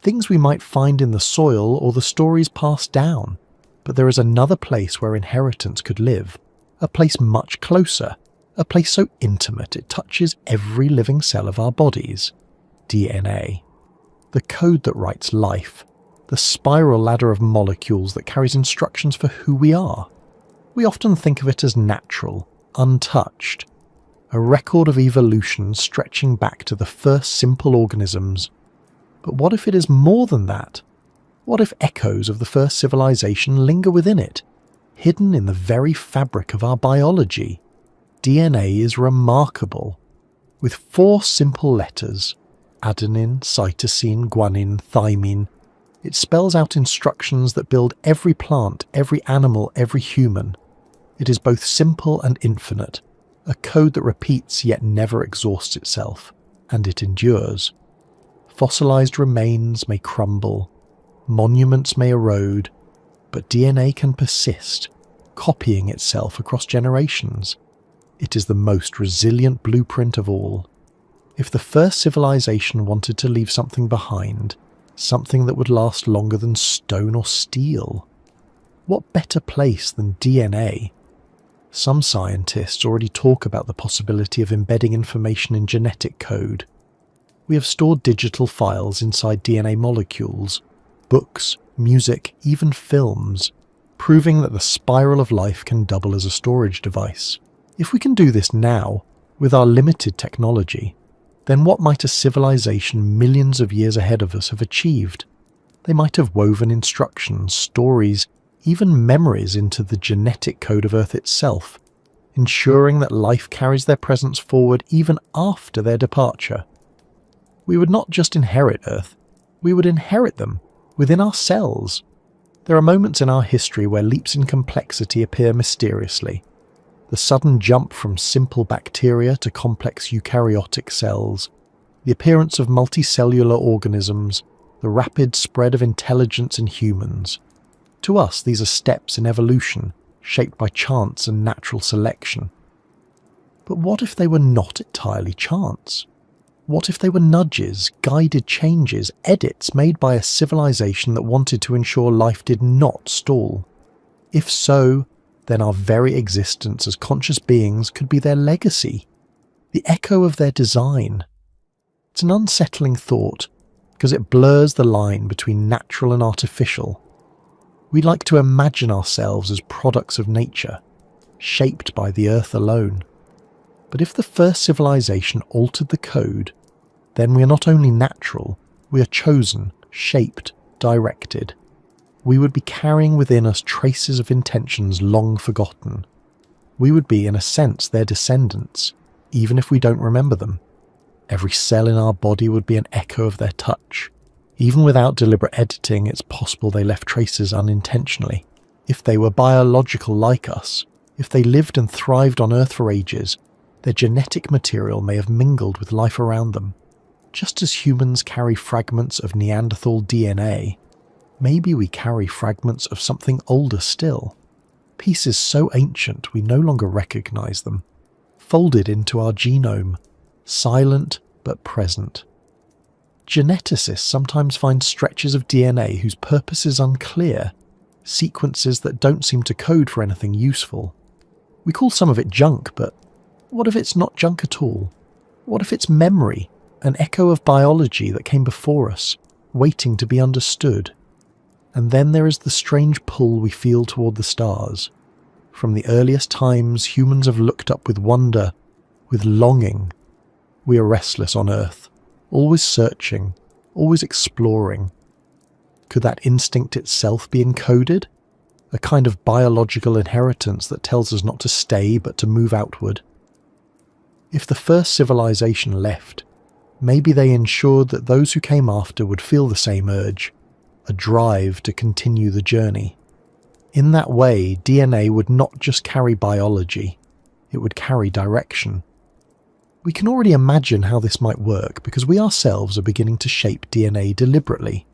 things we might find in the soil or the stories passed down. But there is another place where inheritance could live, a place much closer, a place so intimate it touches every living cell of our bodies. DNA. The code that writes life, the spiral ladder of molecules that carries instructions for who we are. We often think of it as natural, untouched, a record of evolution stretching back to the first simple organisms. But what if it is more than that? What if echoes of the first civilization linger within it, hidden in the very fabric of our biology? DNA is remarkable. With 4 simple letters, adenine, cytosine, guanine, thymine, it spells out instructions that build every plant, every animal, every human. It is both simple and infinite, a code that repeats yet never exhausts itself, and it endures. Fossilized remains may crumble, monuments may erode, but DNA can persist, copying itself across generations. It is the most resilient blueprint of all. If the first civilization wanted to leave something behind, something that would last longer than stone or steel, what better place than DNA? Some scientists already talk about the possibility of embedding information in genetic code. We have stored digital files inside DNA molecules, books, music, even films, proving that the spiral of life can double as a storage device. If we can do this now, with our limited technology, then what might a civilization millions of years ahead of us have achieved? They might have woven instructions, stories, even memories into the genetic code of Earth itself, ensuring that life carries their presence forward even after their departure. We would not just inherit Earth, we would inherit them within ourselves. There are moments in our history where leaps in complexity appear mysteriously. The sudden jump from simple bacteria to complex eukaryotic cells, the appearance of multicellular organisms, the rapid spread of intelligence in humans. To us, these are steps in evolution, shaped by chance and natural selection. But what if they were not entirely chance? What if they were nudges, guided changes, edits made by a civilization that wanted to ensure life did not stall? If so, then our very existence as conscious beings could be their legacy, the echo of their design. It's an unsettling thought, because it blurs the line between natural and artificial. We like to imagine ourselves as products of nature, shaped by the earth alone. But if the first civilization altered the code, then we are not only natural, we are chosen, shaped, directed. We would be carrying within us traces of intentions long forgotten. We would be, in a sense, their descendants, even if we don't remember them. Every cell in our body would be an echo of their touch. Even without deliberate editing, it's possible they left traces unintentionally. If they were biological like us, if they lived and thrived on Earth for ages, their genetic material may have mingled with life around them. Just as humans carry fragments of Neanderthal DNA, maybe we carry fragments of something older still. Pieces so ancient we no longer recognize them, folded into our genome, silent but present. Geneticists sometimes find stretches of DNA whose purpose is unclear, sequences that don't seem to code for anything useful. We call some of it junk, but what if it's not junk at all? What if it's memory, an echo of biology that came before us, waiting to be understood? And then there is the strange pull we feel toward the stars. From the earliest times, humans have looked up with wonder, with longing. We are restless on Earth, always searching, always exploring. Could that instinct itself be encoded? A kind of biological inheritance that tells us not to stay but to move outward? If the first civilization left, maybe they ensured that those who came after would feel the same urge, a drive to continue the journey. In that way, DNA would not just carry biology, it would carry direction. We can already imagine how this might work because we ourselves are beginning to shape DNA deliberately.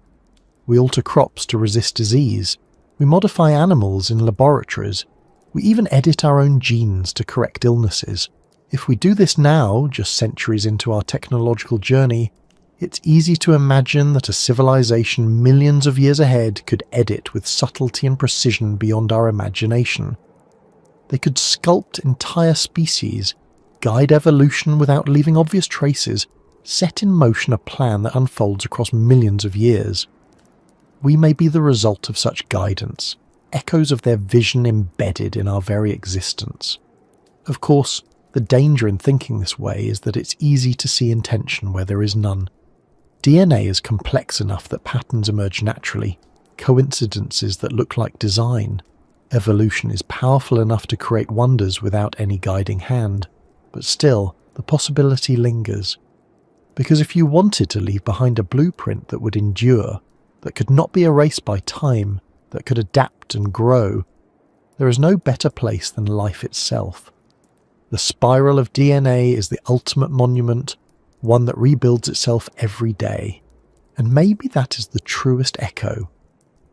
We alter crops to resist disease, we modify animals in laboratories, we even edit our own genes to correct illnesses. If we do this now, just centuries into our technological journey, it's easy to imagine that a civilization millions of years ahead could edit with subtlety and precision beyond our imagination. They could sculpt entire species, guide evolution without leaving obvious traces, set in motion a plan that unfolds across millions of years. We may be the result of such guidance, echoes of their vision embedded in our very existence. Of course, the danger in thinking this way is that it's easy to see intention where there is none. DNA is complex enough that patterns emerge naturally, coincidences that look like design. Evolution is powerful enough to create wonders without any guiding hand. But still, the possibility lingers. Because if you wanted to leave behind a blueprint that would endure, that could not be erased by time, that could adapt and grow, there is no better place than life itself. The spiral of DNA is the ultimate monument, one that rebuilds itself every day. And maybe that is the truest echo.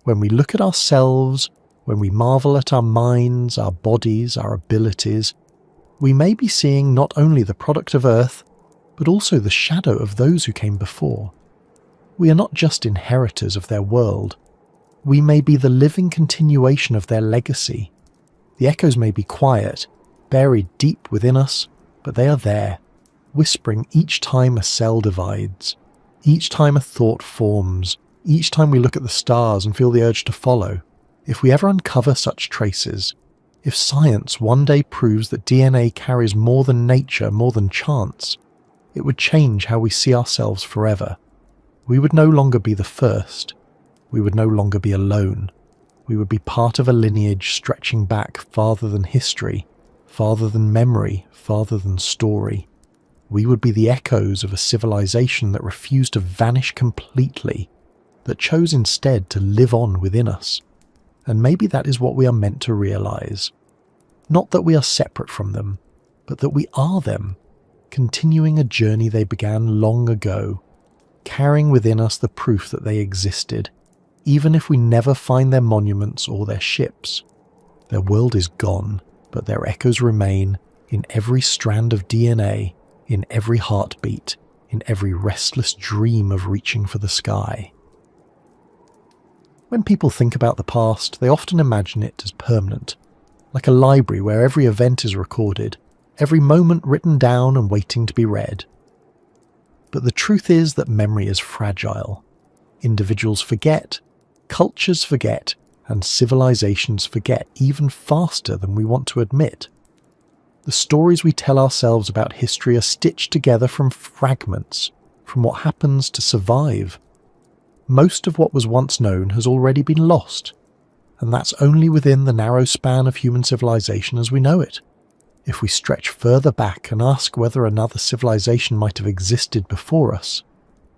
When we look at ourselves, when we marvel at our minds, our bodies, our abilities, we may be seeing not only the product of Earth, but also the shadow of those who came before. We are not just inheritors of their world. We may be the living continuation of their legacy. The echoes may be quiet, buried deep within us, but they are there, whispering each time a cell divides, each time a thought forms, each time we look at the stars and feel the urge to follow. If we ever uncover such traces, if science one day proves that DNA carries more than nature, more than chance, it would change how we see ourselves forever. We would no longer be the first. We would no longer be alone. We would be part of a lineage stretching back farther than history, farther than memory, farther than story. We would be the echoes of a civilization that refused to vanish completely, that chose instead to live on within us. And maybe that is what we are meant to realize. Not that we are separate from them, but that we are them, continuing a journey they began long ago, carrying within us the proof that they existed, even if we never find their monuments or their ships. Their world is gone, but their echoes remain in every strand of DNA, in every heartbeat, in every restless dream of reaching for the sky. When people think about the past, they often imagine it as permanent, like a library where every event is recorded, every moment written down and waiting to be read. But the truth is that memory is fragile. Individuals forget, cultures forget, and civilizations forget even faster than we want to admit. The stories we tell ourselves about history are stitched together from fragments, from what happens to survive. Most of what was once known has already been lost, and that's only within the narrow span of human civilization as we know it. If we stretch further back and ask whether another civilization might have existed before us,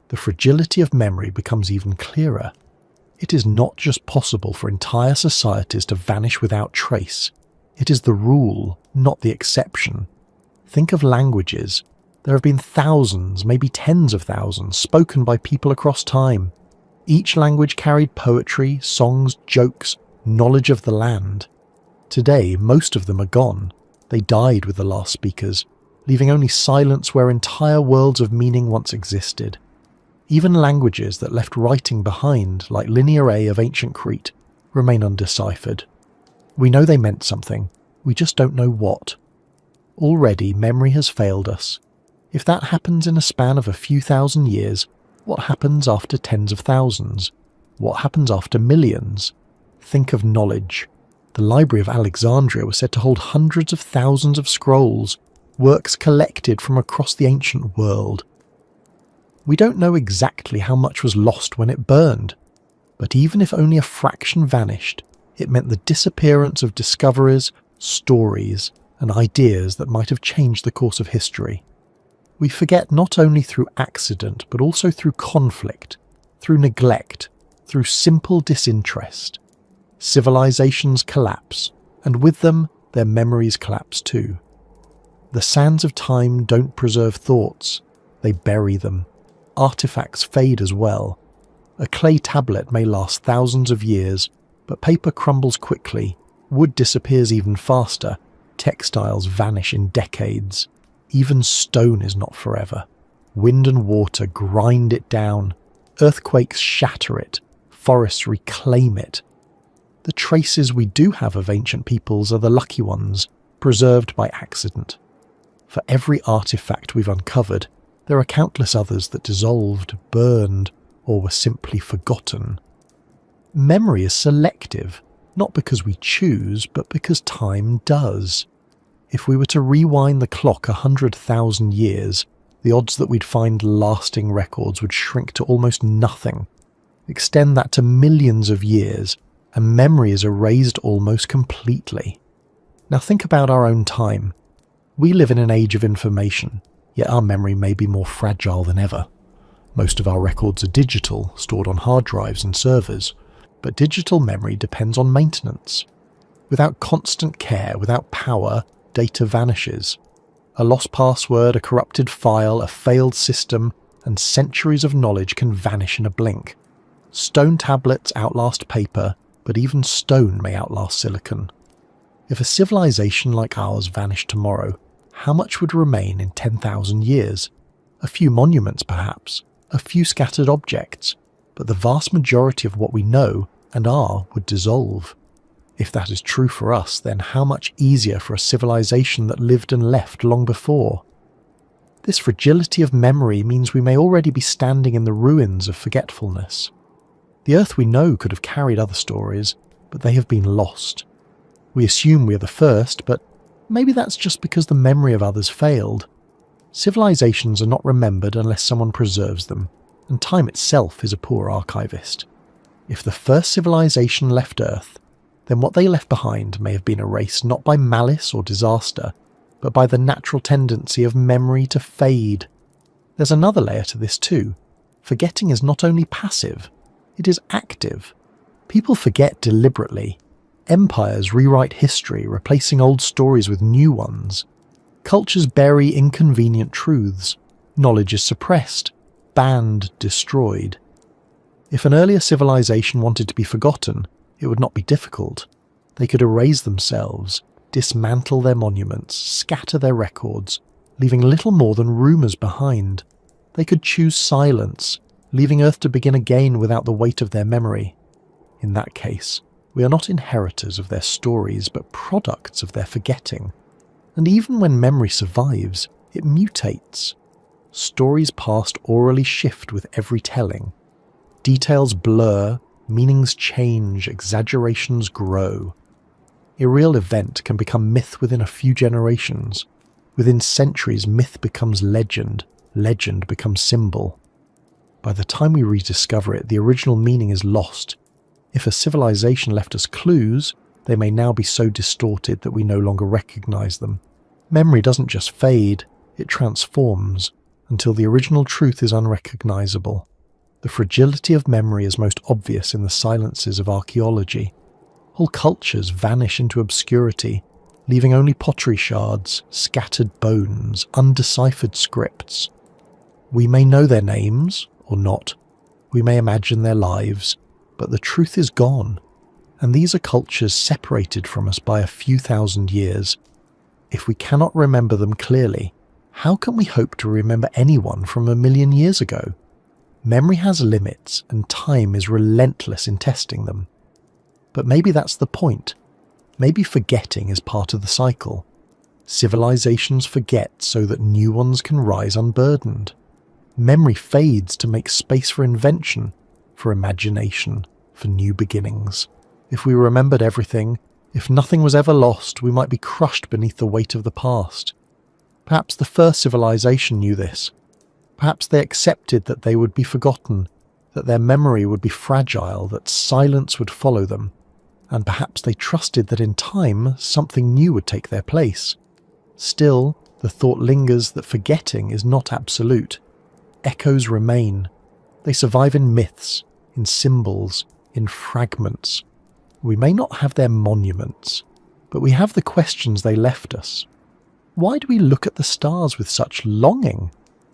the fragility of memory becomes even clearer. It is not just possible for entire societies to vanish without trace. It is the rule, not the exception. Think of languages. There have been thousands, maybe tens of thousands, spoken by people across time. Each language carried poetry, songs, jokes, knowledge of the land. Today, most of them are gone. They died with the last speakers, leaving only silence where entire worlds of meaning once existed. Even languages that left writing behind, like Linear A of ancient Crete, remain undeciphered. We know they meant something, we just don't know what. Already memory has failed us. If that happens in a span of a few thousand years, what happens after tens of thousands? What happens after millions? Think of knowledge. The Library of Alexandria was said to hold hundreds of thousands of scrolls, works collected from across the ancient world. We don't know exactly how much was lost when it burned, but even if only a fraction vanished, it meant the disappearance of discoveries, stories, and ideas that might have changed the course of history. We forget not only through accident, but also through conflict, through neglect, through simple disinterest. Civilizations collapse, and with them, their memories collapse too. The sands of time don't preserve thoughts, they bury them. Artifacts fade as well. A clay tablet may last thousands of years, but paper crumbles quickly, wood disappears even faster, textiles vanish in decades. Even stone is not forever. Wind and water grind it down, earthquakes shatter it, forests reclaim it. The traces we do have of ancient peoples are the lucky ones, preserved by accident. For every artifact we've uncovered, there are countless others that dissolved, burned, or were simply forgotten. Memory is selective, not because we choose, but because time does. If we were to rewind the clock 100,000 years, the odds that we'd find lasting records would shrink to almost nothing. Extend that to millions of years, and memory is erased almost completely. Now think about our own time. We live in an age of information, yet our memory may be more fragile than ever. Most of our records are digital, stored on hard drives and servers, but digital memory depends on maintenance. Without constant care, without power, data vanishes. A lost password, a corrupted file, a failed system, and centuries of knowledge can vanish in a blink. Stone tablets outlast paper, but even stone may outlast silicon. If a civilization like ours vanished tomorrow, how much would remain in 10,000 years? A few monuments perhaps, a few scattered objects, but the vast majority of what we know and are would dissolve. If that is true for us, then how much easier for a civilization that lived and left long before? This fragility of memory means we may already be standing in the ruins of forgetfulness. The Earth we know could have carried other stories, but they have been lost. We assume we are the first, but maybe that's just because the memory of others failed. Civilizations are not remembered unless someone preserves them, and time itself is a poor archivist. If the first civilization left Earth, then what they left behind may have been erased not by malice or disaster, but by the natural tendency of memory to fade. There's another layer to this too. Forgetting is not only passive, it is active. People forget deliberately. Empires rewrite history, replacing old stories with new ones. Cultures bury inconvenient truths. Knowledge is suppressed, banned, destroyed. If an earlier civilization wanted to be forgotten, it would not be difficult. They could erase themselves, dismantle their monuments, scatter their records, leaving little more than rumours behind. They could choose silence, leaving Earth to begin again without the weight of their memory. In that case, we are not inheritors of their stories, but products of their forgetting. And even when memory survives, it mutates. Stories past orally shift with every telling. Details blur, meanings change, exaggerations grow. A real event can become myth within a few generations. Within centuries, myth becomes legend, legend becomes symbol. By the time we rediscover it, the original meaning is lost. If a civilization left us clues, they may now be so distorted that we no longer recognize them. Memory doesn't just fade, it transforms, until the original truth is unrecognizable. The fragility of memory is most obvious in the silences of archaeology. Whole cultures vanish into obscurity, leaving only pottery shards, scattered bones, undeciphered scripts. We may know their names, or not. We may imagine their lives, but the truth is gone. And these are cultures separated from us by a few thousand years. If we cannot remember them clearly, how can we hope to remember anyone from 1,000,000 years ago? Memory has limits, and time is relentless in testing them. But maybe that's the point. Maybe forgetting is part of the cycle. Civilizations forget so that new ones can rise unburdened. Memory fades to make space for invention, for imagination, for new beginnings. If we remembered everything, if nothing was ever lost, we might be crushed beneath the weight of the past. Perhaps the first civilization knew this. Perhaps they accepted that they would be forgotten, that their memory would be fragile, that silence would follow them, and perhaps they trusted that in time something new would take their place. Still, the thought lingers that forgetting is not absolute. Echoes remain. They survive in myths, in symbols, in fragments. We may not have their monuments, but we have the questions they left us. Why do we look at the stars with such longing?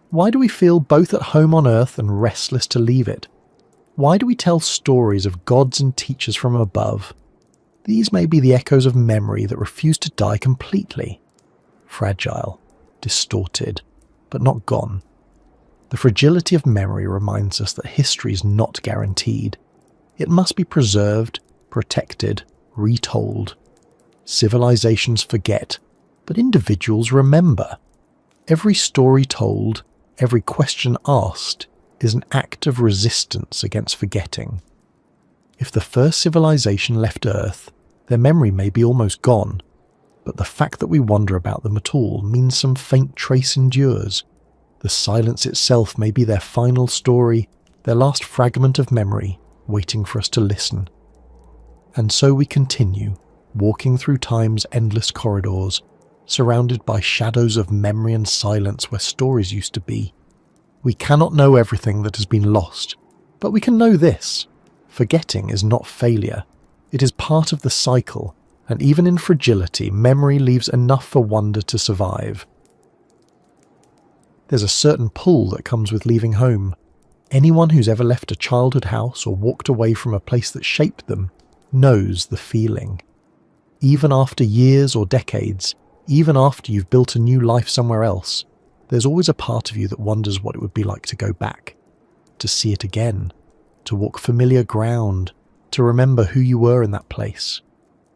Why do we feel both at home on Earth and restless to leave it? Why do we tell stories of gods and teachers from above? These may be the echoes of memory that refuse to die completely. Fragile, distorted, but not gone. The fragility of memory reminds us that history is not guaranteed. It must be preserved, protected, retold. Civilizations forget, but individuals remember. Every story told, every question asked, is an act of resistance against forgetting. If the first civilization left Earth, their memory may be almost gone, but the fact that we wonder about them at all means some faint trace endures. The silence itself may be their final story, their last fragment of memory, waiting for us to listen. And so we continue, walking through time's endless corridors, surrounded by shadows of memory and silence where stories used to be. We cannot know everything that has been lost, but we can know this. Forgetting is not failure. It is part of the cycle, and even in fragility, memory leaves enough for wonder to survive. There's a certain pull that comes with leaving home. Anyone who's ever left a childhood house or walked away from a place that shaped them knows the feeling. Even after years or decades, even after you've built a new life somewhere else, There's always a part of you that wonders what it would be like to go back, to see it again, to walk familiar ground, to remember who you were in that place.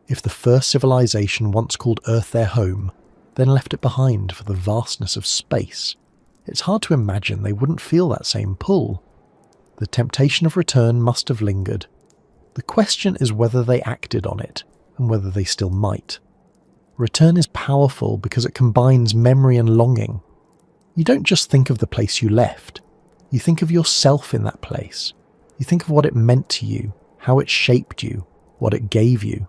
If the first civilization once called Earth their home, then left it behind for the vastness of space, it's hard to imagine they wouldn't feel that same pull. The temptation of return must have lingered. The question is whether they acted on it, and whether they still might. Return is powerful because it combines memory and longing. You don't just think of the place you left. You think of yourself in that place. You think of what it meant to you, how it shaped you, what it gave you.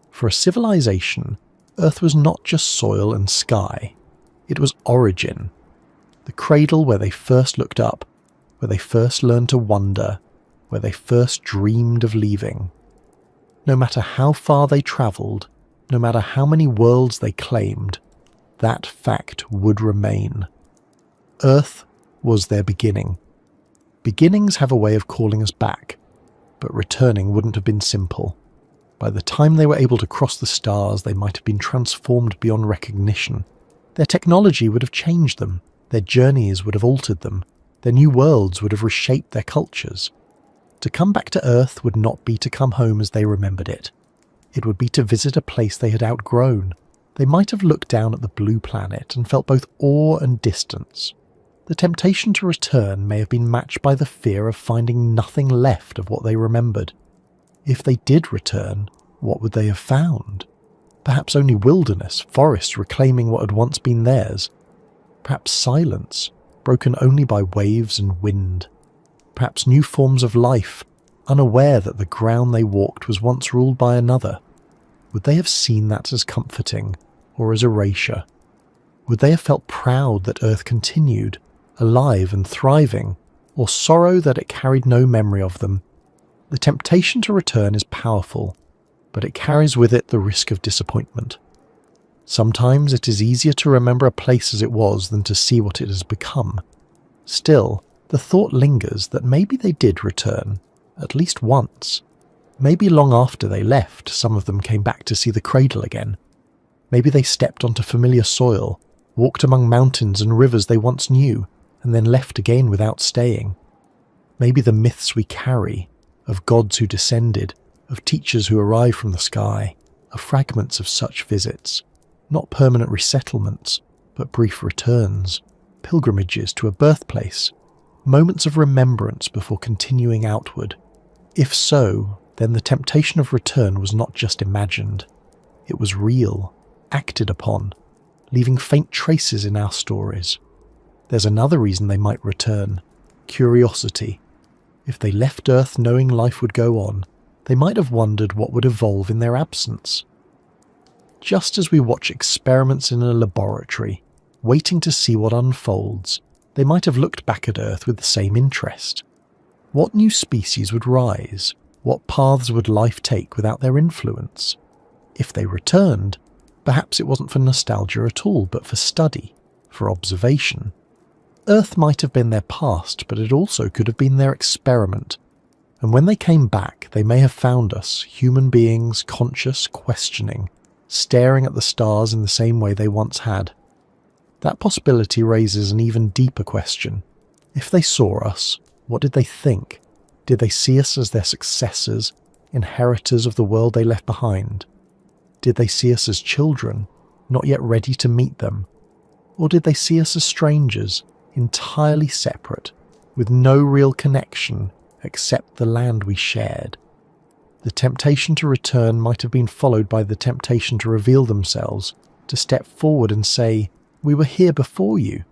For a civilization, Earth was not just soil and sky. It was origin. The cradle where they first looked up, where they first learned to wonder, where they first dreamed of leaving. No matter how far they travelled, no matter how many worlds they claimed, that fact would remain. Earth was their beginning. Beginnings have a way of calling us back, but returning wouldn't have been simple. By the time they were able to cross the stars, they might have been transformed beyond recognition. Their technology would have changed them, their journeys would have altered them, their new worlds would have reshaped their cultures. To come back to Earth would not be to come home as they remembered it. It would be to visit a place they had outgrown. They might have looked down at the blue planet and felt both awe and distance. The temptation to return may have been matched by the fear of finding nothing left of what they remembered. If they did return, what would they have found? Perhaps only wilderness, forests reclaiming what had once been theirs. Perhaps silence, broken only by waves and wind. Perhaps new forms of life, unaware that the ground they walked was once ruled by another. Would they have seen that as comforting, or as erasure? Would they have felt proud that Earth continued, alive and thriving, or sorrow that it carried no memory of them? The temptation to return is powerful, but it carries with it the risk of disappointment. Sometimes it is easier to remember a place as it was than to see what it has become. Still, the thought lingers that maybe they did return, at least once. Maybe long after they left, some of them came back to see the cradle again. Maybe they stepped onto familiar soil, walked among mountains and rivers they once knew, and then left again without staying. Maybe the myths we carry, of gods who descended, of teachers who arrived from the sky, are fragments of such visits, not permanent resettlements, but brief returns, pilgrimages to a birthplace, moments of remembrance before continuing outward. If so, then the temptation of return was not just imagined. It was real, acted upon, leaving faint traces in our stories. There's another reason they might return: curiosity. If they left Earth knowing life would go on, they might have wondered what would evolve in their absence. Just as we watch experiments in a laboratory, waiting to see what unfolds, they might have looked back at Earth with the same interest. What new species would rise? What paths would life take without their influence? If they returned, perhaps it wasn't for nostalgia at all, but for study, for observation. Earth might have been their past, but it also could have been their experiment. And when they came back, they may have found us, human beings, conscious, questioning, staring at the stars in the same way they once had. That possibility raises an even deeper question. If they saw us, what did they think? Did they see us as their successors, inheritors of the world they left behind? Did they see us as children, not yet ready to meet them? Or did they see us as strangers, entirely separate, with no real connection except the land we shared? The temptation to return might have been followed by the temptation to reveal themselves, to step forward and say, "We were here before you."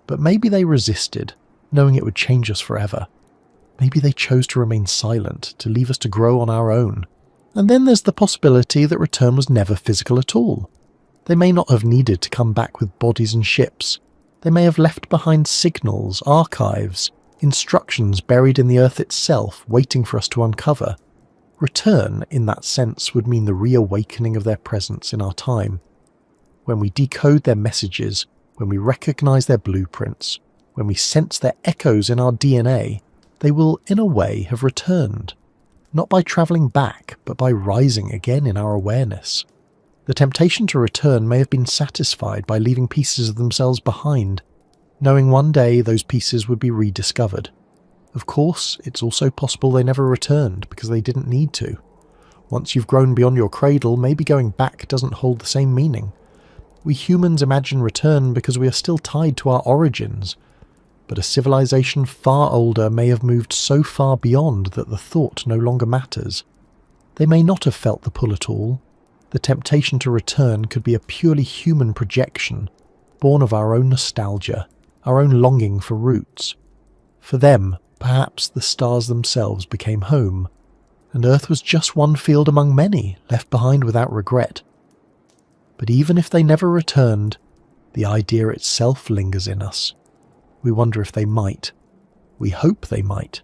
But maybe they resisted, knowing it would change us forever. Maybe they chose to remain silent, to leave us to grow on our own. And then there's the possibility that return was never physical at all. They may not have needed to come back with bodies and ships. They may have left behind signals, archives, instructions buried in the earth itself, waiting for us to uncover. Return, in that sense, would mean the reawakening of their presence in our time. When we decode their messages, when we recognize their blueprints, when we sense their echoes in our DNA, they will, in a way, have returned. Not by travelling back, but by rising again in our awareness. The temptation to return may have been satisfied by leaving pieces of themselves behind, knowing one day those pieces would be rediscovered. Of course, it's also possible they never returned because they didn't need to. Once you've grown beyond your cradle, maybe going back doesn't hold the same meaning. We humans imagine return because we are still tied to our origins, but a civilization far older may have moved so far beyond that the thought no longer matters. They may not have felt the pull at all. The temptation to return could be a purely human projection, born of our own nostalgia, our own longing for roots. For them, perhaps the stars themselves became home, and Earth was just one field among many, left behind without regret. But even if they never returned, the idea itself lingers in us. We wonder if they might. We hope they might.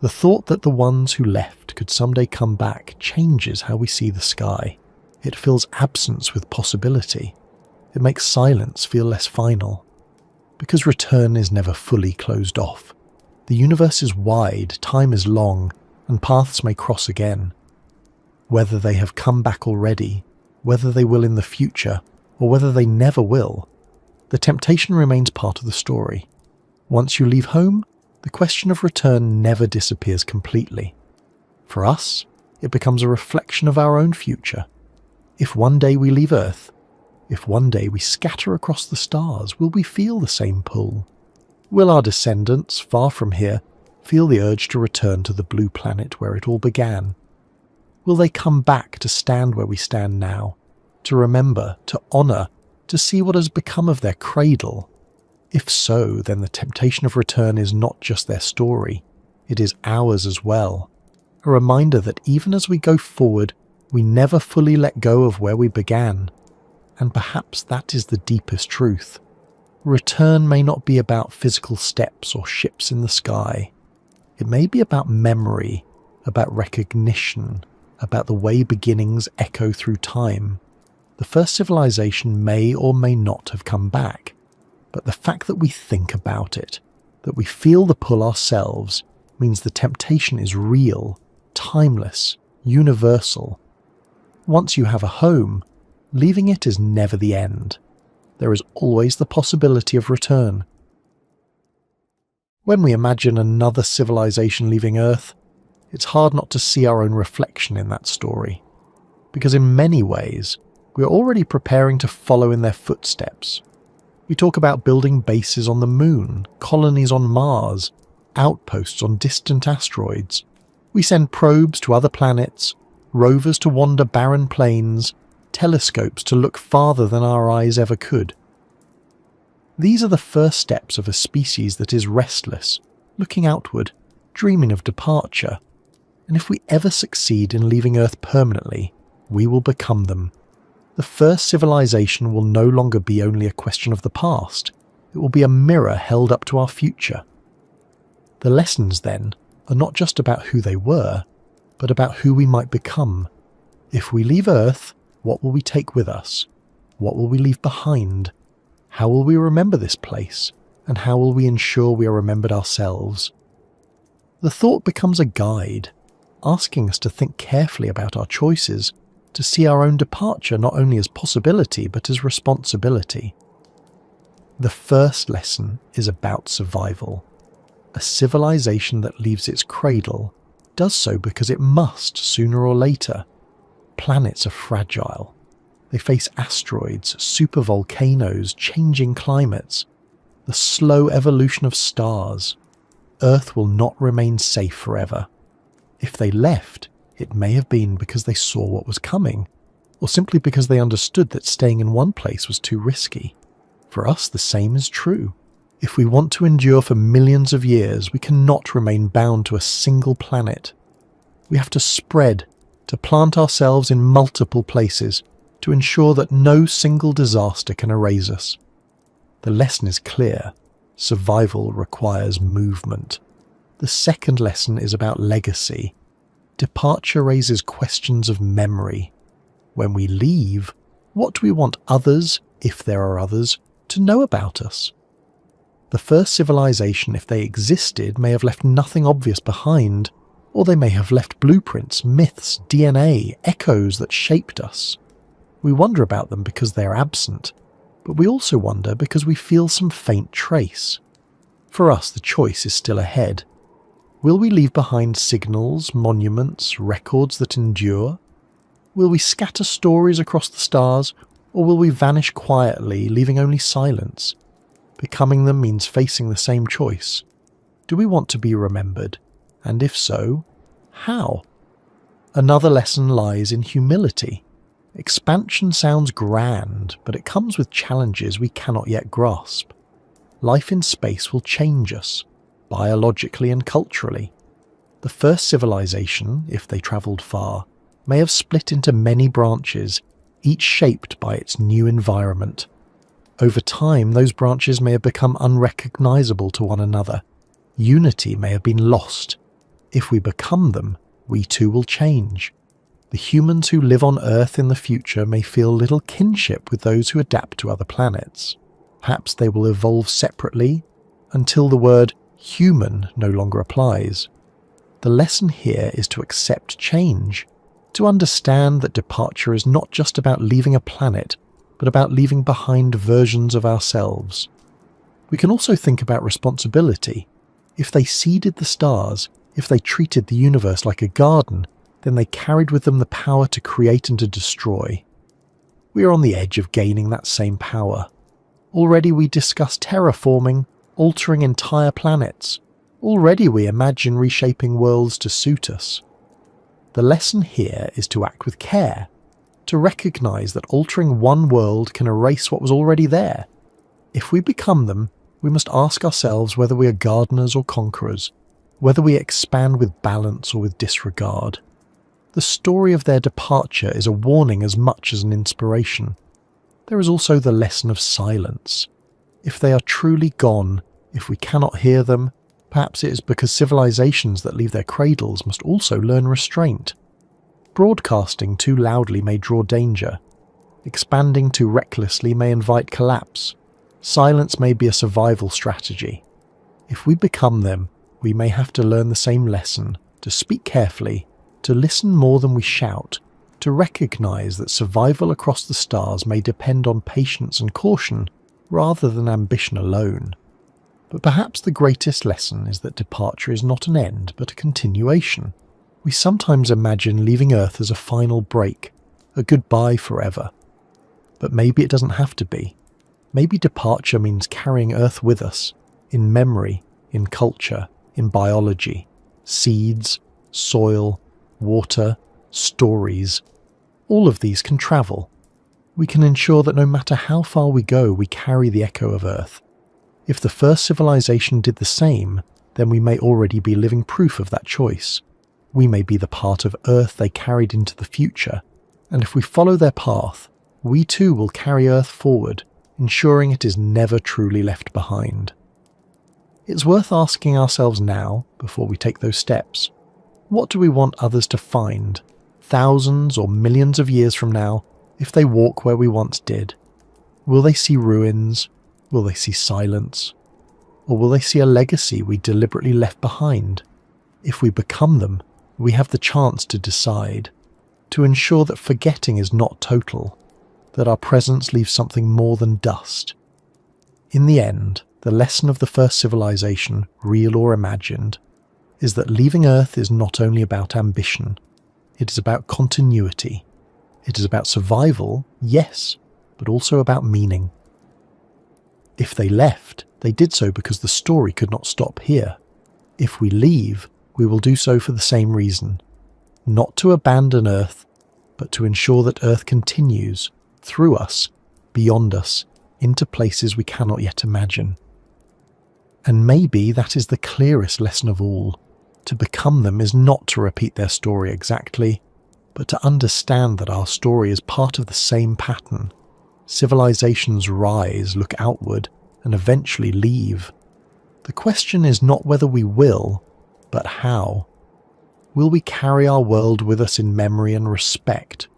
The thought that the ones who left could someday come back changes how we see the sky. It fills absence with possibility. It makes silence feel less final. Because return is never fully closed off. The universe is wide, time is long, and paths may cross again. Whether they have come back already, whether they will in the future, or whether they never will, the temptation remains part of the story. Once you leave home, the question of return never disappears completely. For us, it becomes a reflection of our own future. If one day we leave Earth, if one day we scatter across the stars, will we feel the same pull? Will our descendants, far from here, feel the urge to return to the blue planet where it all began? Will they come back to stand where we stand now, to remember, to honour, to see what has become of their cradle? If so, then the temptation of return is not just their story, it is ours as well. A reminder that even as we go forward, we never fully let go of where we began. And perhaps that is the deepest truth. Return may not be about physical steps or ships in the sky. It may be about memory, about recognition, about the way beginnings echo through time. The first civilization may or may not have come back, but the fact that we think about it, that we feel the pull ourselves, means the temptation is real, timeless, universal. Once you have a home, leaving it is never the end. There is always the possibility of return. When we imagine another civilization leaving Earth, it's hard not to see our own reflection in that story. Because in many ways, we're already preparing to follow in their footsteps. We talk about building bases on the moon, colonies on Mars, outposts on distant asteroids. We send probes to other planets, rovers to wander barren plains, telescopes to look farther than our eyes ever could. These are the first steps of a species that is restless, looking outward, dreaming of departure. And if we ever succeed in leaving Earth permanently, we will become them. The first civilization will no longer be only a question of the past. It will be a mirror held up to our future. The lessons, then, are not just about who they were, but about who we might become. If we leave Earth, what will we take with us? What will we leave behind? How will we remember this place? And how will we ensure we are remembered ourselves? The thought becomes a guide, asking us to think carefully about our choices, to see our own departure not only as possibility but as responsibility. The first lesson is about survival. A civilization that leaves its cradle does so because it must sooner or later. Planets are fragile. They face asteroids, supervolcanoes, changing climates, the slow evolution of stars. Earth will not remain safe forever. If they left, it may have been because they saw what was coming, or simply because they understood that staying in one place was too risky. For us, the same is true. If we want to endure for millions of years, we cannot remain bound to a single planet. We have to spread, to plant ourselves in multiple places, to ensure that no single disaster can erase us. The lesson is clear. Survival requires movement. The second lesson is about legacy. Departure raises questions of memory. When we leave, what do we want others, if there are others, to know about us? The first civilization, if they existed, may have left nothing obvious behind, or they may have left blueprints, myths, DNA, echoes that shaped us. We wonder about them because they are absent, but we also wonder because we feel some faint trace. For us, the choice is still ahead. Will we leave behind signals, monuments, records that endure? Will we scatter stories across the stars, or will we vanish quietly, leaving only silence? Becoming them means facing the same choice. Do we want to be remembered? And if so, how? Another lesson lies in humility. Expansion sounds grand, but it comes with challenges we cannot yet grasp. Life in space will change us, biologically and culturally. The first civilization, if they travelled far, may have split into many branches, each shaped by its new environment. Over time, those branches may have become unrecognisable to one another. Unity may have been lost. If we become them, we too will change. The humans who live on Earth in the future may feel little kinship with those who adapt to other planets. Perhaps they will evolve separately until the word human no longer applies. The lesson here is to accept change, to understand that departure is not just about leaving a planet, but about leaving behind versions of ourselves. We can also think about responsibility. If they seeded the stars, if they treated the universe like a garden, then they carried with them the power to create and to destroy. We are on the edge of gaining that same power. Already we discuss terraforming, altering entire planets. Already we imagine reshaping worlds to suit us. The lesson here is to act with care, to recognise that altering one world can erase what was already there. If we become them, we must ask ourselves whether we are gardeners or conquerors, whether we expand with balance or with disregard. The story of their departure is a warning as much as an inspiration. There is also the lesson of silence. If they are truly gone, if we cannot hear them, perhaps it is because civilizations that leave their cradles must also learn restraint. Broadcasting too loudly may draw danger. Expanding too recklessly may invite collapse. Silence may be a survival strategy. If we become them, we may have to learn the same lesson, to speak carefully, to listen more than we shout, to recognise that survival across the stars may depend on patience and caution rather than ambition alone. But perhaps the greatest lesson is that departure is not an end but a continuation. We sometimes imagine leaving Earth as a final break, a goodbye forever. But maybe it doesn't have to be. Maybe departure means carrying Earth with us, in memory, in culture, in biology, seeds, soil, water, stories. All of these can travel. We can ensure that no matter how far we go, we carry the echo of Earth. If the first civilization did the same, then we may already be living proof of that choice. We may be the part of Earth they carried into the future, and if we follow their path, we too will carry Earth forward, ensuring it is never truly left behind. It's worth asking ourselves now, before we take those steps, what do we want others to find, thousands or millions of years from now, if they walk where we once did? Will they see ruins? Will they see silence? Or will they see a legacy we deliberately left behind? If we become them, we have the chance to decide, to ensure that forgetting is not total, that our presence leaves something more than dust. In the end, the lesson of the first civilization, real or imagined, is that leaving Earth is not only about ambition, it is about continuity. It is about survival, yes, but also about meaning. If they left, they did so because the story could not stop here. If we leave, we will do so for the same reason. Not to abandon Earth, but to ensure that Earth continues, through us, beyond us, into places we cannot yet imagine. And maybe that is the clearest lesson of all. To become them is not to repeat their story exactly, but to understand that our story is part of the same pattern. Civilizations rise, look outward, and eventually leave. The question is not whether we will, but how. Will we carry our world with us in memory and respect,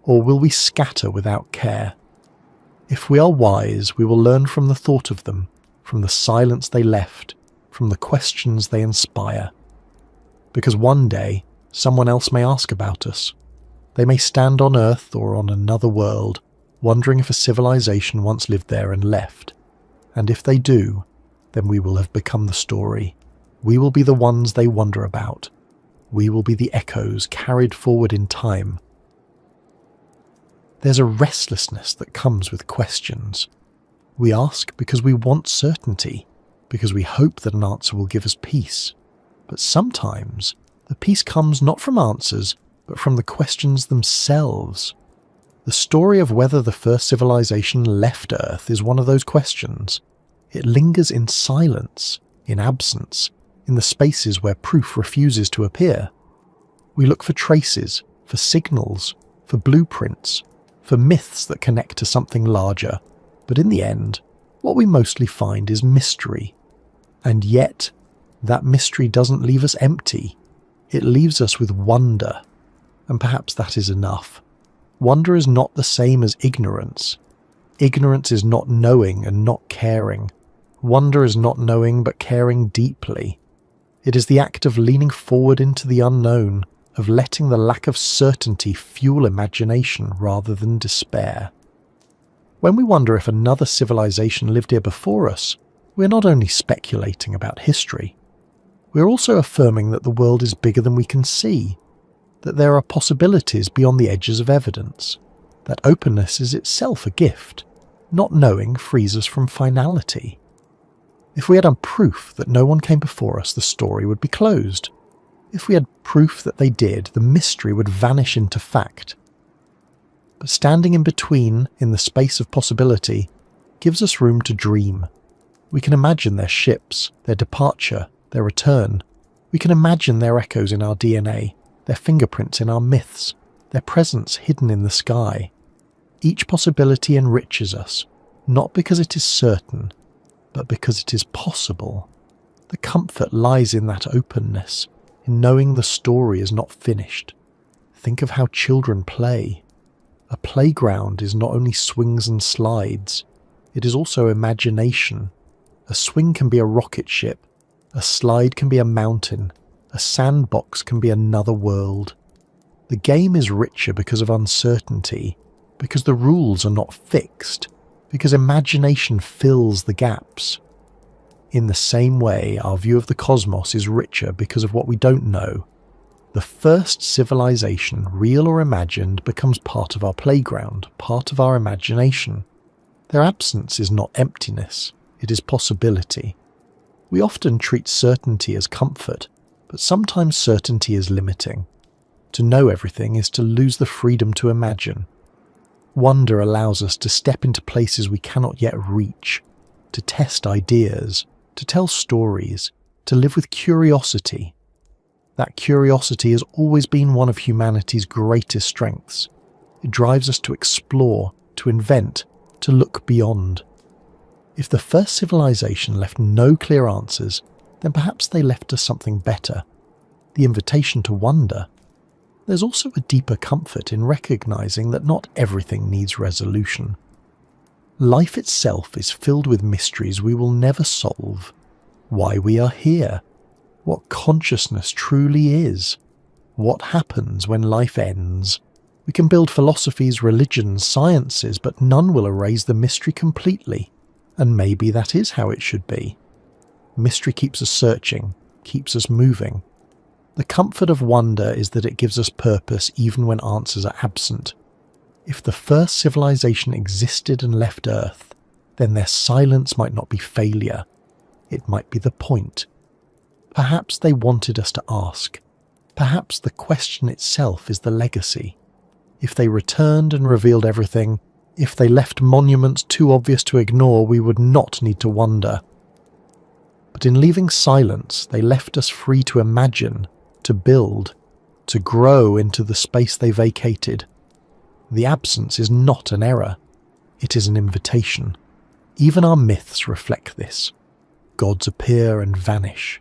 or will we scatter without care? If we are wise, we will learn from the thought of them, from the silence they left, from the questions they inspire. Because one day, someone else may ask about us. They may stand on Earth or on another world, wondering if a civilization once lived there and left. And if they do, then we will have become the story. We will be the ones they wonder about. We will be the echoes carried forward in time. There's a restlessness that comes with questions. We ask because we want certainty, because we hope that an answer will give us peace. But sometimes the peace comes not from answers, but from the questions themselves. The story of whether the first civilization left Earth is one of those questions. It lingers in silence, in absence, in the spaces where proof refuses to appear. We look for traces, for signals, for blueprints, for myths that connect to something larger, but in the end, what we mostly find is mystery. And yet, that mystery doesn't leave us empty. It leaves us with wonder, and perhaps that is enough. Wonder is not the same as ignorance. Ignorance is not knowing and not caring. Wonder is not knowing but caring deeply. It is the act of leaning forward into the unknown, of letting the lack of certainty fuel imagination rather than despair. When we wonder if another civilization lived here before us, we're not only speculating about history, we're also affirming that the world is bigger than we can see, that there are possibilities beyond the edges of evidence, that openness is itself a gift. Not knowing frees us from finality. If we had proof that no one came before us, the story would be closed. If we had proof that they did, the mystery would vanish into fact. But standing in between, in the space of possibility, gives us room to dream. We can imagine their ships, their departure, their return. We can imagine their echoes in our DNA, their fingerprints in our myths, their presence hidden in the sky. Each possibility enriches us, not because it is certain, but because it is possible. The comfort lies in that openness, in knowing the story is not finished. Think of how children play. A playground is not only swings and slides, it is also imagination. A swing can be a rocket ship, a slide can be a mountain, a sandbox can be another world. The game is richer because of uncertainty, because the rules are not fixed, because imagination fills the gaps. In the same way, our view of the cosmos is richer because of what we don't know. The first civilization, real or imagined, becomes part of our playground, part of our imagination. Their absence is not emptiness, it is possibility. We often treat certainty as comfort, but sometimes certainty is limiting. To know everything is to lose the freedom to imagine. Wonder allows us to step into places we cannot yet reach, to test ideas, to tell stories, to live with curiosity. That curiosity has always been one of humanity's greatest strengths. It drives us to explore, to invent, to look beyond. If the first civilization left no clear answers, then perhaps they left us something better, the invitation to wonder. There's also a deeper comfort in recognizing that not everything needs resolution. Life itself is filled with mysteries we will never solve. Why we are here, what consciousness truly is, what happens when life ends. We can build philosophies, religions, sciences, but none will erase the mystery completely, and maybe that is how it should be. Mystery keeps us searching, keeps us moving. The comfort of wonder is that it gives us purpose even when answers are absent. If the first civilization existed and left Earth, then their silence might not be failure. It might be the point. Perhaps they wanted us to ask. Perhaps the question itself is the legacy. If they returned and revealed everything, if they left monuments too obvious to ignore, we would not need to wonder. But in leaving silence, they left us free to imagine, to build, to grow into the space they vacated. The absence is not an error. It is an invitation. Even our myths reflect this. Gods appear and vanish.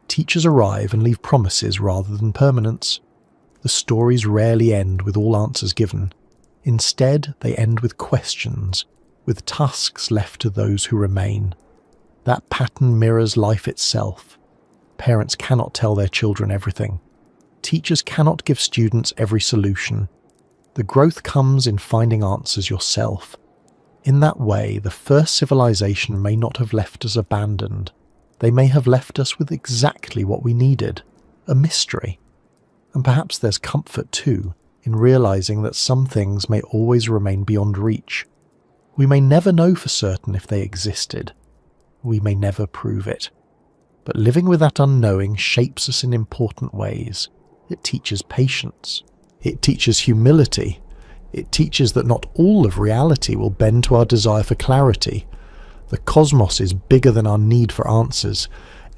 Teachers arrive and leave promises rather than permanence. The stories rarely end with all answers given. Instead, they end with questions, with tasks left to those who remain. That pattern mirrors life itself. Parents cannot tell their children everything. Teachers cannot give students every solution. The growth comes in finding answers yourself. In that way, the first civilization may not have left us abandoned. They may have left us with exactly what we needed, a mystery. And perhaps there's comfort too in realizing that some things may always remain beyond reach. We may never know for certain if they existed. We may never prove it. But living with that unknowing shapes us in important ways. It teaches patience. It teaches humility. It teaches that not all of reality will bend to our desire for clarity. The cosmos is bigger than our need for answers.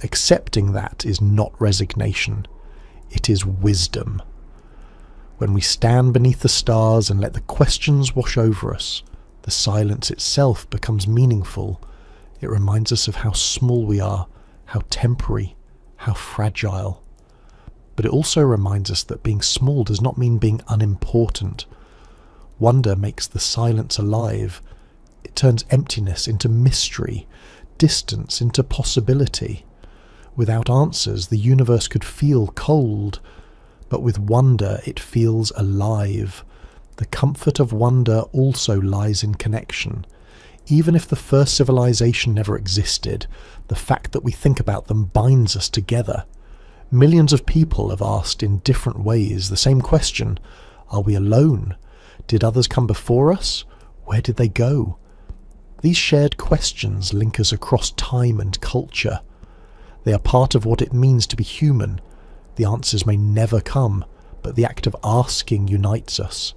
Accepting that is not resignation. It is wisdom. When we stand beneath the stars and let the questions wash over us, the silence itself becomes meaningful. It reminds us of how small we are, how temporary, how fragile. But it also reminds us that being small does not mean being unimportant. Wonder makes the silence alive. It turns emptiness into mystery, distance into possibility. Without answers, the universe could feel cold, but with wonder it feels alive. The comfort of wonder also lies in connection. Even if the first civilization never existed, the fact that we think about them binds us together. Millions of people have asked in different ways the same question. Are we alone? Did others come before us? Where did they go? These shared questions link us across time and culture. They are part of what it means to be human. The answers may never come, but the act of asking unites us.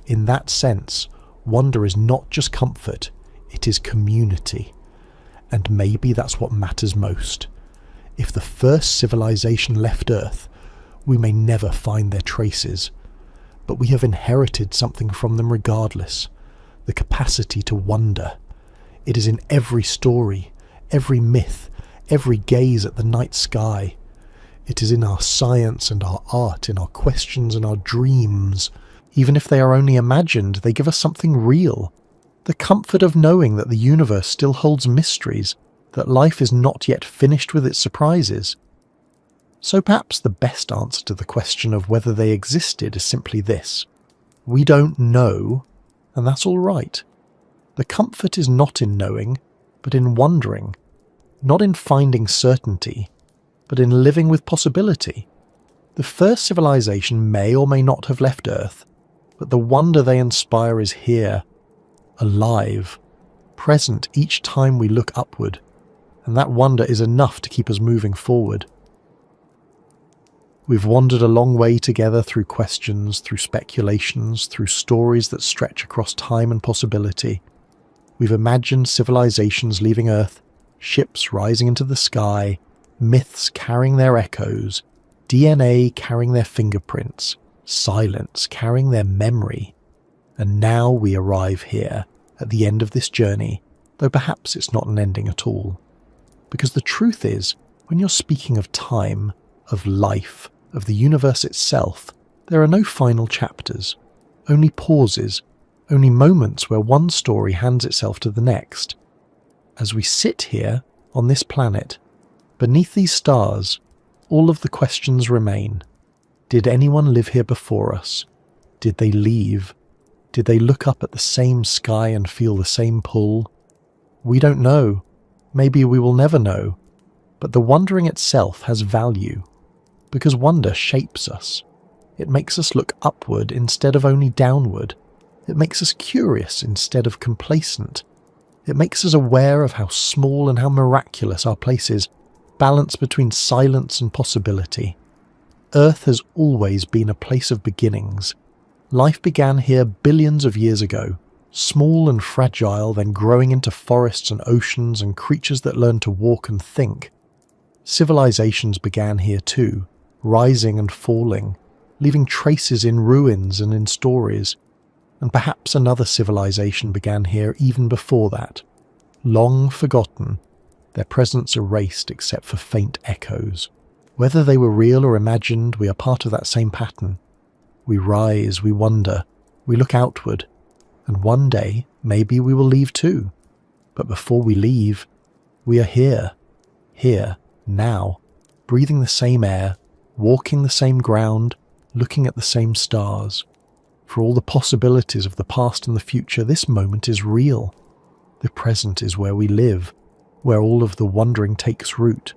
In that sense, wonder is not just comfort, it is community. And maybe that's what matters most. If the first civilization left Earth, we may never find their traces, but we have inherited something from them regardless, the capacity to wonder. It is in every story, every myth, every gaze at the night sky. It is in our science and our art, in our questions and our dreams. Even if they are only imagined, they give us something real. The comfort of knowing that the universe still holds mysteries, that life is not yet finished with its surprises. So perhaps the best answer to the question of whether they existed is simply this. We don't know, and that's all right. The comfort is not in knowing, but in wondering. Not in finding certainty, but in living with possibility. The first civilization may or may not have left Earth, but the wonder they inspire is here, alive, present each time we look upward, and that wonder is enough to keep us moving forward. We've wandered a long way together through questions, through speculations, through stories that stretch across time and possibility. We've imagined civilizations leaving Earth, ships rising into the sky, myths carrying their echoes, DNA carrying their fingerprints, silence carrying their memory. And now we arrive here, at the end of this journey, though perhaps it's not an ending at all. Because the truth is, when you're speaking of time, of life, of the universe itself, there are no final chapters, only pauses, only moments where one story hands itself to the next. As we sit here, on this planet, beneath these stars, all of the questions remain. Did anyone live here before us? Did they leave? Did they look up at the same sky and feel the same pull? We don't know. Maybe we will never know. But the wondering itself has value, because wonder shapes us. It makes us look upward instead of only downward. It makes us curious instead of complacent. It makes us aware of how small and how miraculous our place is, balanced between silence and possibility. Earth has always been a place of beginnings. Life began here billions of years ago, small and fragile, then growing into forests and oceans and creatures that learned to walk and think. Civilizations began here too, rising and falling, leaving traces in ruins and in stories. And perhaps another civilization began here even before that. Long forgotten, their presence erased except for faint echoes. Whether they were real or imagined, we are part of that same pattern. We rise, we wonder, we look outward, and one day maybe we will leave too. But before we leave, we are here, now, breathing the same air, walking the same ground, looking at the same stars. For all the possibilities of the past and the future, this moment is real. The present is where we live, where all of the wondering takes root.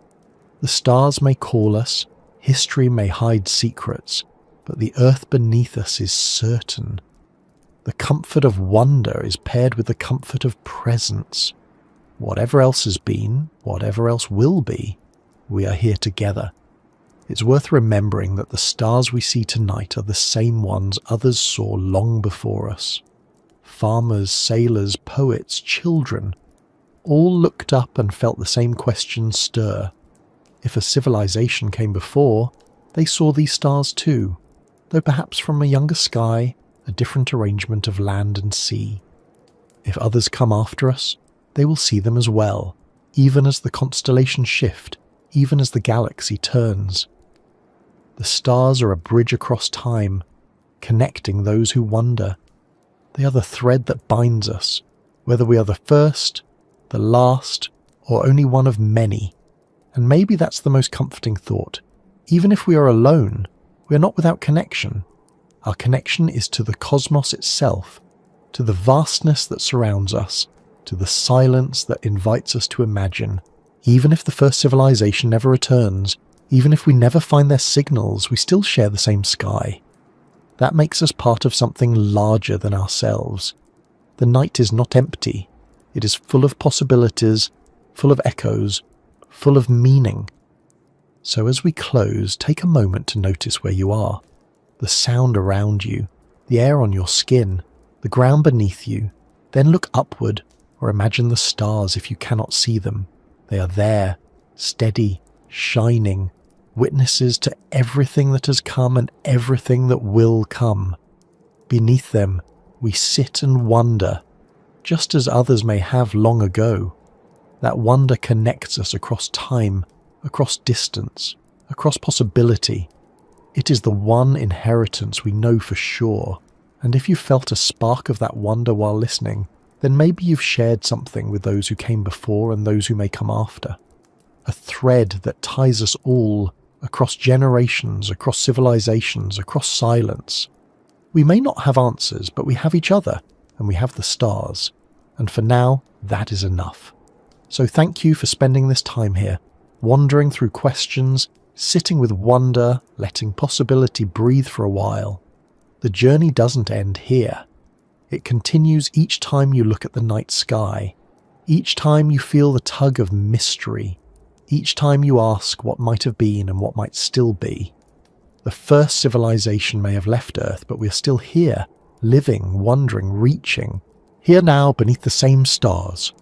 The stars may call us, history may hide secrets, but the earth beneath us is certain. The comfort of wonder is paired with the comfort of presence. Whatever else has been, whatever else will be, we are here together. It's worth remembering that the stars we see tonight are the same ones others saw long before us. Farmers, sailors, poets, children, all looked up and felt the same questions stir. If a civilization came before, they saw these stars too, though perhaps from a younger sky, a different arrangement of land and sea. If others come after us, they will see them as well, even as the constellations shift, even as the galaxy turns. The stars are a bridge across time, connecting those who wonder. They are the thread that binds us, whether we are the first, the last, or only one of many. And maybe that's the most comforting thought. Even if we are alone, we are not without connection. Our connection is to the cosmos itself, to the vastness that surrounds us, to the silence that invites us to imagine. Even if the first civilization never returns, even if we never find their signals, we still share the same sky. That makes us part of something larger than ourselves. The night is not empty. It is full of possibilities, full of echoes, full of meaning. So as we close, take a moment to notice where you are. The sound around you, the air on your skin, the ground beneath you. Then look upward, or imagine the stars if you cannot see them. They are there, steady, shining, witnesses to everything that has come and everything that will come. Beneath them, we sit and wonder, just as others may have long ago. That wonder connects us across time, across distance, across possibility. It is the one inheritance we know for sure, and if you felt a spark of that wonder while listening, then maybe you've shared something with those who came before and those who may come after. A thread that ties us all, across generations, across civilizations, across silence. We may not have answers, but we have each other, and we have the stars. And for now, that is enough. So thank you for spending this time here, wandering through questions, sitting with wonder, letting possibility breathe for a while. The journey doesn't end here. It continues each time you look at the night sky, each time you feel the tug of mystery, each time you ask what might have been and what might still be. The first civilization may have left Earth, but we are still here, living, wondering, reaching, here now beneath the same stars,